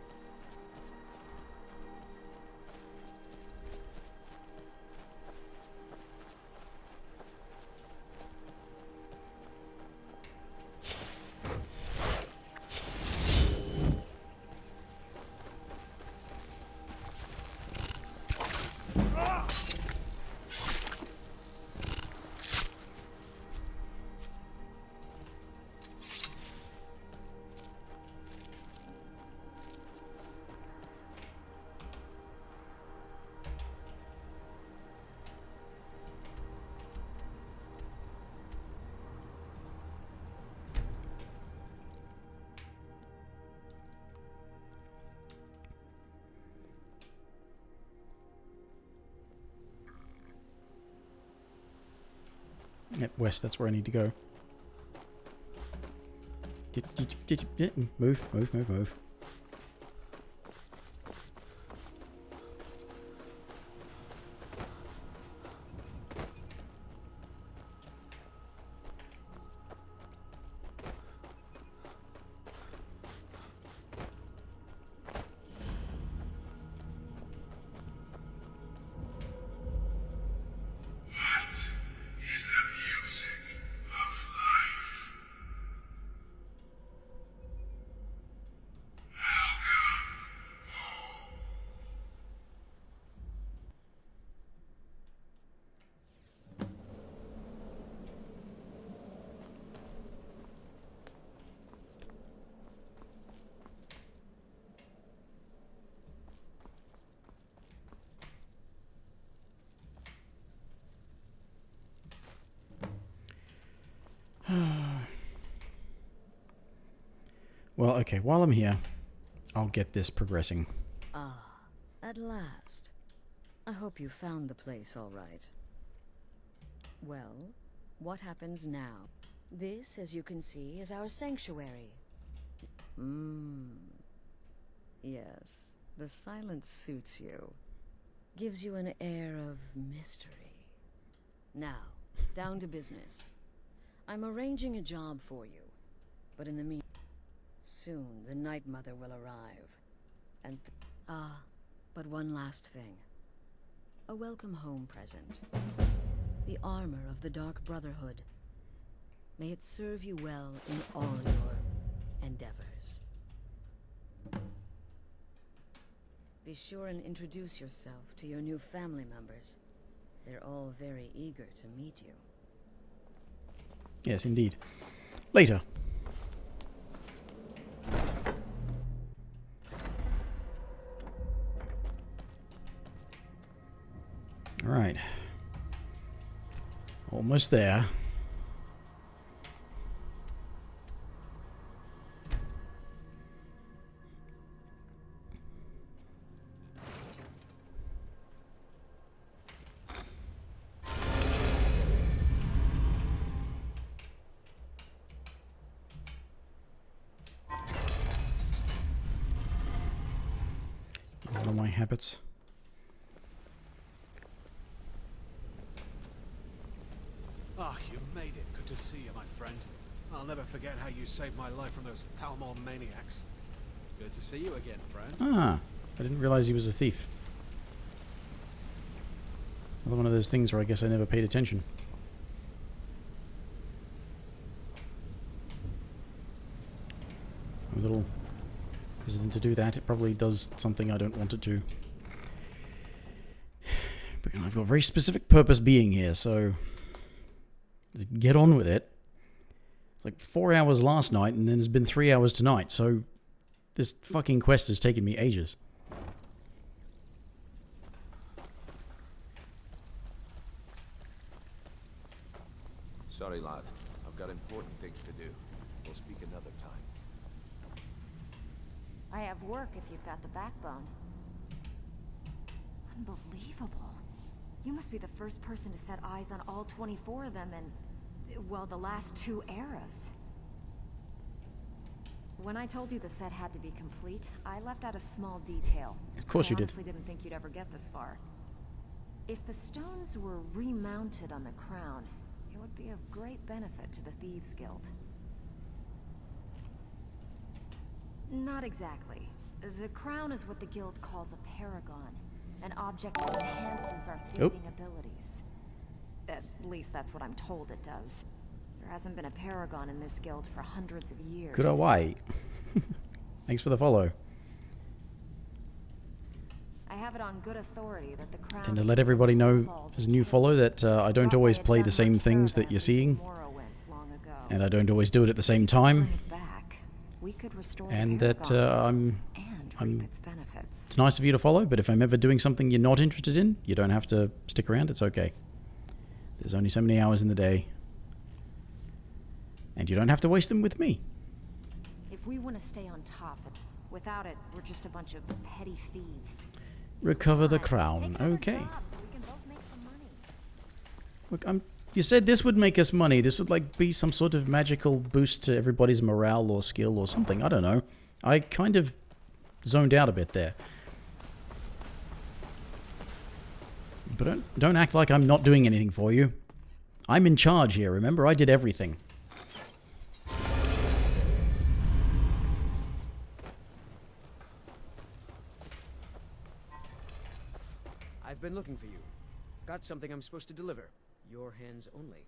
Yep, west, that's where I need to go. Move, move, move, move. What is the music of life? Well, okay, while I'm here, I'll get this progressing. Ah, at last. I hope you found the place all right. Well, what happens now? This, as you can see, is our sanctuary. Yes, the silence suits you. Gives you an air of mystery. Now, down to business. I'm arranging a job for you, but in the meantime, soon the Night Mother will arrive. And but one last thing. A welcome home present. The armor of the Dark Brotherhood. May it serve you well in all your endeavors. Be sure and introduce yourself to your new family members. They're all very eager to meet you. Yes, indeed. Later. All right. Almost there. One of my habits. Ah, you made it. Good to see you, my friend. I'll never forget how you saved my life from those Thalmor maniacs. Good to see you again, friend. Ah, I didn't realize he was a thief. Another one of those things where I guess I never paid attention. I'm a little hesitant to do that. It probably does something I don't want it to. But I've got a very specific purpose being here, so get on with it. It's like 4 hours last night, and then it's been 3 hours tonight, so this fucking quest has taken me ages. Sorry, lad. I've got important things to do. We'll speak another time. I have work if you've got the backbone. Unbelievable. You must be the first person to set eyes on all 24 of them in, well, the last 2 eras. When I told you the set had to be complete, I left out a small detail. Of course you did. I honestly didn't think you'd ever get this far. If the stones were remounted on the crown, it would be of great benefit to the Thieves' Guild. Not exactly. The crown is what the guild calls a paragon, an object that enhances our thieving abilities. At least that's what I'm told it does. There hasn't been a paragon in this guild for hundreds of years. Good old white. Thanks for the follow. I have it on good authority that the crown. Tend to let everybody know as a new follow that I don't always play the same things that you're seeing, and I don't always do it at the same time, and that it's nice of you to follow. But if I'm ever doing something you're not interested in, you don't have to stick around. It's okay. There's only so many hours in the day, and you don't have to waste them with me. If we want to stay on top, without it, we're just a bunch of petty thieves. Recover the crown. Okay. Look, you said this would make us money. This would like be some sort of magical boost to everybody's morale or skill or something. I don't know. I kind of zoned out a bit there. But don't act like I'm not doing anything for you. I'm in charge here, remember? I did everything. I've been looking for you. Got something I'm supposed to deliver. Your hands only.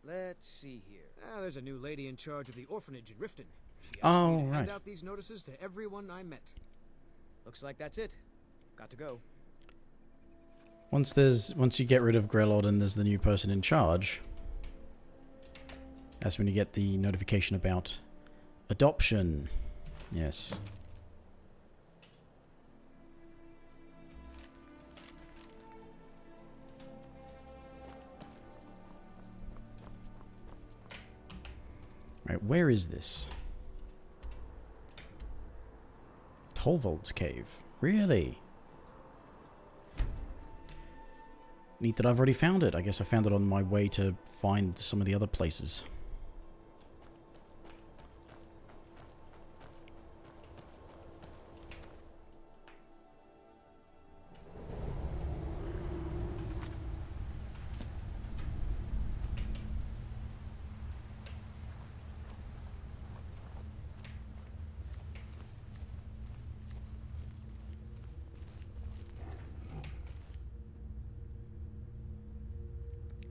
Let's see here. There's a new lady in charge of the orphanage in Riften. She asked me to hand out these notices to everyone I met. Looks like that's it. Got to go. Once you get rid of Grelod and there's the new person in charge, that's when you get the notification about adoption. Yes. Right, where is this? Tolvold's cave. Really? Neat that I've already found it. I guess I found it on my way to find some of the other places.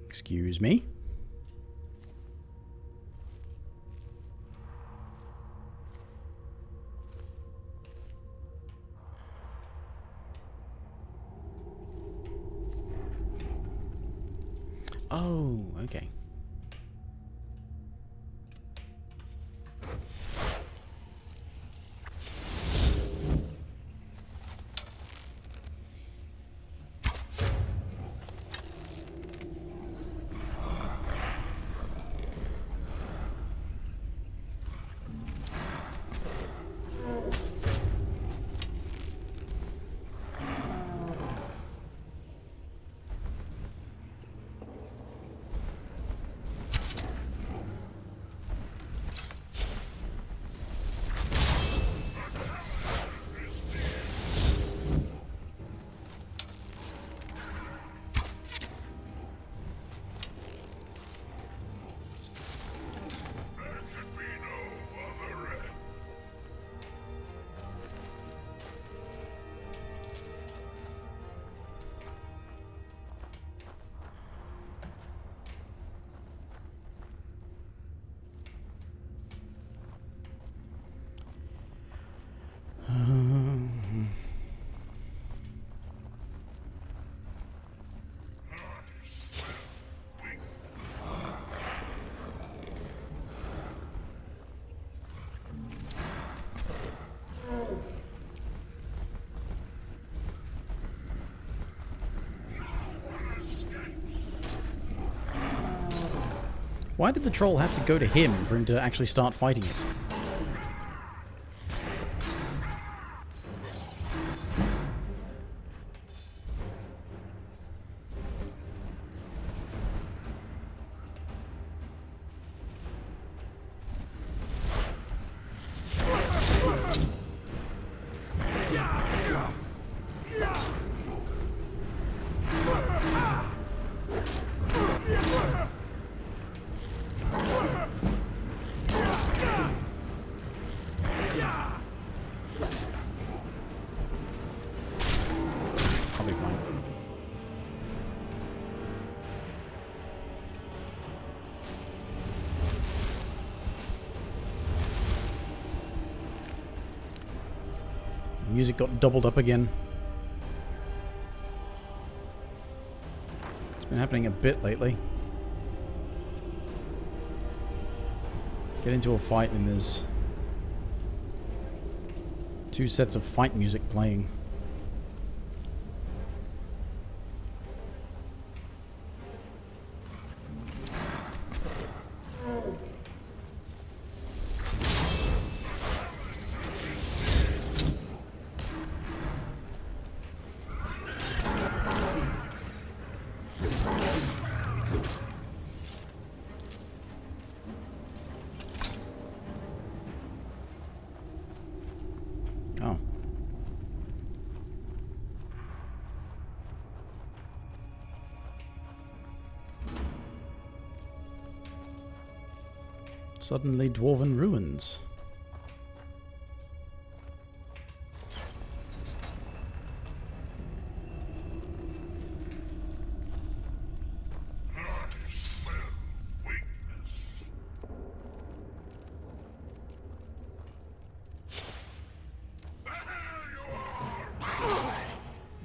Excuse me. Oh, okay. Why did the troll have to go to him for him to actually start fighting it? Music got doubled up again. It's been happening a bit lately. Get into a fight and there's 2 sets of fight music playing. Oh. Suddenly dwarven ruins.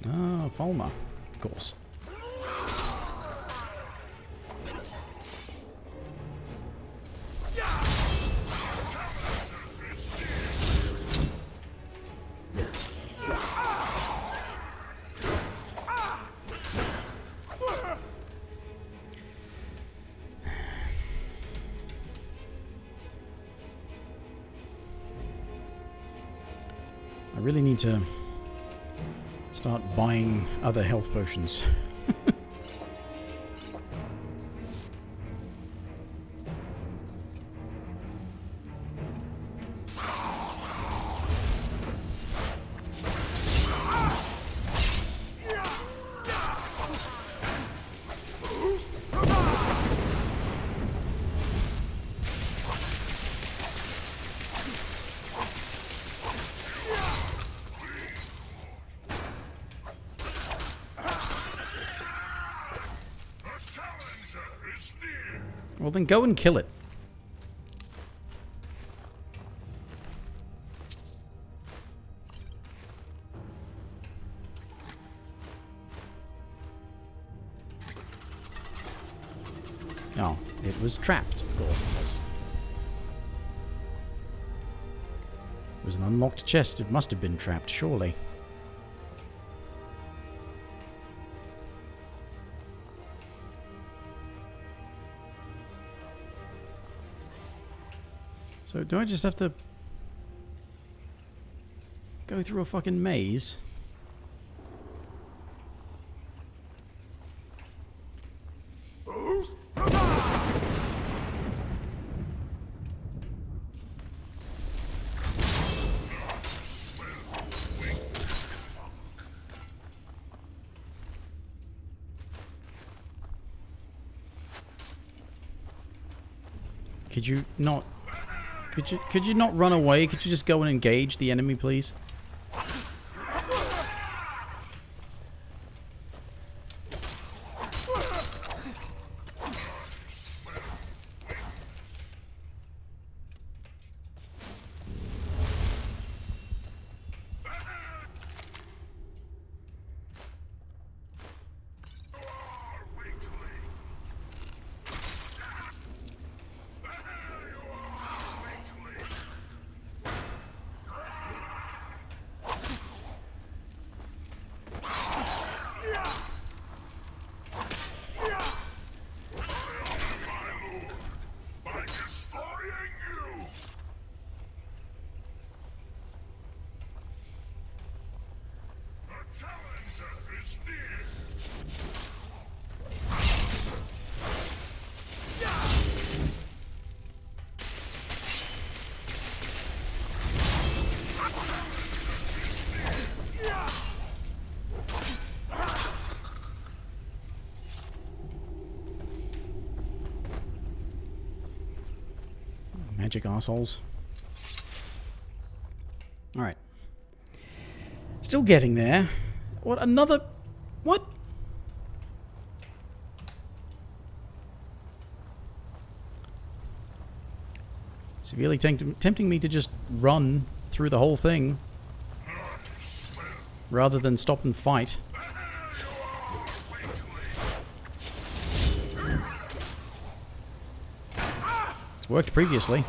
Ah, Falmer, of course. I really need to start buying other health potions. Well, then go and kill it. Oh, it was trapped, of course it was. It was an unlocked chest. It must have been trapped, surely. So, do I just have to go through a fucking maze? Could you not... Could you not run away? Could you just go and engage the enemy, please? Magic assholes. Alright. Still getting there. What, another... What? Severely tempting me to just run through the whole thing. Rather than stop and fight. It's worked previously.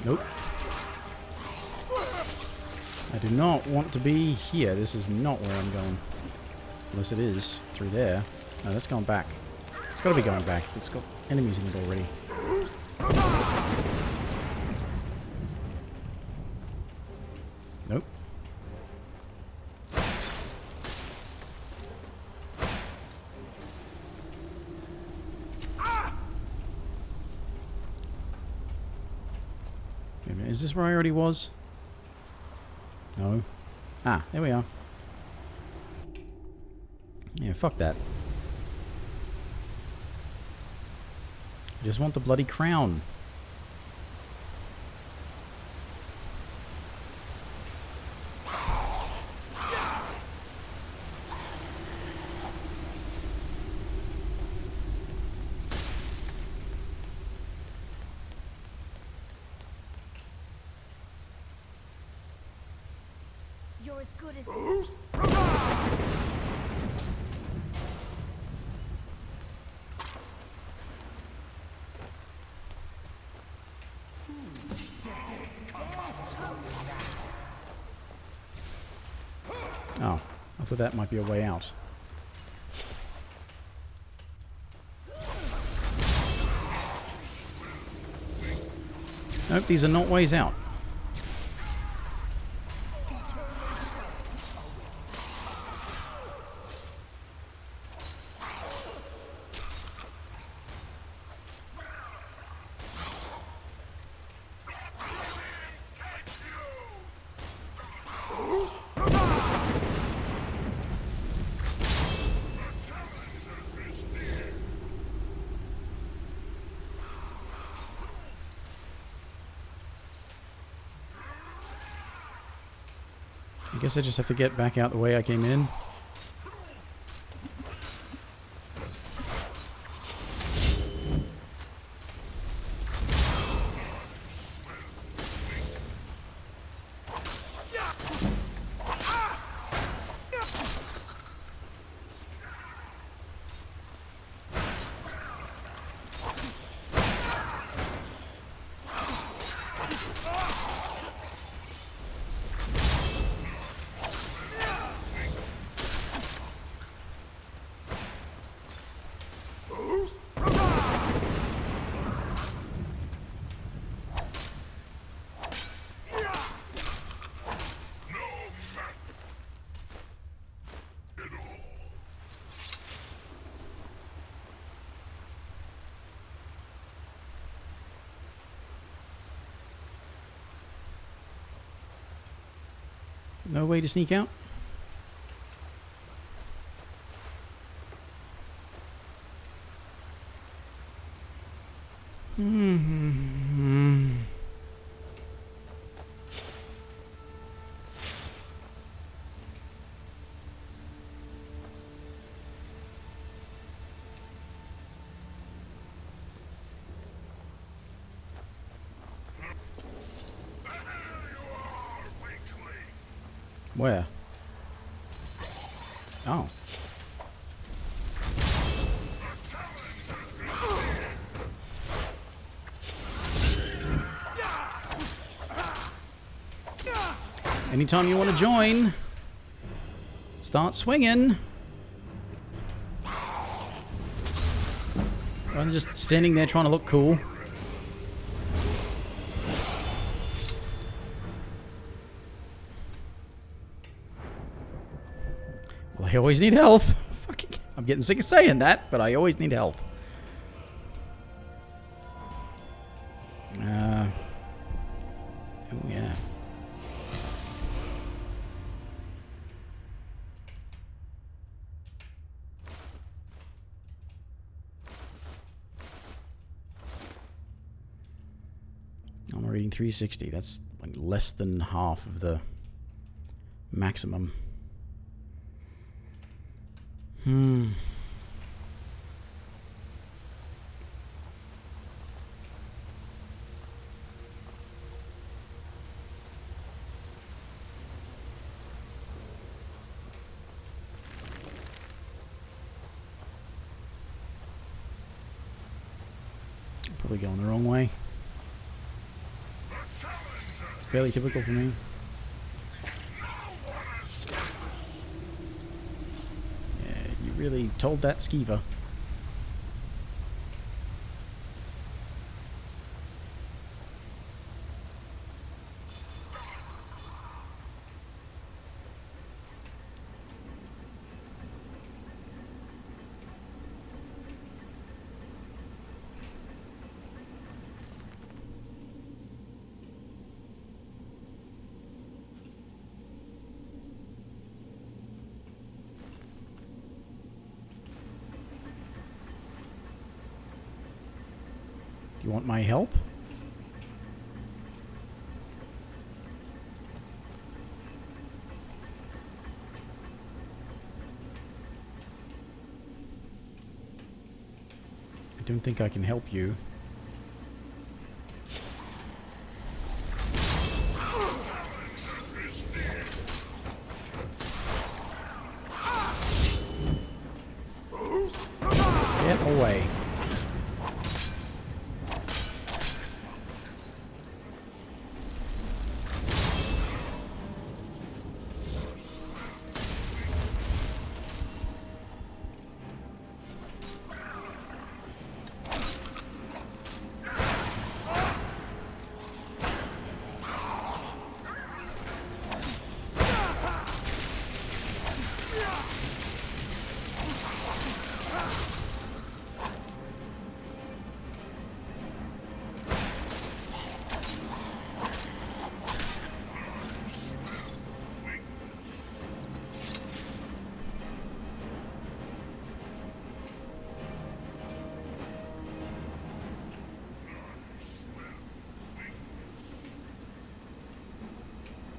Nope. I do not want to be here. This is not where I'm going. Unless it is through there. No, that's going back. It's got to be going back. It's got enemies in it already. Nope. Wait a minute, is this where I already was? No. Ah, there we are. Yeah, fuck that. I just want the bloody crown. You're as good as... Oh, I thought that might be a way out. Nope, these are not ways out. I guess I just have to get back out the way I came in. No way to sneak out? Where? Oh. Anytime you want to join, start swinging. I'm just standing there trying to look cool. I always need health. Fucking, I'm getting sick of saying that, but I always need health. Oh yeah. I'm reading 360. That's like less than half of the maximum. Probably going the wrong way. Fairly typical for me. Really told that skeever. You want my help? I don't think I can help you. Get away.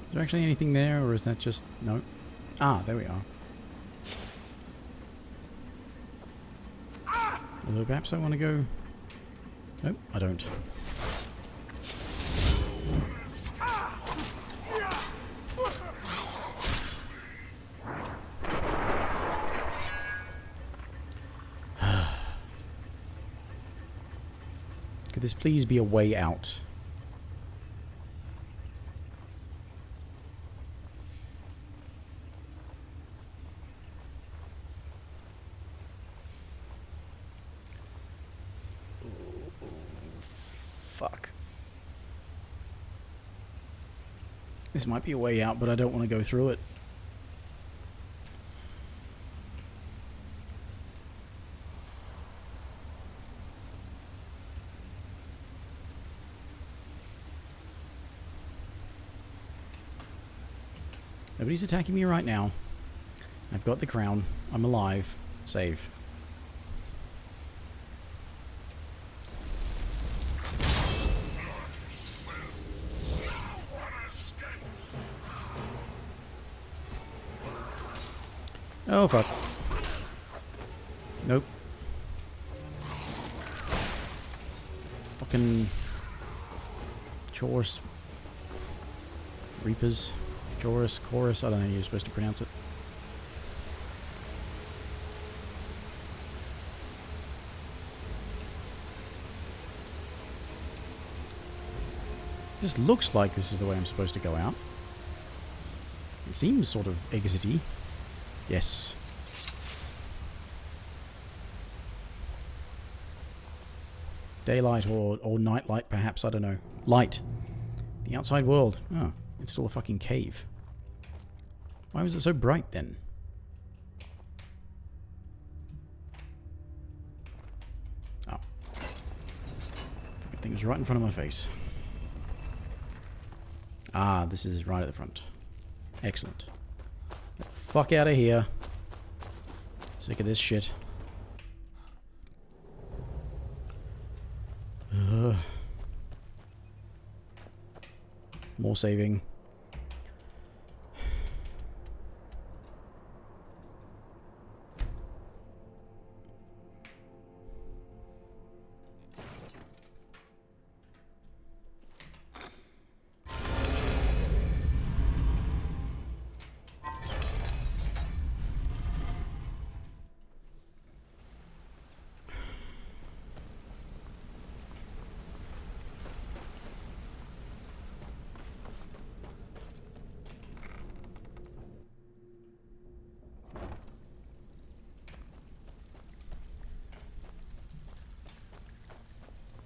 Is there actually anything there, or is that just... no? Ah, there we are. Although perhaps I want to go... nope, I don't. Could this please be a way out? Fuck. This might be a way out, but I don't want to go through it. Nobody's attacking me right now. I've got the crown. I'm alive. Save. Oh, fuck. Nope. Fucking... Chorus. Reapers. Chorus. Chorus. I don't know how you're supposed to pronounce it. This looks like this is the way I'm supposed to go out. It seems sort of exity. Yes. Daylight or nightlight, perhaps. I don't know. Light. The outside world. Oh, it's still a fucking cave. Why was it so bright then? Oh. Everything's right in front of my face. Ah, this is right at the front. Excellent. Get the fuck out of here. Sick of this shit. More saving.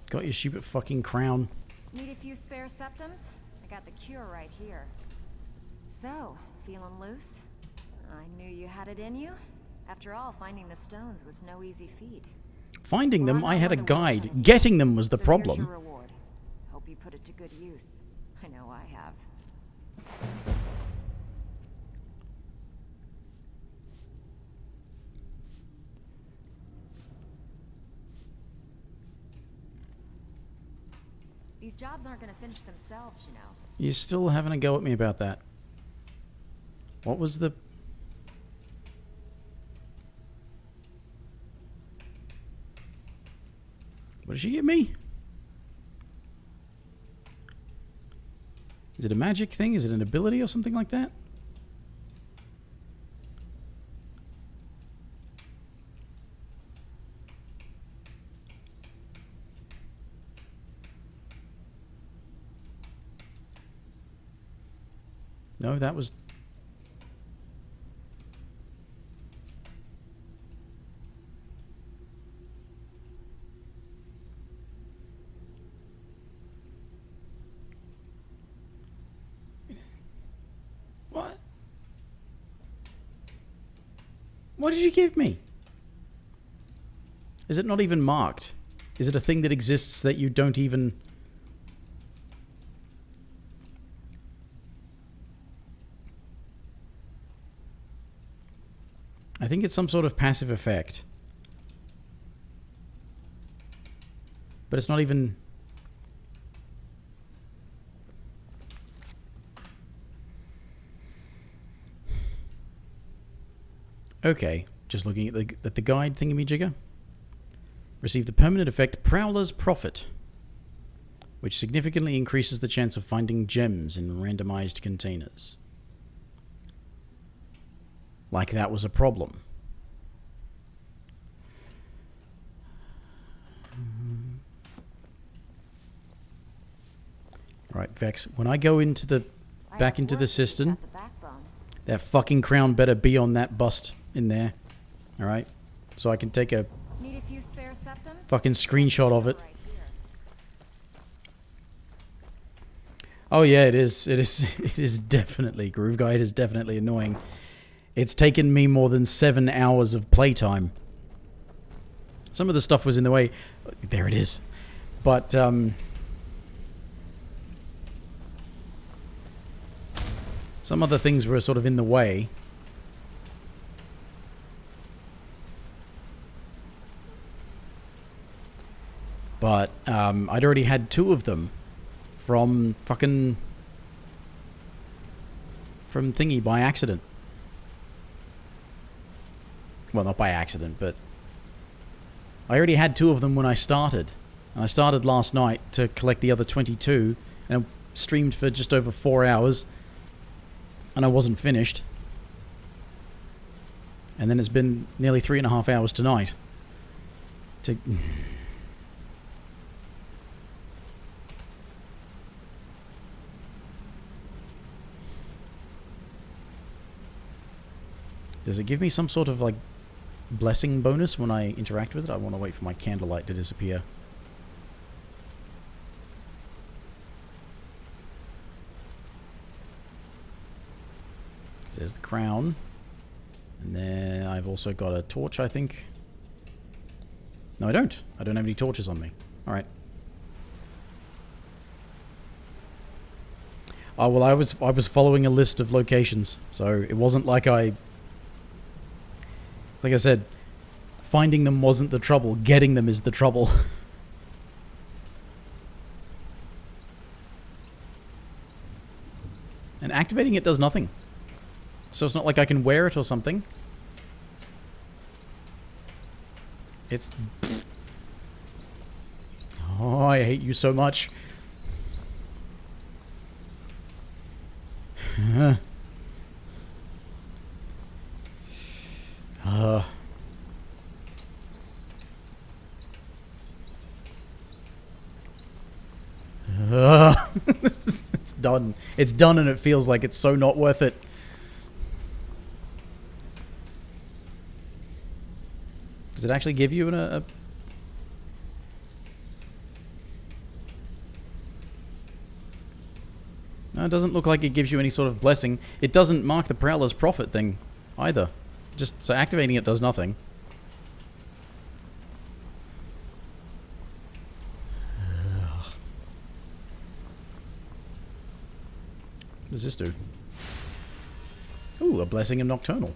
Got your stupid fucking crown. Need a few spare septums? I got the cure right here. So, feeling loose? I knew you had it in you. After all, finding the stones was no easy feat. Finding them, I had a guide. Getting them was the problem. Here's your reward. Hope you put it to good use. I know I have. These jobs aren't gonna finish themselves, you know. You're still having a go at me about that. What was the... What did she give me? Is it a magic thing? Is it an ability or something like that? No, that was... What? What did you give me? Is it not even marked? Is it a thing that exists that you don't even... I think it's some sort of passive effect. But it's not even... Okay, just looking at the guide thingamajigger. Receive the permanent effect Prowler's Profit, which significantly increases the chance of finding gems in randomized containers. Like that was a problem. Right, Vex, when I go into the... back into the cistern, that fucking crown better be on that bust in there. Alright? So I can take a... Need a few spare septums? Fucking screenshot of it. Oh yeah, it is. It is definitely... Groove Guide is definitely annoying. It's taken me more than 7 hours of playtime. Some of the stuff was in the way. There it is. But, some other things were sort of in the way. But, I'd already had 2 of them from fucking... from thingy by accident. Well, not by accident, but... I already had 2 of them when I started. And I started last night to collect the other 22. And I streamed for just over 4 hours. And I wasn't finished. And then it's been nearly 3.5 hours tonight. To... Does it give me some sort of, like, blessing bonus when I interact with it? I want to wait for my candlelight to disappear. There's the crown. And then I've also got a torch, I think. No, I don't. I don't have any torches on me. Alright. Oh, well, I was following a list of locations. So it wasn't like I... Like I said, finding them wasn't the trouble. Getting them is the trouble. And activating it does nothing. So it's not like I can wear it or something. It's... Oh, I hate you so much. It's done. It's done and it feels like it's so not worth it. Does it actually give you a... No, it doesn't look like it gives you any sort of blessing. It doesn't mark the Prowler's Profit thing either. Just so activating it does nothing. What does this do? Ooh, a blessing of Nocturnal.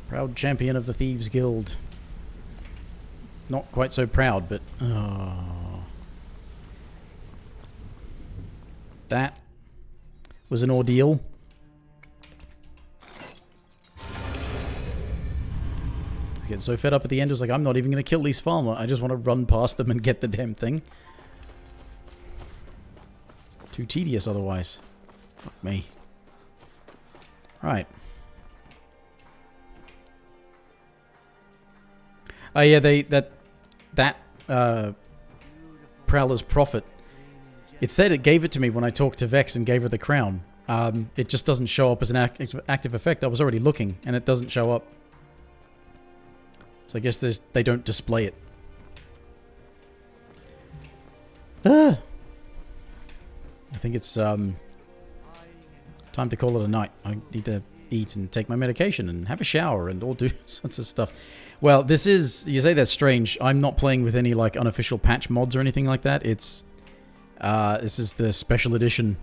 Proud champion of the Thieves Guild. Not quite so proud, but... That was an ordeal. Getting so fed up at the end, I was like, I'm not even going to kill these farmer. I just want to run past them and get the damn thing. Too tedious otherwise. Fuck me. Right. Oh yeah, that Prowler's Prophet. It said it gave it to me when I talked to Vex and gave her the crown. It just doesn't show up as an active effect. I was already looking, and it doesn't show up. So I guess they don't display it. I think it's time to call it a night. I need to eat and take my medication and have a shower and all do sorts of stuff. Well, this is... You say that's strange. I'm not playing with any like unofficial patch mods or anything like that. It's... this is the special edition.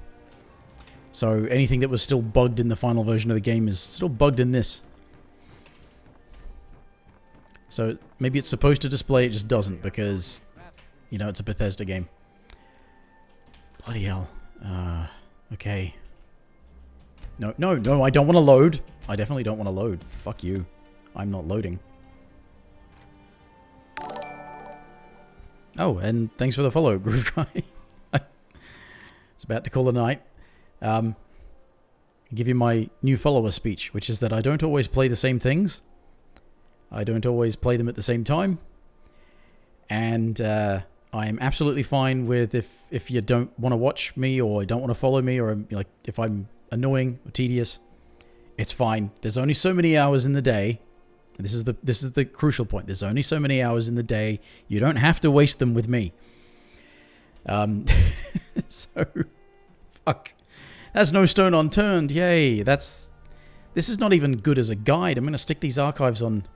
So anything that was still bugged in the final version of the game is still bugged in this. So maybe it's supposed to display, it just doesn't because, you know, it's a Bethesda game. Bloody hell. Okay. No, I don't want to load. I definitely don't want to load. Fuck you. I'm not loading. Oh, and thanks for the follow, Groove Guy. It's about to call it a night. I'll give you my new follower speech, which is that I don't always play the same things. I don't always play them at the same time. And I am absolutely fine with if you don't want to watch me or don't want to follow me or like if I'm annoying or tedious, it's fine. There's only so many hours in the day. This is the crucial point. There's only so many hours in the day. You don't have to waste them with me. So fuck. That's no stone unturned. Yay. This is not even good as a guide. I'm going to stick these archives on.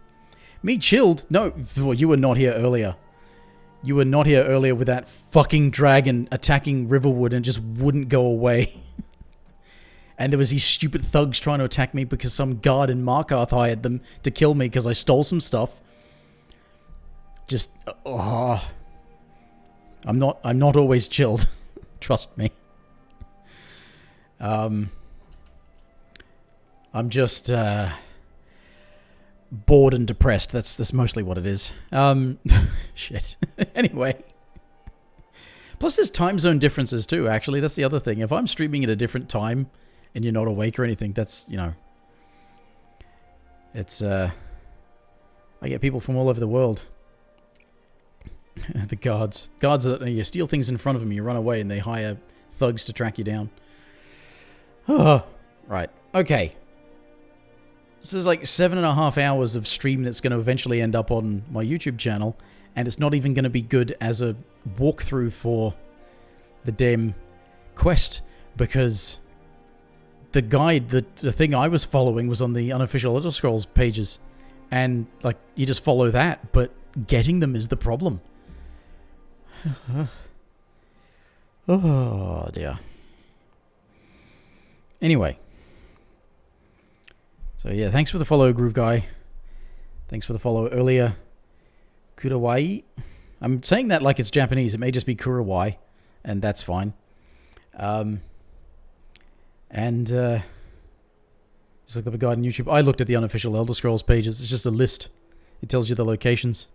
Me chilled? No, well, you were not here earlier. You were not here earlier with that fucking dragon attacking Riverwood and just wouldn't go away. And there was these stupid thugs trying to attack me because some guard in Markarth hired them to kill me because I stole some stuff. Just, I'm not always chilled. Trust me. I'm just, bored and depressed. That's mostly what it is. Shit. Anyway. Plus there's time zone differences too, actually. That's the other thing. If I'm streaming at a different time and you're not awake or anything, that's, you know... It's, I get people from all over the world. The guards. Guards that you steal things in front of them, you run away, and they hire thugs to track you down. Oh, right. Okay. So there's like 7.5 hours of stream that's going to eventually end up on my YouTube channel, and it's not even going to be good as a walkthrough for the damn quest, because the guide, the thing I was following was on the unofficial Elder Scrolls pages, and like you just follow that, but getting them is the problem. Oh dear. Anyway. So yeah, thanks for the follow, Groove Guy. Thanks for the follow earlier. Kurawai. I'm saying that like it's Japanese. It may just be Kurawai, and that's fine. Just look up a guide on YouTube. I looked at the unofficial Elder Scrolls pages. It's just a list. It tells you the locations.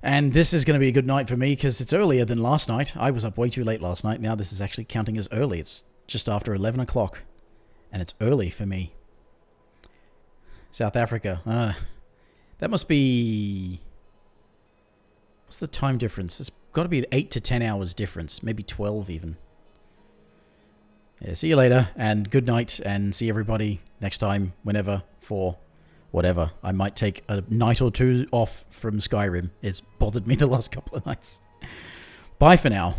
And this is going to be a good night for me because it's earlier than last night. I was up way too late last night. Now this is actually counting as early. It's just after 11 o'clock. And it's early for me. South Africa. That must be... What's the time difference? It's got to be 8 to 10 hours difference. Maybe 12 even. Yeah, see you later. And good night. And see everybody next time. Whenever. For whatever. I might take a night or two off from Skyrim. It's bothered me the last couple of nights. Bye for now.